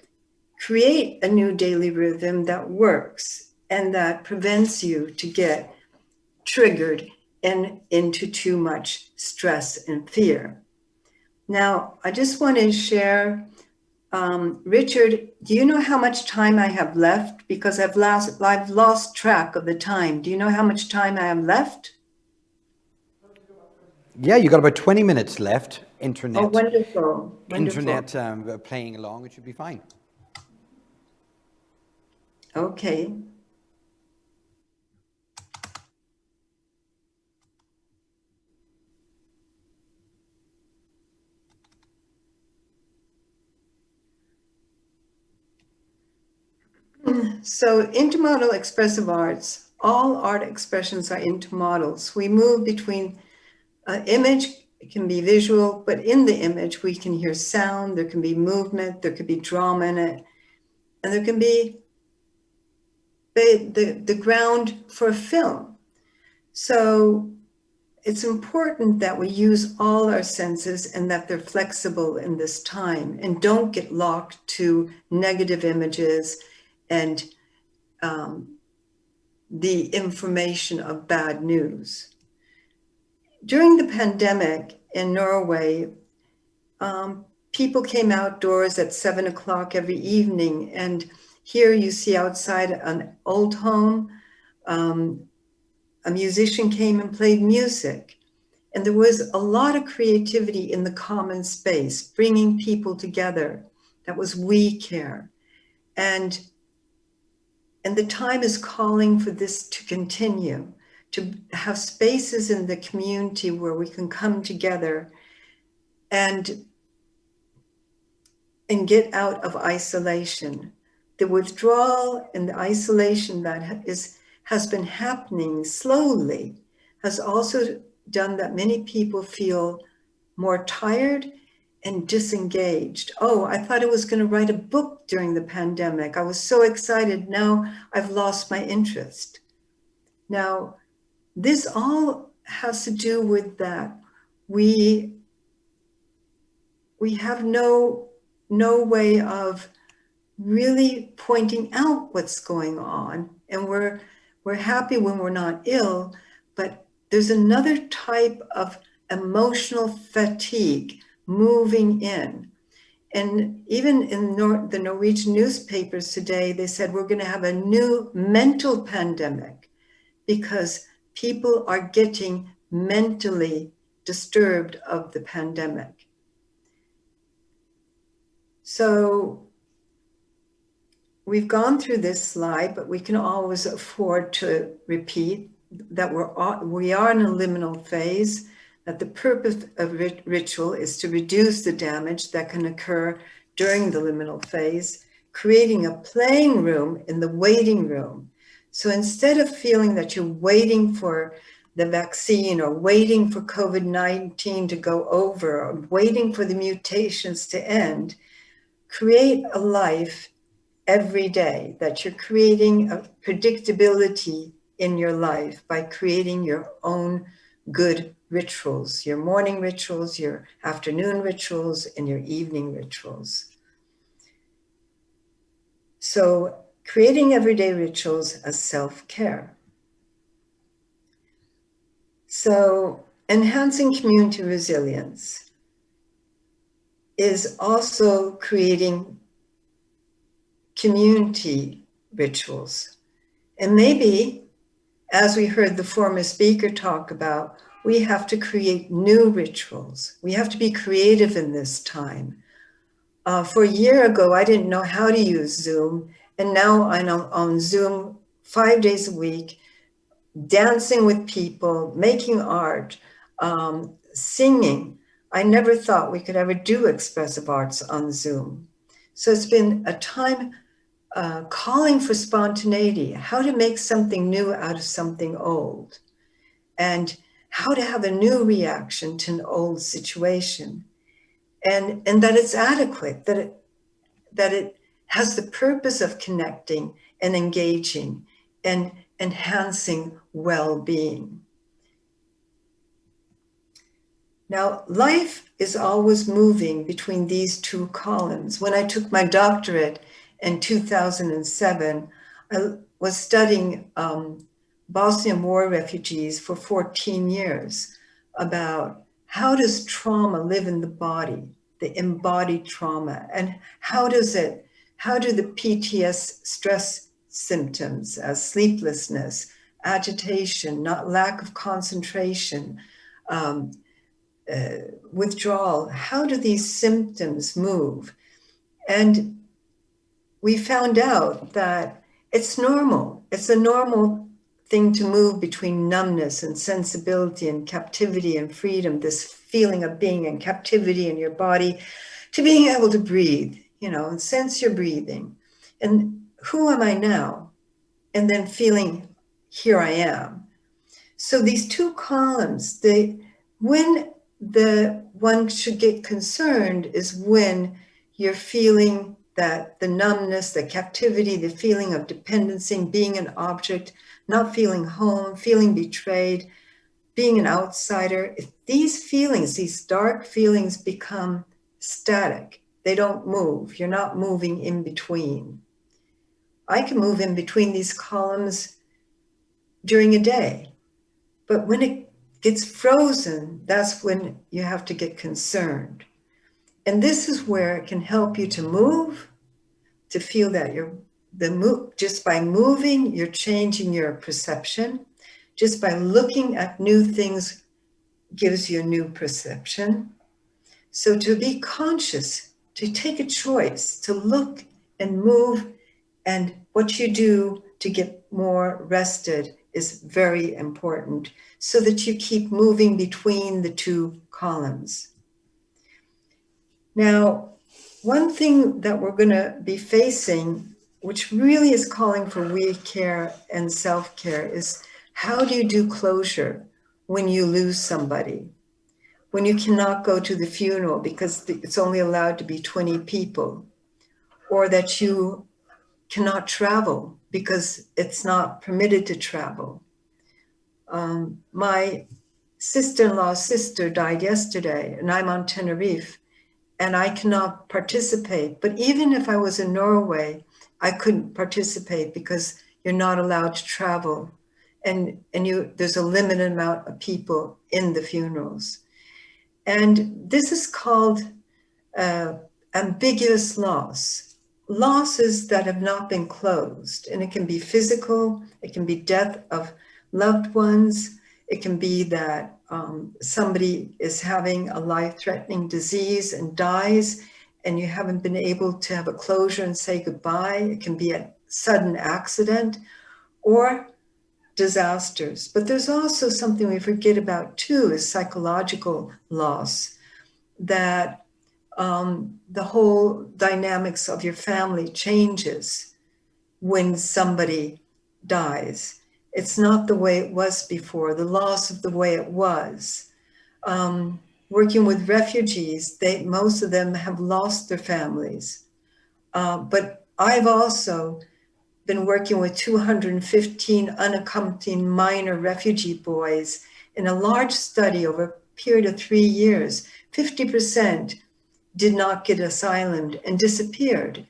create a new daily rhythm that works and that prevents you to get triggered into too much stress and fear. Now, I just want to share, Richard, do you know how much time I have left? Because I've lost track of the time. Do you know how much time I have left? Yeah, you got about 20 minutes left. Internet. Oh, wonderful. Internet playing along, it should be fine. Okay. So intermodal expressive arts, all art expressions are intermodals. We move between image, it can be visual, but in the image we can hear sound, there can be movement, there could be drama in it, and there can be the ground for a film. So it's important that we use all our senses and that they're flexible in this time and don't get locked to negative images and the information of bad news. During the pandemic in Norway, people came outdoors at 7 o'clock every evening, and here you see outside an old home, a musician came and played music. And there was a lot of creativity in the common space, bringing people together. That was we care. And the time is calling for this to continue, to have spaces in the community where we can come together and get out of isolation. The withdrawal and the isolation that has been happening slowly has also done that many people feel more tired and disengaged. Oh, I thought I was going to write a book during the pandemic. I was so excited. Now I've lost my interest. Now, this all has to do with that. We have no way of really pointing out what's going on. And we're happy when we're not ill, but there's another type of emotional fatigue moving in. And even in the Norwegian newspapers today, they said we're going to have a new mental pandemic because people are getting mentally disturbed of the pandemic. So we've gone through this slide, but we can always afford to repeat that we are in a liminal phase, that the purpose of ritual is to reduce the damage that can occur during the liminal phase, creating a playing room in the waiting room. So instead of feeling that you're waiting for the vaccine or waiting for COVID-19 to go over or waiting for the mutations to end, create a life every day, that you're creating a predictability in your life by creating your own good rituals, your morning rituals, your afternoon rituals, and your evening rituals. So creating everyday rituals as self-care. So enhancing community resilience is also creating community rituals. And maybe, as we heard the former speaker talk about, we have to create new rituals. We have to be creative in this time. For a year ago, I didn't know how to use Zoom, and now I'm on Zoom 5 days a week, dancing with people, making art, singing. I never thought we could ever do expressive arts on Zoom. So it's been a time calling for spontaneity, how to make something new out of something old, and how to have a new reaction to an old situation, and that it's adequate, that it has the purpose of connecting and engaging and enhancing well-being. Now, life is always moving between these two columns. When I took my doctorate in 2007, I was studying Bosnian war refugees for 14 years about how does trauma live in the body, the embodied trauma, and how do the PTS stress symptoms as sleeplessness, agitation, lack of concentration, withdrawal, how do these symptoms move? And we found out that it's normal. It's a normal thing to move between numbness and sensibility and captivity and freedom, this feeling of being in captivity in your body, to being able to breathe, and sense your breathing. And who am I now? And then feeling, here I am. So these two columns, when the one should get concerned is when you're feeling that the numbness, the captivity, the feeling of dependency, being an object, not feeling home, feeling betrayed, being an outsider. If these feelings, these dark feelings become static, they don't move, you're not moving in between. I can move in between these columns during a day, but when it gets frozen, that's when you have to get concerned. And this is where it can help you to move, to feel that just by moving, you're changing your perception. Just by looking at new things gives you a new perception. So to be conscious, to take a choice, to look and move, and what you do to get more rested is very important so that you keep moving between the two columns. Now, one thing that we're going to be facing, which really is calling for we care and self-care, is how do you do closure when you lose somebody? When you cannot go to the funeral because it's only allowed to be 20 people, or that you cannot travel because it's not permitted to travel. My sister-in-law's sister died yesterday, and I'm on Tenerife, and I cannot participate. But even if I was in Norway, I couldn't participate because you're not allowed to travel. And there's a limited amount of people in the funerals. And this is called ambiguous loss. Losses that have not been closed. And it can be physical, it can be death of loved ones, it can be that somebody is having a life-threatening disease and dies, and you haven't been able to have a closure and say goodbye. It can be a sudden accident or disasters. But there's also something we forget about too, is psychological loss, that the whole dynamics of your family changes when somebody dies. It's not the way it was before, the loss of the way it was. Working with refugees, most of them have lost their families. But I've also been working with 215 unaccompanied minor refugee boys in a large study over a period of 3 years. 50% did not get asylum and disappeared.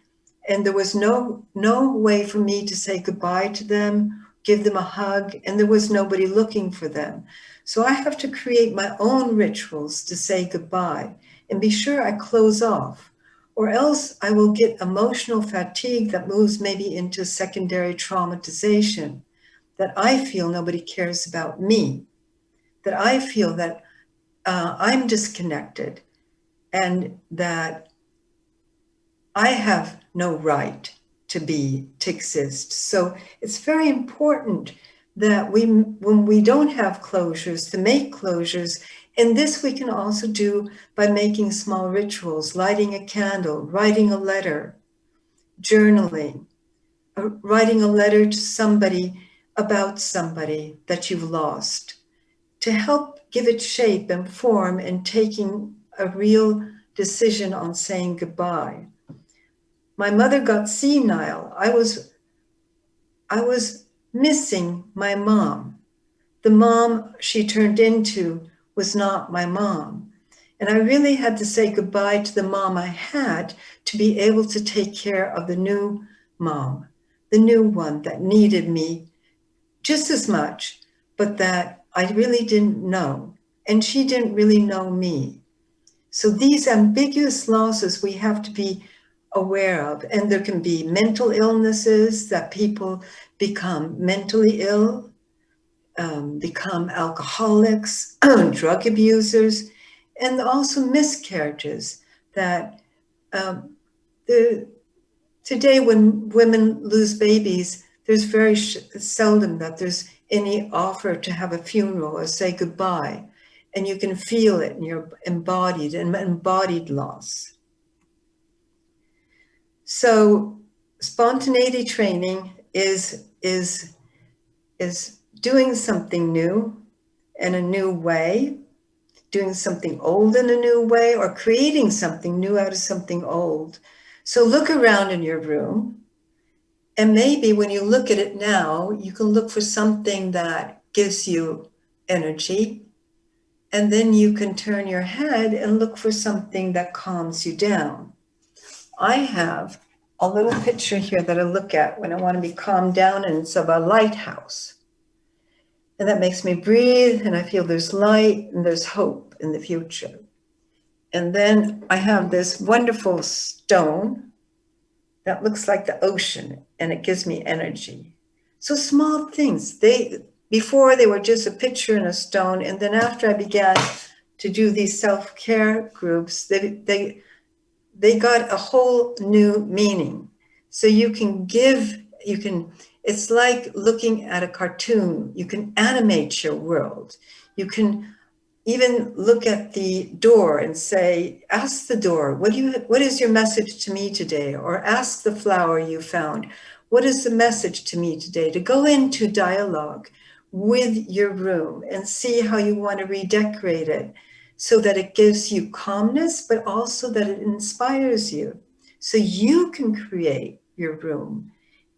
And there was no way for me to say goodbye to them, give them a hug, and there was nobody looking for them. So I have to create my own rituals to say goodbye and be sure I close off, or else I will get emotional fatigue that moves maybe into secondary traumatization, that I feel nobody cares about me, that I feel that I'm disconnected and that I have no right to exist. So it's very important that when we don't have closures, to make closures. And this we can also do by making small rituals, lighting a candle, writing a letter, journaling, writing a letter to somebody about somebody that you've lost, to help give it shape and form and taking a real decision on saying goodbye. My mother got senile. I was missing my mom. The mom she turned into was not my mom. And I really had to say goodbye to the mom I had to be able to take care of the new mom, the new one that needed me just as much, but that I really didn't know. And she didn't really know me. So these ambiguous losses we have to be aware of. And there can be mental illnesses, that people become mentally ill, become alcoholics, drug abusers, and also miscarriages. That today when women lose babies, there's very seldom that there's any offer to have a funeral or say goodbye. And you can feel it in your embodied loss. So spontaneity training is doing something new in a new way, doing something old in a new way, or creating something new out of something old. So look around in your room, and maybe when you look at it now, you can look for something that gives you energy, and then you can turn your head and look for something that calms you down. I have a little picture here that I look at when I want to be calmed down, and it's of a lighthouse. And that makes me breathe, and I feel there's light and there's hope in the future. And then I have this wonderful stone that looks like the ocean, and it gives me energy. So small things, they before they were just a picture in a stone. And then after I began to do these self-care groups, they got a whole new meaning. So you can it's like looking at a cartoon. You can animate your world. You can even look at the door and say, ask the door, what is your message to me today? Or ask the flower you found, what is the message to me today? To go into dialogue with your room and see how you want to redecorate it so that it gives you calmness, but also that it inspires you. So you can create your room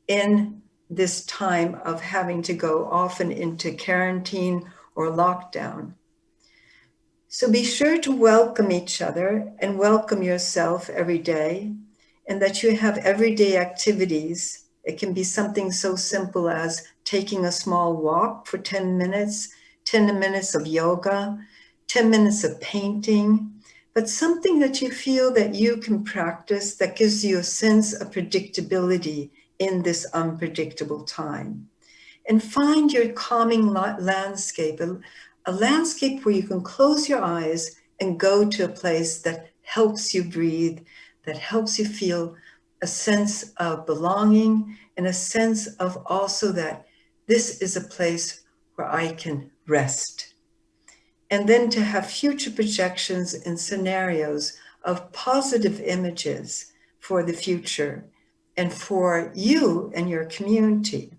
in this time of having to go often into quarantine or lockdown. So be sure to welcome each other and welcome yourself every day, and that you have everyday activities. It can be something so simple as taking a small walk for 10 minutes, 10 minutes of yoga, 10 minutes of painting, but something that you feel that you can practice that gives you a sense of predictability in this unpredictable time. And find your calming landscape, a landscape where you can close your eyes and go to a place that helps you breathe, that helps you feel a sense of belonging and a sense of also that this is a place where I can rest. And then to have future projections and scenarios of positive images for the future and for you and your community.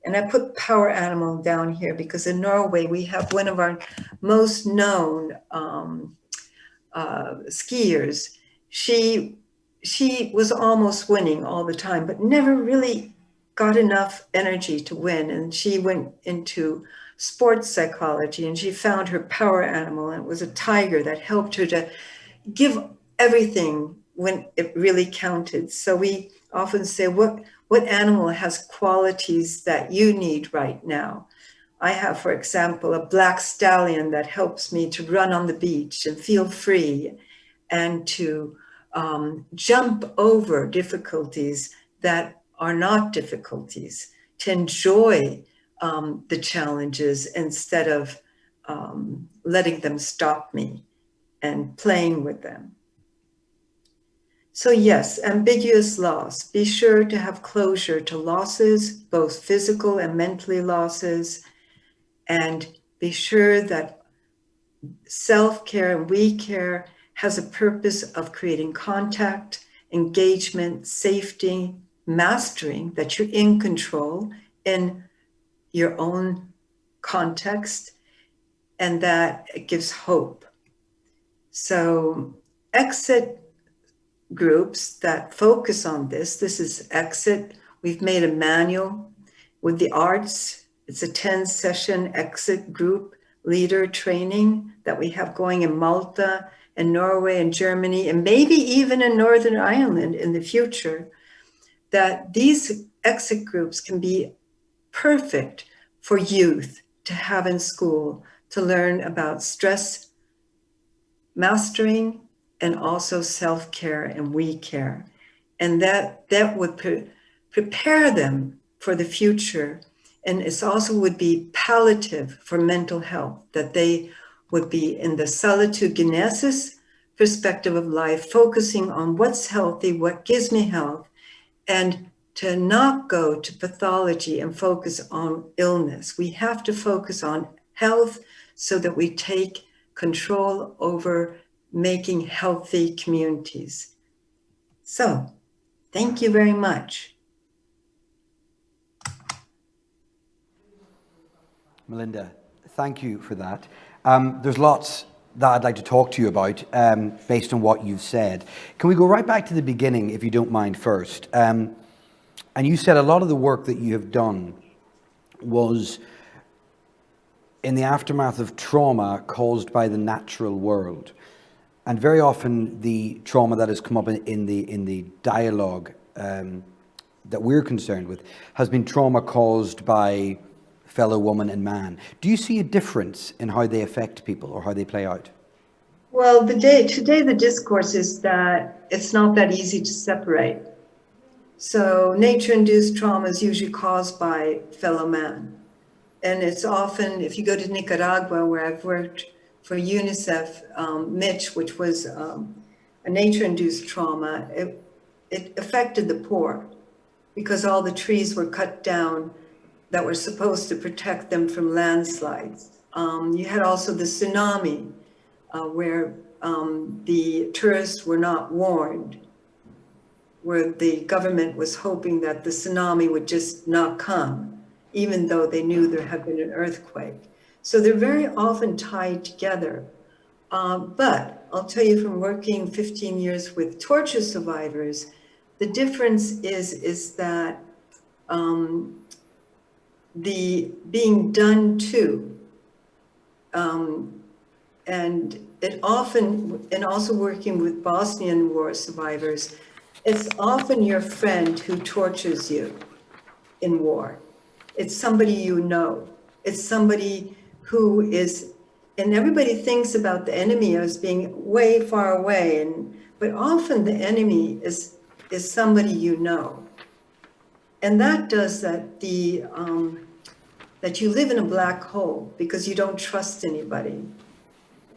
And I put power animal down here because in Norway, we have one of our most known skiers. She was almost winning all the time, but never really got enough energy to win. And she went into sports psychology and she found her power animal, and it was a tiger that helped her to give everything when it really counted. So we often say, what animal has qualities that you need right now? I have, for example, a black stallion that helps me to run on the beach and feel free and to jump over difficulties that are not difficulties, to enjoy the challenges instead of letting them stop me and playing with them. So yes, ambiguous loss. Be sure to have closure to losses, both physical and mentally losses, and be sure that self-care and we care has a purpose of creating contact, engagement, safety, mastering, that you're in control in your own context, and that it gives hope. So exit groups that focus on this is exit. We've made a manual with the arts. It's a 10-session exit group leader training that we have going in Malta and Norway and Germany, and maybe even in Northern Ireland in the future, that these exit groups can be perfect for youth to have in school, to learn about stress mastering and also self-care and we care. And that would prepare them for the future. And it also would be palliative for mental health, that they would be in the salutogenesis perspective of life, focusing on what's healthy, what gives me health, and to not go to pathology and focus on illness. We have to focus on health so that we take control over making healthy communities. So, thank you very much. Melinda, thank you for that. There's lots that I'd like to talk to you about based on what you've said. Can we go right back to the beginning, if you don't mind first? And you said a lot of the work that you have done was in the aftermath of trauma caused by the natural world. And very often the trauma that has come up in the dialogue that we're concerned with has been trauma caused by fellow woman and man. Do you see a difference in how they affect people or how they play out? Well, today the discourse is that it's not that easy to separate. So nature-induced trauma is usually caused by fellow man. and it's often, if you go to Nicaragua, where I've worked for UNICEF, Mitch, which was a nature-induced trauma, it affected the poor because all the trees were cut down that were supposed to protect them from landslides. You had also the tsunami, where the tourists were not warned, where the government was hoping that the tsunami would just not come, even though they knew there had been an earthquake. So they're very often tied together. But I'll tell you, from working 15 years with torture survivors, the difference is that the being done to, and it often, and also working with Bosnian war survivors, it's often your friend who tortures you in war. It's somebody you know. It's somebody who is, and everybody thinks about the enemy as being way far away, but often the enemy is somebody you know. And that does that that you live in a black hole because you don't trust anybody.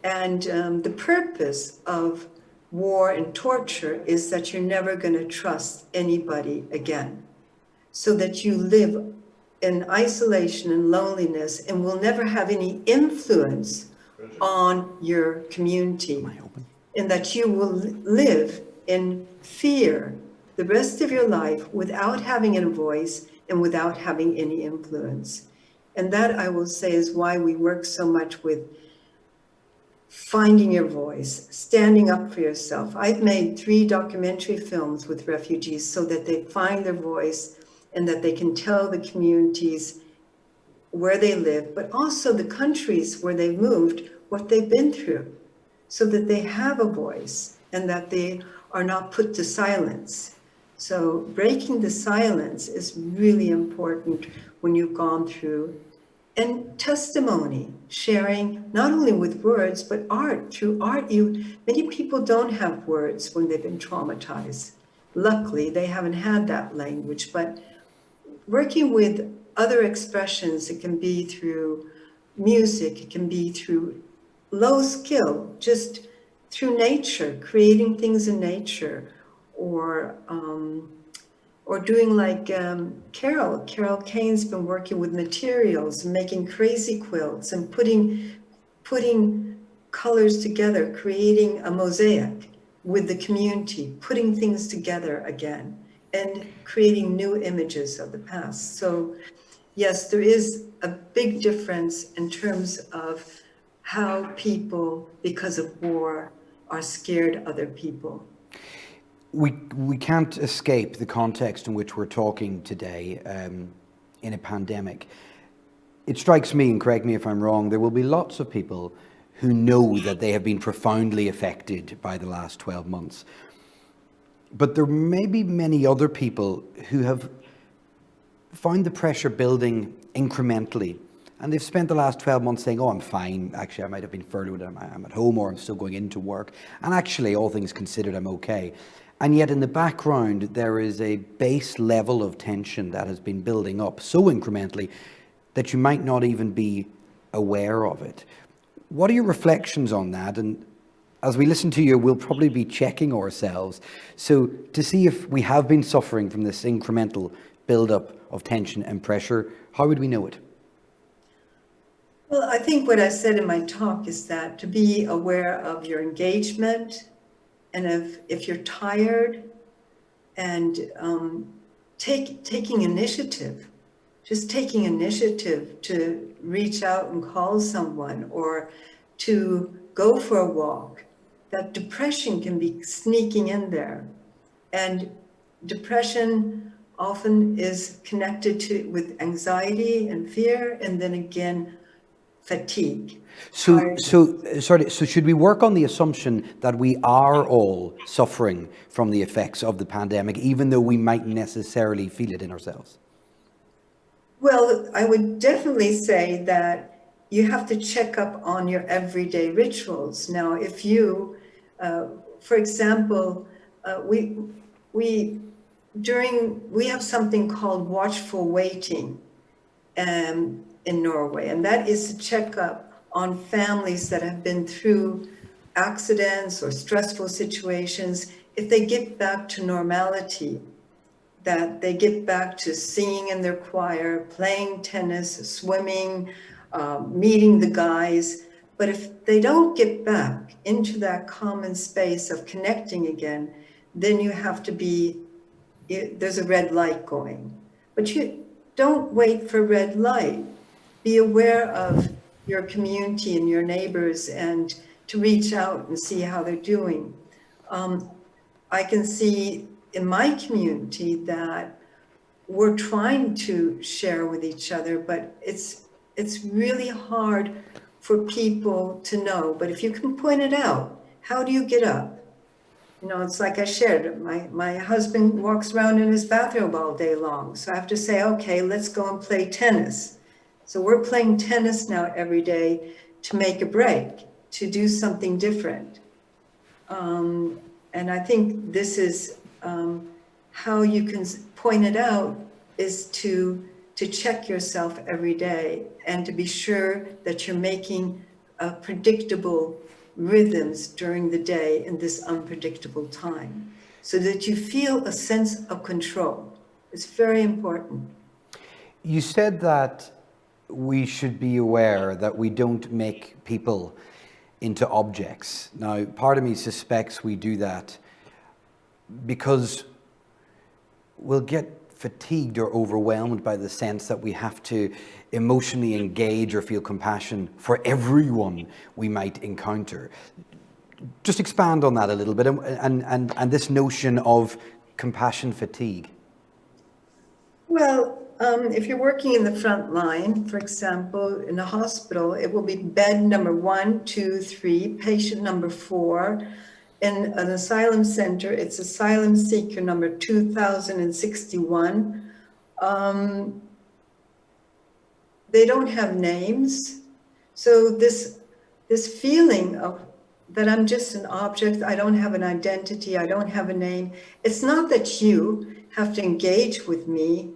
And the purpose of war and torture is that you're never going to trust anybody again, so that you live in isolation and loneliness and will never have any influence on your community, and that you will live in fear the rest of your life without having a voice and without having any influence. And that, I will say, is why we work so much with finding your voice, standing up for yourself. I've made 3 documentary films with refugees so that they find their voice and that they can tell the communities where they live, but also the countries where they've moved, what they've been through, so that they have a voice and that they are not put to silence. So breaking the silence is really important when you've gone through. And testimony, sharing, not only with words, but art. Through art, many people don't have words when they've been traumatized. Luckily, they haven't had that language, but working with other expressions, it can be through music, it can be through low skill, just through nature, creating things in nature, or doing like Carol Kane's been working with materials, making crazy quilts and putting colors together, creating a mosaic with the community, putting things together again and creating new images of the past. So yes, there is a big difference in terms of how people, because of war, are scared of other people. We can't escape the context in which we're talking today in a pandemic. It strikes me, and correct me if I'm wrong, there will be lots of people who know that they have been profoundly affected by the last 12 months. But there may be many other people who have found the pressure building incrementally, and they've spent the last 12 months saying, oh, I'm fine. Actually, I might have been furloughed, I'm at home, or I'm still going into work. And actually, all things considered, I'm okay. And yet in the background, there is a base level of tension that has been building up so incrementally that you might not even be aware of it. What are your reflections on that? And as we listen to you, we'll probably be checking ourselves. So to see if we have been suffering from this incremental build-up of tension and pressure, how would we know it? Well, I think what I said in my talk is that to be aware of your engagement, and if you're tired, and taking initiative, just taking initiative to reach out and call someone or to go for a walk, that depression can be sneaking in there. And depression often is connected with anxiety and fear, and then again, fatigue. So should we work on the assumption that we are all suffering from the effects of the pandemic, even though we might necessarily feel it in ourselves? Well, I would definitely say that you have to check up on your everyday rituals. Now, if you, for example, we have something called watchful waiting. in Norway, and that is to check up on families that have been through accidents or stressful situations. If they get back to normality, that they get back to singing in their choir, playing tennis, swimming, meeting the guys. But if they don't get back into that common space of connecting again, then you have to be, there's a red light going. But you don't wait for red light. Be aware of your community and your neighbors and to reach out and see how they're doing. I can see in my community that we're trying to share with each other, but it's really hard for people to know. But if you can point it out, how do you get up? You know, it's like I shared, my husband walks around in his bathrobe all day long. So I have to say, okay, let's go and play tennis. So we're playing tennis now every day to make a break, to do something different. And I think this is how you can point it out, is to check yourself every day and to be sure that you're making predictable rhythms during the day in this unpredictable time, so that you feel a sense of control. It's very important. You said that we should be aware that we don't make people into objects. Now, part of me suspects we do that because we'll get fatigued or overwhelmed by the sense that we have to emotionally engage or feel compassion for everyone we might encounter. Just expand on that a little bit and this notion of compassion fatigue. Well, if you're working in the front line, for example, in a hospital, it will be bed number 1, 2, 3, patient number 4. In an asylum center, it's asylum seeker number 2061. They don't have names. So this feeling of that I'm just an object, I don't have an identity, I don't have a name. It's not that you have to engage with me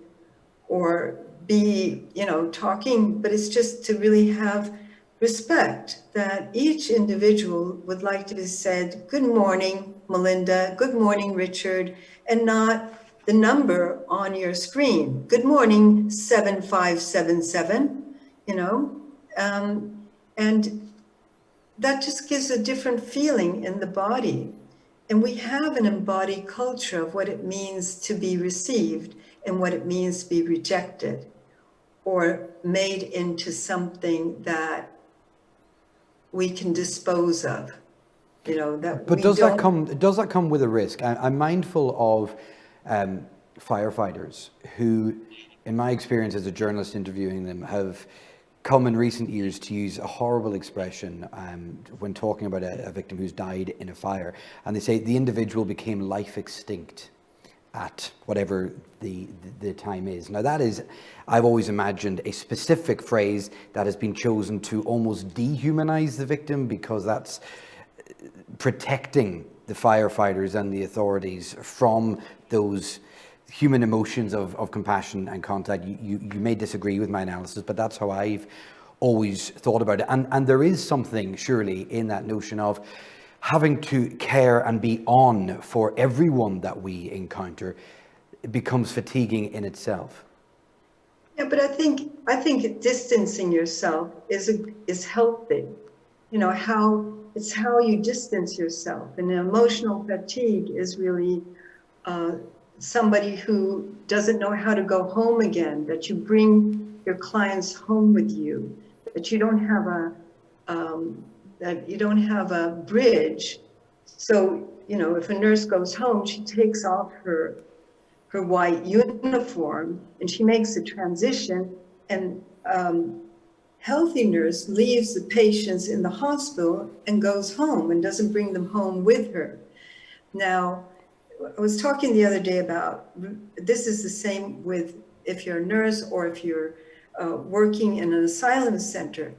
or be, talking, but it's just to really have respect that each individual would like to be said, good morning, Melinda, good morning, Richard, and not the number on your screen. Good morning, 7577, and that just gives a different feeling in the body. And we have an embodied culture of what it means to be received and what it means to be rejected or made into something that we can dispose of, But does that come with a risk? I'm mindful of firefighters who, in my experience as a journalist interviewing them, have come in recent years to use a horrible expression when talking about a victim who's died in a fire. And they say the individual became life extinct at whatever the time is. Now that is, I've always imagined, a specific phrase that has been chosen to almost dehumanize the victim, because that's protecting the firefighters and the authorities from those human emotions of compassion and contact. You may disagree with my analysis, but that's how I've always thought about it. And there is something surely in that notion of having to care and be on for everyone that we encounter. It becomes fatiguing in itself. Yeah, but I think distancing yourself is healthy. It's how you distance yourself. And emotional fatigue is really somebody who doesn't know how to go home again, that you bring your clients home with you, that you don't have a bridge. So, if a nurse goes home, she takes off her white uniform and she makes a transition, and healthy nurse leaves the patients in the hospital and goes home and doesn't bring them home with her. Now, I was talking the other day about, this is the same with if you're a nurse or if you're working in an asylum center.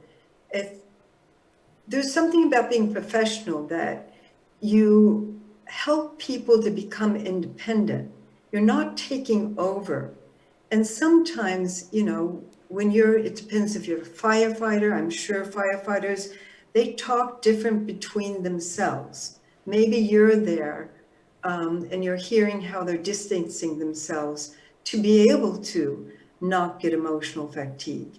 There's something about being professional that you help people to become independent. You're not taking over. And sometimes, it depends if you're a firefighter. I'm sure firefighters, they talk different between themselves. Maybe you're there and you're hearing how they're distancing themselves to be able to not get emotional fatigue.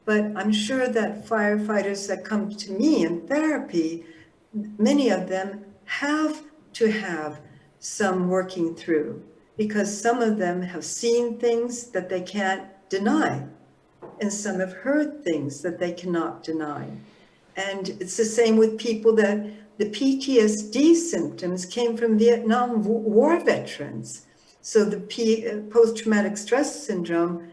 But I'm sure that firefighters that come to me in therapy, many of them have to have some working through, because some of them have seen things that they can't deny, and some have heard things that they cannot deny. And it's the same with people that the PTSD symptoms came from Vietnam War veterans. So the post-traumatic stress syndrome,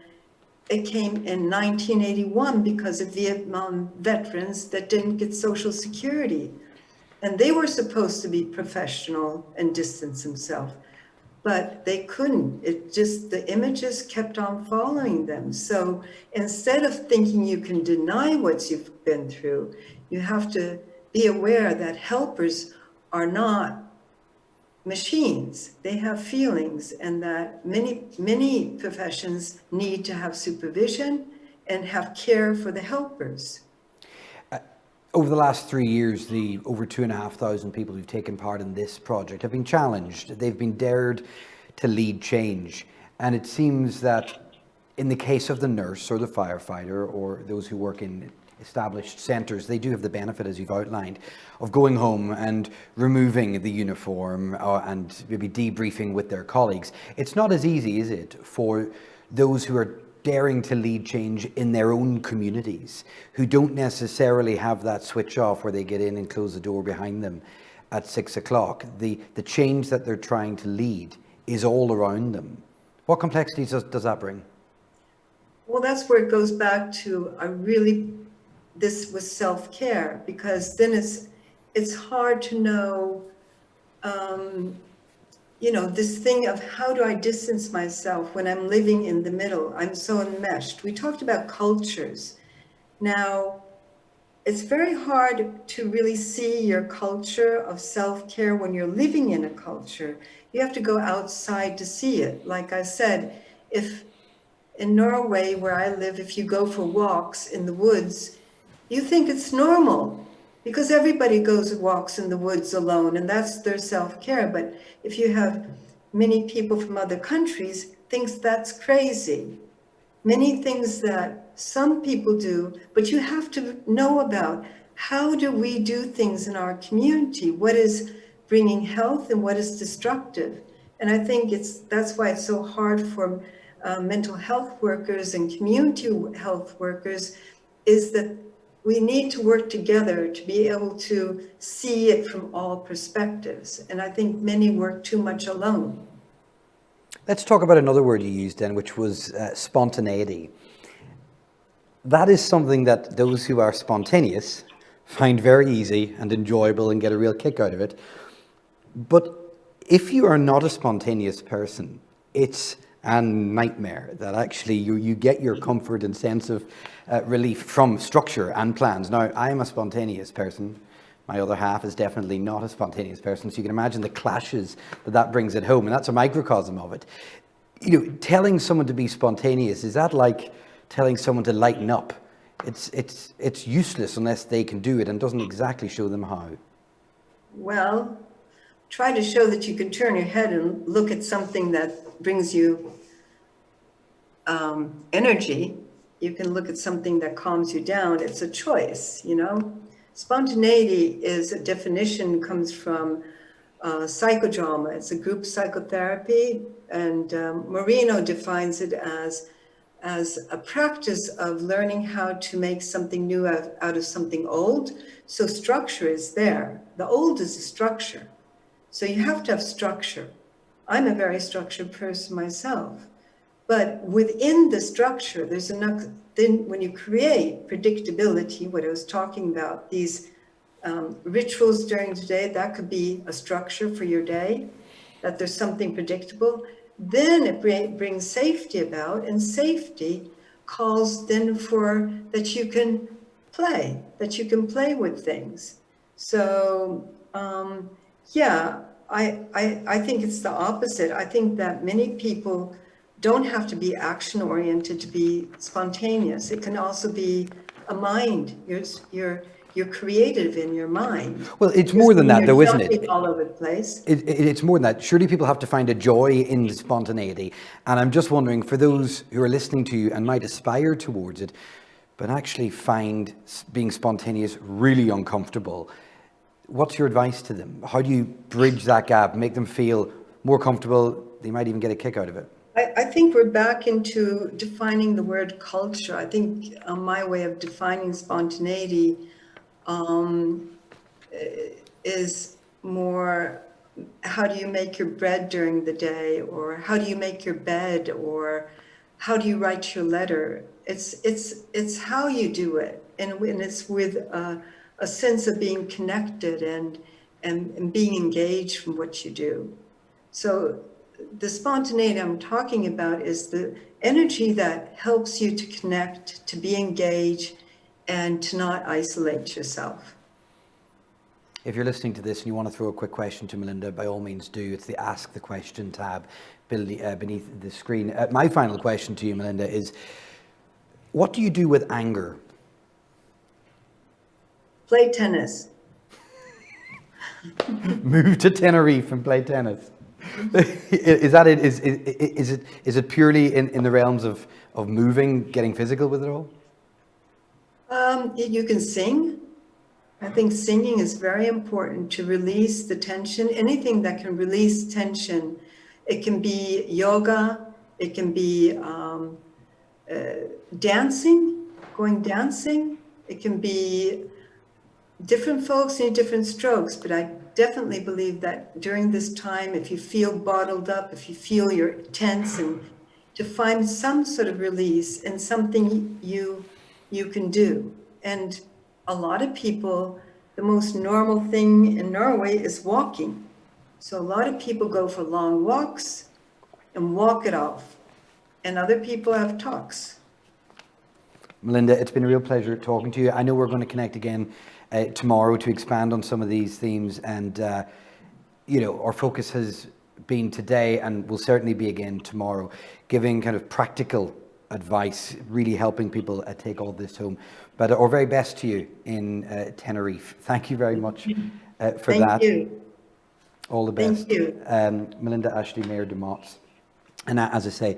it came in 1981 because of Vietnam veterans that didn't get Social Security. And they were supposed to be professional and distance themselves, but they couldn't. It just, the images kept on following them. So instead of thinking you can deny what you've been through, you have to be aware that helpers are not machines. They have feelings, and that many professions need to have supervision and have care for the helpers. Over the last 3 years, the over 2,500 people who've taken part in this project have been challenged. They've been dared to lead change. And it seems that in the case of the nurse or the firefighter or those who work in established centres, they do have the benefit, as you've outlined, of going home and removing the uniform and maybe debriefing with their colleagues. It's not as easy, is it, for those who are daring to lead change in their own communities, who don't necessarily have that switch off where they get in and close the door behind them at 6 o'clock. The change that they're trying to lead is all around them. What complexities does that bring? Well, that's where it goes back to this was self-care, because then it's hard to know, this thing of how do I distance myself when I'm living in the middle? I'm so enmeshed. We talked about cultures. Now, it's very hard to really see your culture of self-care when you're living in a culture. You have to go outside to see it. Like I said, if in Norway, where I live, if you go for walks in the woods, you think it's normal because everybody goes and walks in the woods alone, and that's their self-care. But if you have many people from other countries, thinks that's crazy. Many things that some people do, but you have to know about how do we do things in our community? What is bringing health and what is destructive? And I think that's why it's so hard for mental health workers and community health workers, is that we need to work together to be able to see it from all perspectives. And I think many work too much alone. Let's talk about another word you used then, which was spontaneity. That is something that those who are spontaneous find very easy and enjoyable and get a real kick out of it. But if you are not a spontaneous person, it's a nightmare that actually you get your comfort and sense of relief from structure and plans. Now, I'm a spontaneous person. My other half is definitely not a spontaneous person, so you can imagine the clashes that brings at home, and that's a microcosm of it. Telling someone to be spontaneous, is that like telling someone to lighten up? It's useless unless they can do it, and doesn't exactly show them how. Well, try to show that you can turn your head and look at something that brings you energy. You can look at something that calms you down. It's a choice, Spontaneity is a definition, comes from psychodrama. It's a group psychotherapy, and Moreno defines it as a practice of learning how to make something new out of something old. So structure is there. The old is a structure. So you have to have structure. I'm a very structured person myself. But within the structure, there's enough, then when you create predictability, what I was talking about, these rituals during the day, that could be a structure for your day, that there's something predictable. Then it brings safety about, and safety calls then for that you can play with things. So I think it's the opposite. I think that many people don't have to be action oriented to be spontaneous. It can also be a mind. You're creative in your mind. Well, it's more than that, though, isn't it? All over the place. It's more than that. Surely people have to find a joy in spontaneity. And I'm just wondering, for those who are listening to you and might aspire towards it, but actually find being spontaneous really uncomfortable, what's your advice to them? How do you bridge that gap, make them feel more comfortable? They might even get a kick out of it. I think we're back into defining the word culture. I think my way of defining spontaneity is more, how do you make your bread during the day, or how do you make your bed, or how do you write your letter? It's how you do it, and it's with a sense of being connected and being engaged from what you do. So the spontaneity I'm talking about is the energy that helps you to connect, to be engaged, and to not isolate yourself. If you're listening to this and you want to throw a quick question to Melinda, by all means do. It's the Ask the Question tab beneath the screen. My final question to you, Melinda, is what do you do with anger? Play tennis. Move to Tenerife and play tennis. Is that it? Is it purely in the realms of moving, getting physical with it all? You can sing. I think singing is very important to release the tension. Anything that can release tension. It can be yoga. It can be dancing, going dancing. It can be different folks need different strokes, but I definitely believe that during this time, if you feel bottled up, if you feel you're tense, and to find some sort of release and something you can do. And a lot of people, the most normal thing in Norway is walking. So a lot of people go for long walks and walk it off. And other people have talks. Melinda, it's been a real pleasure talking to you. I know we're going to connect again tomorrow to expand on some of these themes, and our focus has been today and will certainly be again tomorrow, giving kind of practical advice, really helping people take all this home. But our very best to you in Tenerife. Thank you very much for that. Thank you. All the best. Thank you. Melinda Ashley Mayer de Motts. And as I say,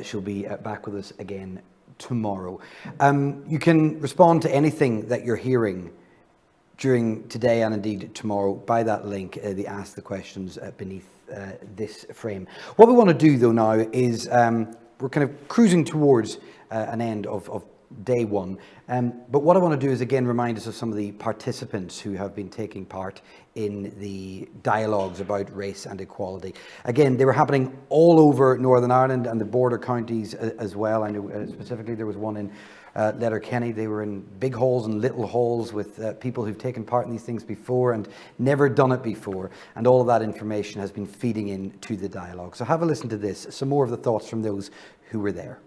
she'll be back with us again tomorrow. You can respond to anything that you're hearing during today and indeed tomorrow by that link, the Ask the Questions beneath this frame. What we want to do though now is we're kind of cruising towards an end of day one. But what I want to do is again remind us of some of the participants who have been taking part in the dialogues about race and equality. Again, they were happening all over Northern Ireland and the border counties as well. I know specifically there was one in Letterkenny. They were in big halls and little halls with people who've taken part in these things before and never done it before. And all of that information has been feeding into the dialogue. So have a listen to this, some more of the thoughts from those who were there.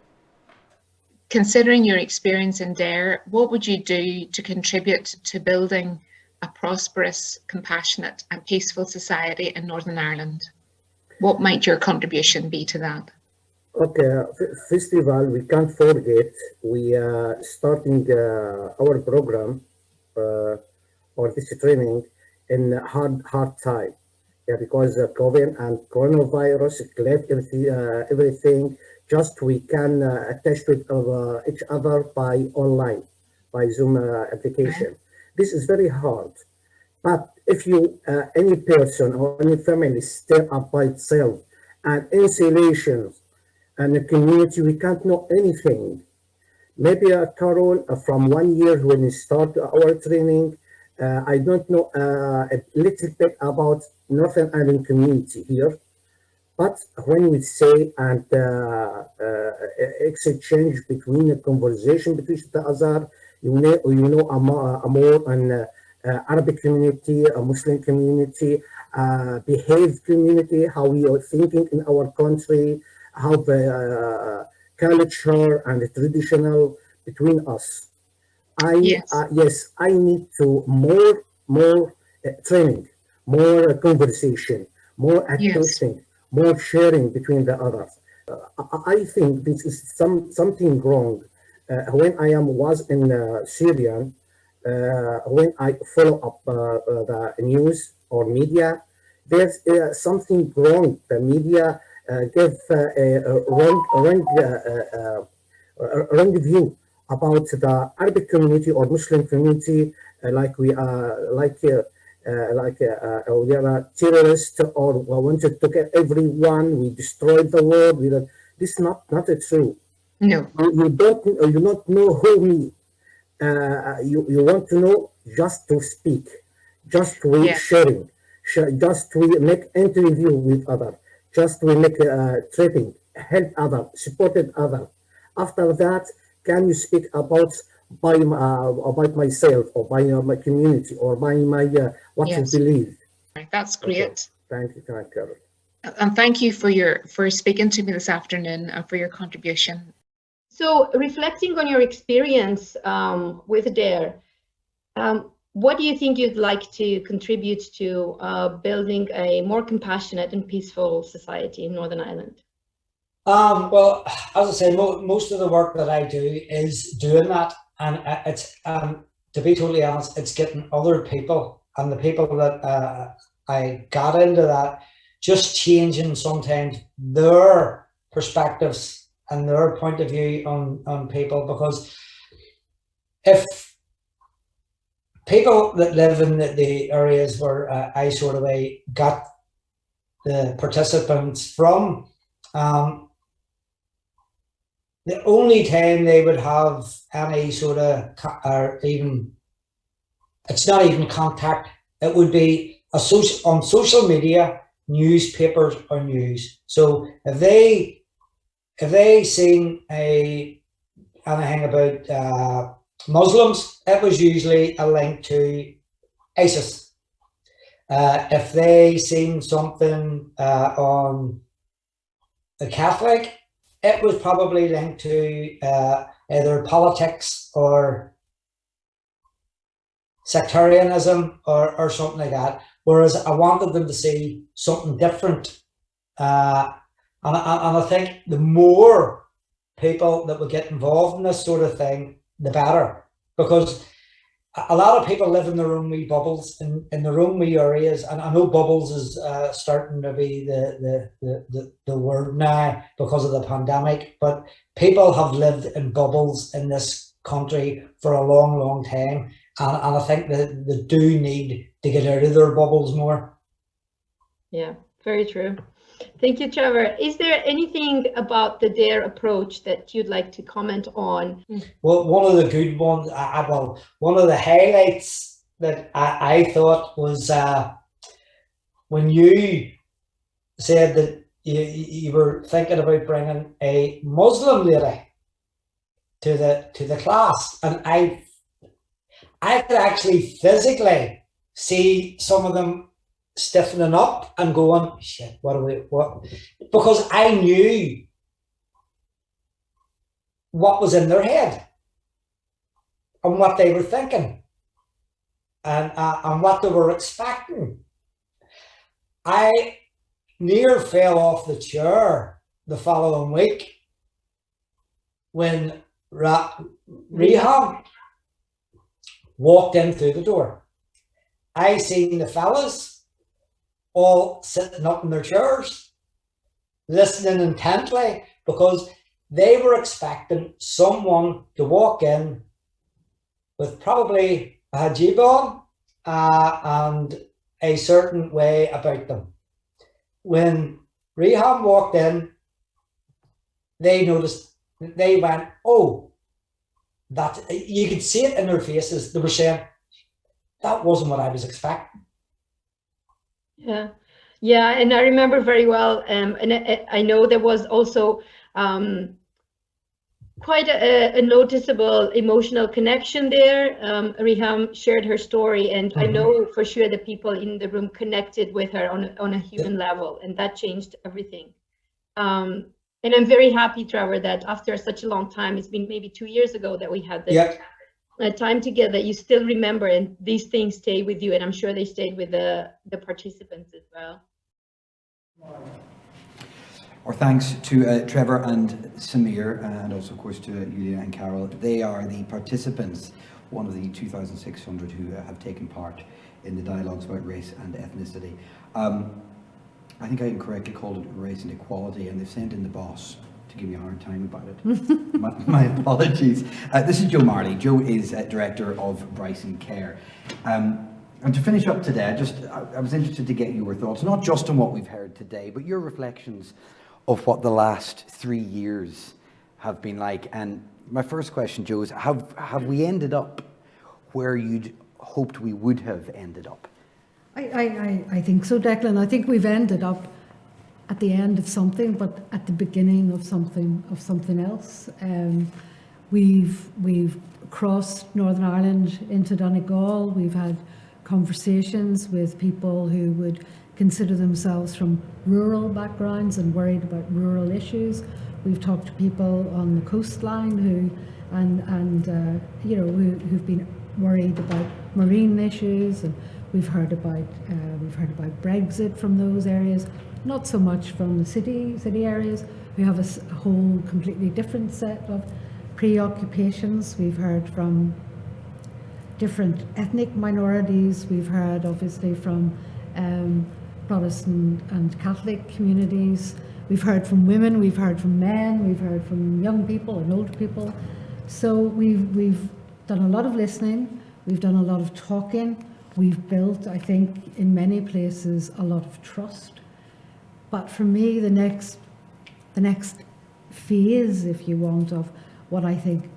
Considering your experience in DARE, what would you do to contribute to building a prosperous, compassionate and peaceful society in Northern Ireland? What might your contribution be to that? Okay, first of all, we can't forget we are starting our program or this training in hard time. Yeah, because COVID and coronavirus left everything. Just we can attach with each other by online, by Zoom application. This is very hard. But if you, any person or any family stay up by itself and isolation and the community, we can't know anything. Maybe Carol, from 1 year when we start our training, I don't know a little bit about Northern Ireland community here. But when we say and exchange between the conversation between the other, you know more on Arabic community, a Muslim community, behaved community, how we are thinking in our country, how the culture and the traditional between us. Yes, I need to more training, more conversation, more acting. More sharing between the others. I think this is something wrong. When I was in Syria, when I follow up the news or media, there's something wrong. The media give a wrong view about the Arabic community or Muslim community, like we are we are a terrorist or we wanted to get everyone. We destroyed the world. This is not true. No. You don't know who we. You want to know just to speak, just we Yeah. sharing, just we make interview with other, just we make trading, help other, supported other. After that, can you speak about myself or by my community or by my what Yes. you believe? That's great. Thank you, Carol. And thank you for speaking to me this afternoon and for your contribution. So, reflecting on your experience with DARE, what do you think you'd like to contribute to building a more compassionate and peaceful society in Northern Ireland? Well, as I say, most of the work that I do is doing that, and it's to be totally honest, it's getting other people and the people that I got into that, just changing sometimes their perspectives and their point of view on people, because if people that live in the areas where I sort of got the participants from, the only time they would have any sort of, or even, it's not even contact, it would be on social media, newspapers or news. So if they seen anything about Muslims, it was usually a link to ISIS. If they seen something on the Catholic, it was probably linked to either politics or sectarianism or something like that. Whereas I wanted them to see something different. And I think the more people that would get involved in this sort of thing, the better. Because a lot of people live in their own wee bubbles, in their own wee areas. And I know bubbles is starting to be the word now because of the pandemic. But people have lived in bubbles in this country for a long, long time. And I think that they do need to get out of their bubbles more. Yeah, very true. Thank you, Trevor. Is there anything about the DARE approach that you'd like to comment on? Well, one of the good ones, one of the highlights that I thought was when you said that you were thinking about bringing a Muslim lady to the class, and I could actually physically see some of them stiffening up and going, shit, what? Because I knew what was in their head and what they were thinking and what they were expecting. I near fell off the chair the following week when Rehab walked in through the door. I seen the fellas all sitting up in their chairs, listening intently, because they were expecting someone to walk in with probably a hijab on and a certain way about them. When Rehab walked in, they noticed, they went, oh, that, you could see it in their faces. They were saying, that wasn't what I was expecting. Yeah, and I remember very well, and I know there was also quite a noticeable emotional connection there. Riham shared her story, and I know for sure the people in the room connected with her on a human level, and that changed everything. And I'm very happy, Trevor, that after such a long time, it's been maybe 2 years ago that we had this time together, you still remember, and these things stay with you, and I'm sure they stayed with the participants as well. Our thanks to Trevor and Samir, and also, of course, to Julia and Carol. They are the participants, one of the 2,600 who have taken part in the dialogues about race and ethnicity. I think I incorrectly called it race and equality, and they've sent in the boss to give me a hard time about it. my apologies. This is Joe Marley. Joe is Director of Bryson Care. And to finish up today, I was interested to get your thoughts, not just on what we've heard today, but your reflections of what the last 3 years have been like. And my first question, Joe, is have we ended up where you'd hoped we would have ended up? I think so, Declan. I think we've ended up at the end of something, but at the beginning of something else. We've crossed Northern Ireland into Donegal. We've had conversations with people who would consider themselves from rural backgrounds and worried about rural issues. We've talked to people on the coastline who've been worried about marine issues, and we've heard about Brexit from those areas, not so much from the city areas. We have a whole completely different set of preoccupations. We've heard from different ethnic minorities. We've heard obviously from Protestant and Catholic communities. We've heard from women, we've heard from men, we've heard from young people and older people. So we've done a lot of listening, we've done a lot of talking, we've built, I think, in many places, a lot of trust. But for me, the next phase, if you want, of what I think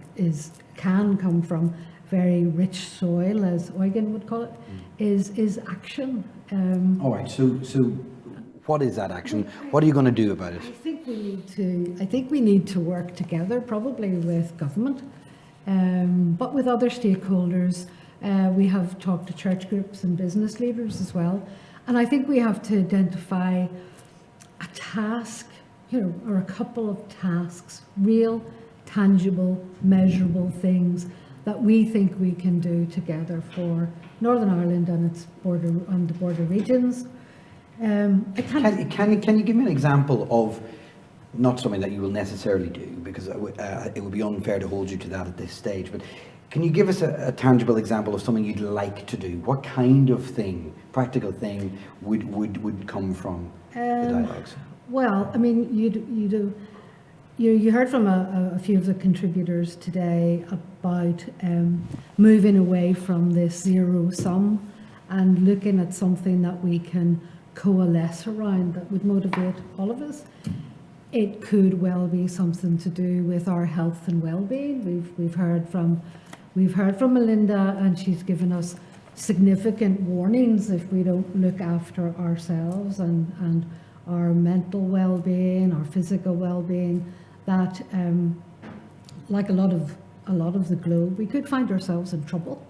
can come from very rich soil, as Eugen would call it, is action. All right, so what is that action? What are you going to do about it? I think we need to work together, probably with government, but with other stakeholders. We have talked to church groups and business leaders as well, and I think we have to identify a task, or a couple of tasks, real, tangible, measurable things that we think we can do together for Northern Ireland and its the border regions. Can you give me an example of, not something that you will necessarily do, because it would be unfair to hold you to that at this stage, but can you give us a tangible example of something you'd like to do? What kind of thing, practical thing, would come from the dialogues? Well, I mean, you heard from a few of the contributors today about moving away from this zero sum and looking at something that we can coalesce around that would motivate all of us. It could well be something to do with our health and well-being. We've heard from Melinda, and she's given us significant warnings if we don't look after ourselves and our mental well-being, our physical well-being, that like a lot of the globe, we could find ourselves in trouble.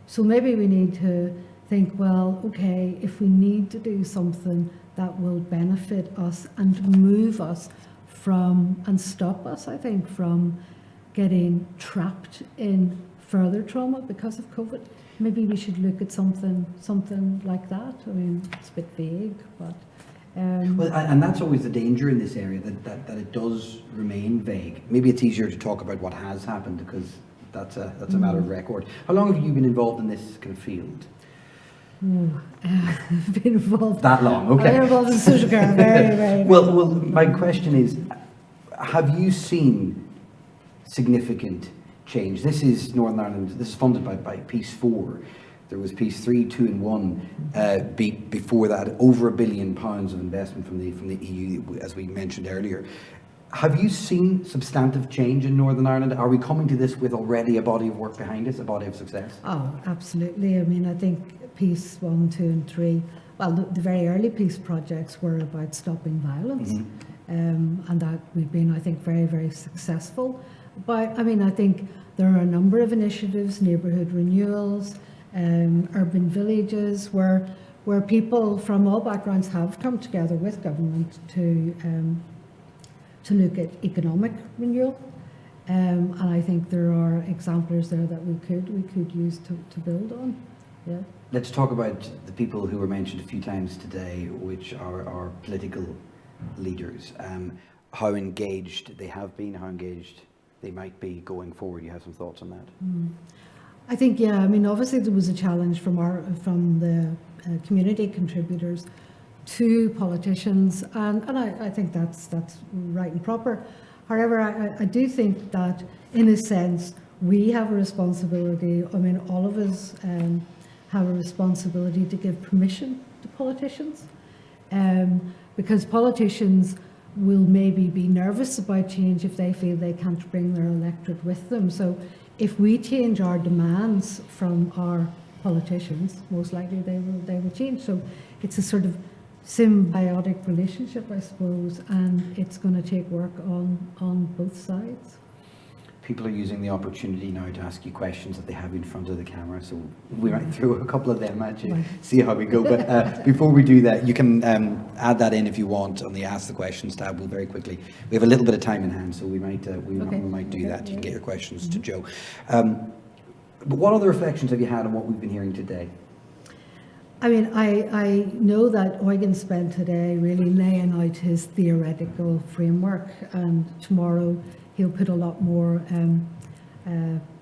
So maybe we need to think, well, okay, if we need to do something that will benefit us and move us from, and stop us, I think, from getting trapped in further trauma because of COVID, maybe we should look at something like that. I mean, it's a bit vague, but well, and that's always the danger in this area, that it does remain vague. Maybe it's easier to talk about what has happened, because that's a matter of record. How long have you been involved in this kind of field? I've been involved. That long, okay. I've been involved in social care very well, my question is, have you seen significant change? This is Northern Ireland, this is funded by Piece 4. There was Piece 3, 2 and 1 before that, over £1 billion of investment from the EU, as we mentioned earlier. Have you seen substantive change in Northern Ireland? Are we coming to this with already a body of work behind us, a body of success? Oh, absolutely. I mean, I think Piece 1, 2 and 3, well, the very early Peace projects were about stopping violence. Mm-hmm. And that we've been, I think, very, very successful. But, I mean, I think there are a number of initiatives, neighbourhood renewals, urban villages, where people from all backgrounds have come together with government to look at economic renewal, and I think there are exemplars there that we could use to build on. Yeah. Let's talk about the people who were mentioned a few times today, which are our political leaders, how engaged they have been, how engaged they might be going forward. You have some thoughts on that? I think, yeah, I mean, obviously there was a challenge from the community contributors to politicians, and I think that's right and proper. However, I do think that, in a sense, we have a responsibility. I mean, all of us have a responsibility to give permission to politicians, because politicians will maybe be nervous about change if they feel they can't bring their electorate with them. So if we change our demands from our politicians, most likely they will change. So it's a sort of symbiotic relationship, I suppose, and it's going to take work on both sides. People are using the opportunity now to ask you questions that they have in front of the camera, so we might throw a couple of them at you, see how we go. But before we do that, you can add that in if you want on the Ask the Questions tab. We'll very quickly, we have a little bit of time in hand, so we might do that. You can get your questions to Joe. But what other reflections have you had on what we've been hearing today? I mean, I know that Eugen spent today really laying out his theoretical framework, and tomorrow he'll put a lot more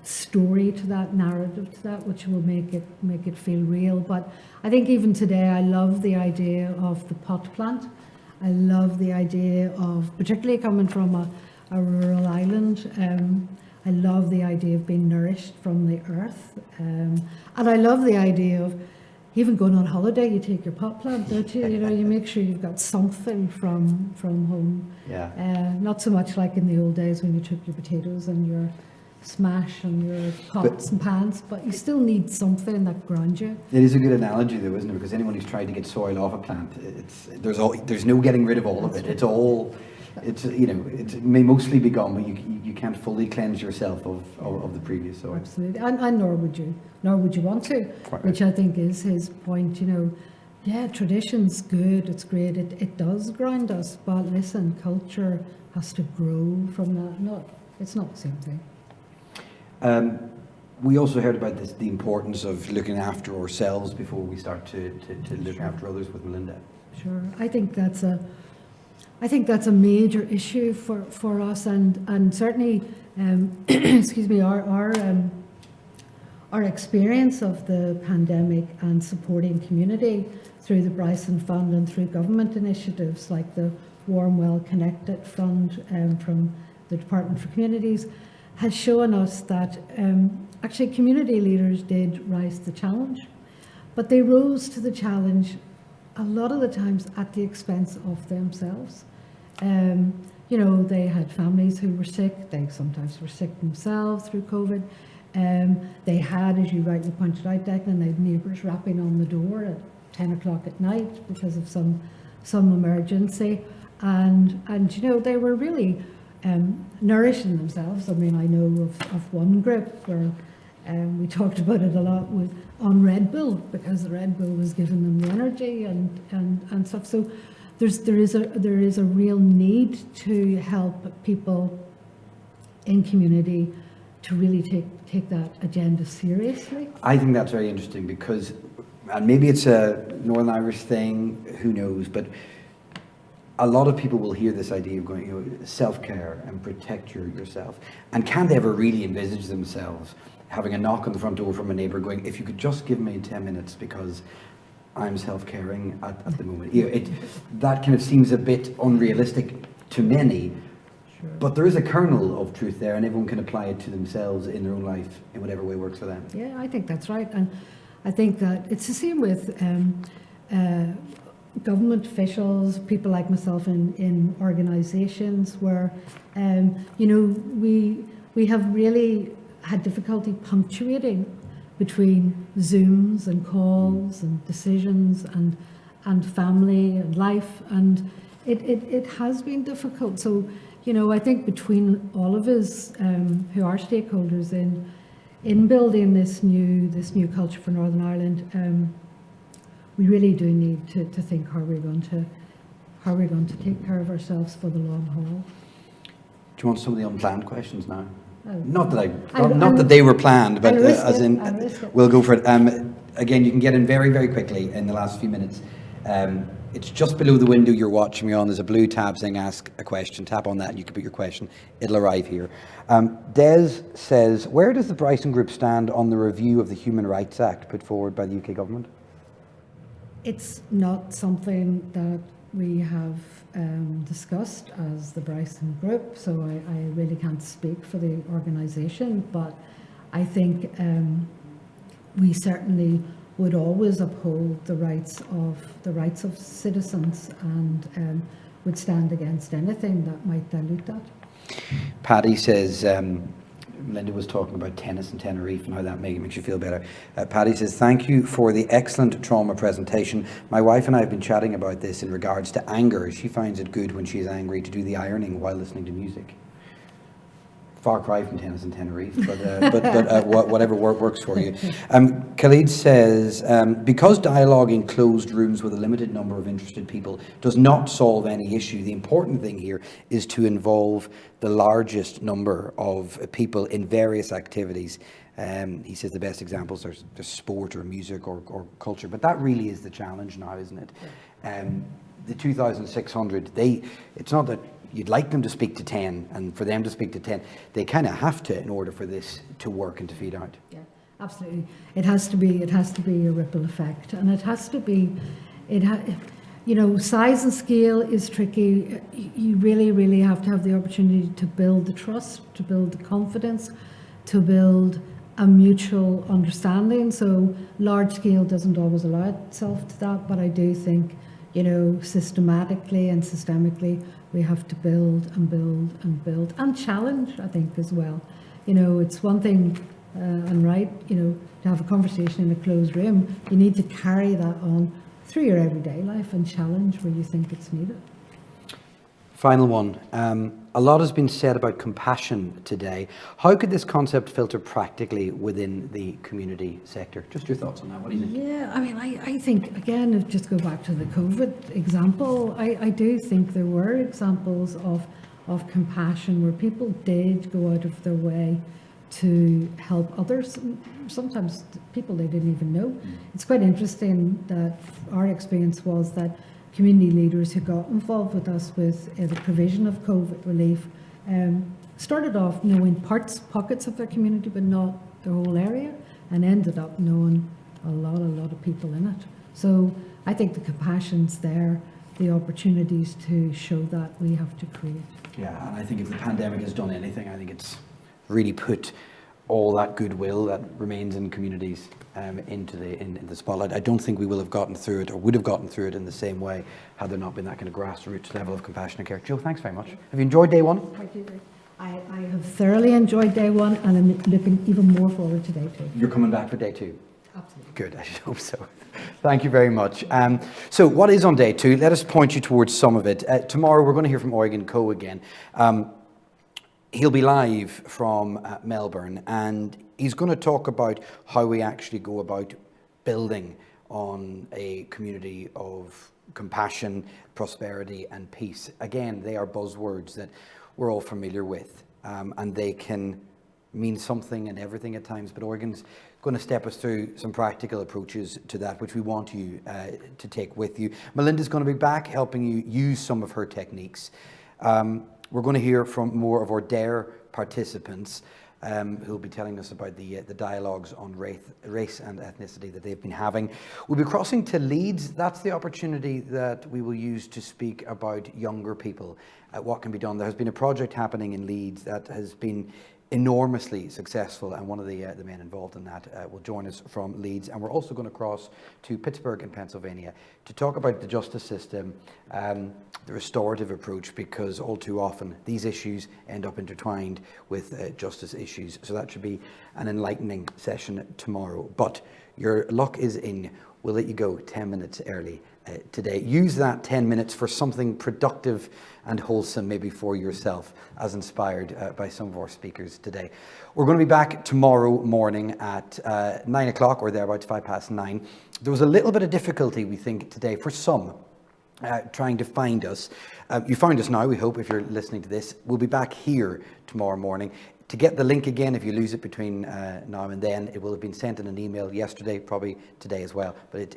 story to that, narrative to that, which will make it feel real. But I think even today, I love the idea of the pot plant. I love the idea of, particularly coming from a rural island, I love the idea of being nourished from the earth. And I love the idea of, even going on holiday, you take your pot plant, don't you? You know, you make sure you've got something from home. Yeah. Not so much like in the old days when you took your potatoes and your smash and your pots and pans, but you still need something that grounds you. It is a good analogy, though, isn't it? Because anyone who's tried to get soil off a plant, there's no getting rid of all of it. It's all, it may mostly be gone, but you can't fully cleanse yourself of the previous soil. Absolutely, and nor would you want to. Quite which right. I think is his point. You know, yeah, tradition's good, it's great, it does ground us, but listen, culture has to grow from that. It's not the same thing. We also heard about the importance of looking after ourselves before we start to look after others with Melinda. Sure, I think that's a major issue for us, and certainly, excuse me, our experience of the pandemic and supporting community through the Bryson Fund and through government initiatives like the Warm Well Connected Fund from the Department for Communities has shown us that actually community leaders did rise to the challenge, but they rose to the challenge a lot of the times at the expense of themselves. You know, they had families who were sick, they sometimes were sick themselves through COVID. They had, as you rightly pointed out, Declan, they had neighbours rapping on the door at 10 o'clock at night because of some emergency. And you know, they were really nourishing themselves. I mean, I know of one group where we talked about it a lot on Red Bull, because the Red Bull was giving them the energy and stuff. So there is a real need to help people in community to really take that agenda seriously. I think that's very interesting because, and maybe it's a Northern Irish thing, who knows, but a lot of people will hear this idea of going, you know, self-care and protect yourself, and can't ever really envisage themselves having a knock on the front door from a neighbour going, if you could just give me 10 minutes because I'm self-caring at the moment. You know, that kind of seems a bit unrealistic to many. Sure. But there is a kernel of truth there, and everyone can apply it to themselves in their own life in whatever way works for them. Yeah, I think that's right. And I think that it's the same with government officials, people like myself in organisations where, you know, we have really had difficulty punctuating between Zooms and calls and decisions and family and life, and it has been difficult. So, you know, I think between all of us who are stakeholders in building this new culture for Northern Ireland, we really do need to think how we're going to take care of ourselves for the long haul. Do you want some of the unplanned questions now? Oh. Not that they were planned, but as in, we'll go for it. Again, you can get in very, very quickly in the last few minutes. It's just below the window you're watching me on. There's a blue tab saying ask a question. Tap on that and you can put your question. It'll arrive here. Des says, where does the Bryson Group stand on the review of the Human Rights Act put forward by the UK government? It's not something that we have discussed as the Bryson Group, so I really can't speak for the organisation, but I think we certainly would always uphold the rights of citizens and would stand against anything that might dilute that. Paddy says, Linda was talking about tennis in Tenerife and how that makes you feel better. Paddy says, thank you for the excellent trauma presentation. My wife and I have been chatting about this in regards to anger. She finds it good when she's angry to do the ironing while listening to music. Far cry from tennis in Tenerife, but whatever works for you. Khalid says, because dialogue in closed rooms with a limited number of interested people does not solve any issue, the important thing here is to involve the largest number of people in various activities. He says the best examples are sport or music or culture, but that really is the challenge now, isn't it? The 2,600, it's not that you'd like them to speak to 10 and for them to speak to 10, they kind of have to in order for this to work and to feed out. Yeah, absolutely. It has to be a ripple effect, and it has to be, you know, size and scale is tricky. You really have to have the opportunity to build the trust, to build the confidence, to build a mutual understanding. So large scale doesn't always allow itself to that, but I do think, you know, systematically and systemically, we have to build and build and build and challenge, I think, as well. You know, it's one thing, and right, you know, to have a conversation in a closed room, you need to carry that on through your everyday life and challenge where you think it's needed. Final one. A lot has been said about compassion today. How could this concept filter practically within the community sector? Just your thoughts on that. What do you think? Yeah, I mean, I think, again, if just go back to the COVID example, I do think there were examples of compassion where people did go out of their way to help others, sometimes people they didn't even know. It's quite interesting that our experience was that community leaders who got involved with us with the provision of COVID relief started off knowing pockets of their community, but not the whole area, and ended up knowing a lot of people in it. So I think the compassion's there, the opportunities to show that we have to create. Yeah, and I think if the pandemic has done anything, I think it's really put all that goodwill that remains in communities into the spotlight. I don't think we will have gotten through it or would have gotten through it in the same way had there not been that kind of grassroots level of compassionate care. Joe, thanks very much. Have you enjoyed day one? I have thoroughly enjoyed day one, and I'm looking even more forward to day two. You're coming back for day two? Absolutely. Good, I should hope so. Thank you very much. So what is on day two? Let us point you towards some of it. Tomorrow we're going to hear from Eugen Coe again. He'll be live from Melbourne, and he's going to talk about how we actually go about building on a community of compassion, prosperity and peace. Again, they are buzzwords that we're all familiar with, and they can mean something and everything at times, but Eugen's going to step us through some practical approaches to that, which we want you to take with you. Melinda's going to be back helping you use some of her techniques. We're going to hear from more of our DARE participants who'll be telling us about the dialogues on race and ethnicity that they've been having. We'll be crossing to Leeds. That's the opportunity that we will use to speak about younger people, what can be done. There has been a project happening in Leeds that has been enormously successful, and one of the men involved in that will join us from Leeds. And we're also going to cross to Pittsburgh in Pennsylvania to talk about the justice system, the restorative approach, because all too often these issues end up intertwined with justice issues. So that should be an enlightening session tomorrow. But your luck is in. We'll let you go 10 minutes early today. Use that 10 minutes for something productive and wholesome, maybe for yourself, as inspired by some of our speakers today. We're going to be back tomorrow morning at 9 o'clock or thereabouts, 9:05. There was a little bit of difficulty, we think, today for some trying to find us. You found us now, we hope, if you're listening to this. We'll be back here tomorrow morning. To get the link again, if you lose it between now and then, it will have been sent in an email yesterday, probably today as well, but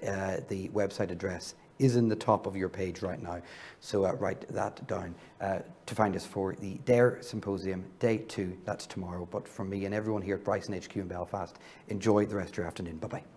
the website address is in the top of your page right now. So write that down to find us for the DARE Symposium, Day 2, that's tomorrow. But from me and everyone here at Bryson HQ in Belfast, enjoy the rest of your afternoon. Bye-bye.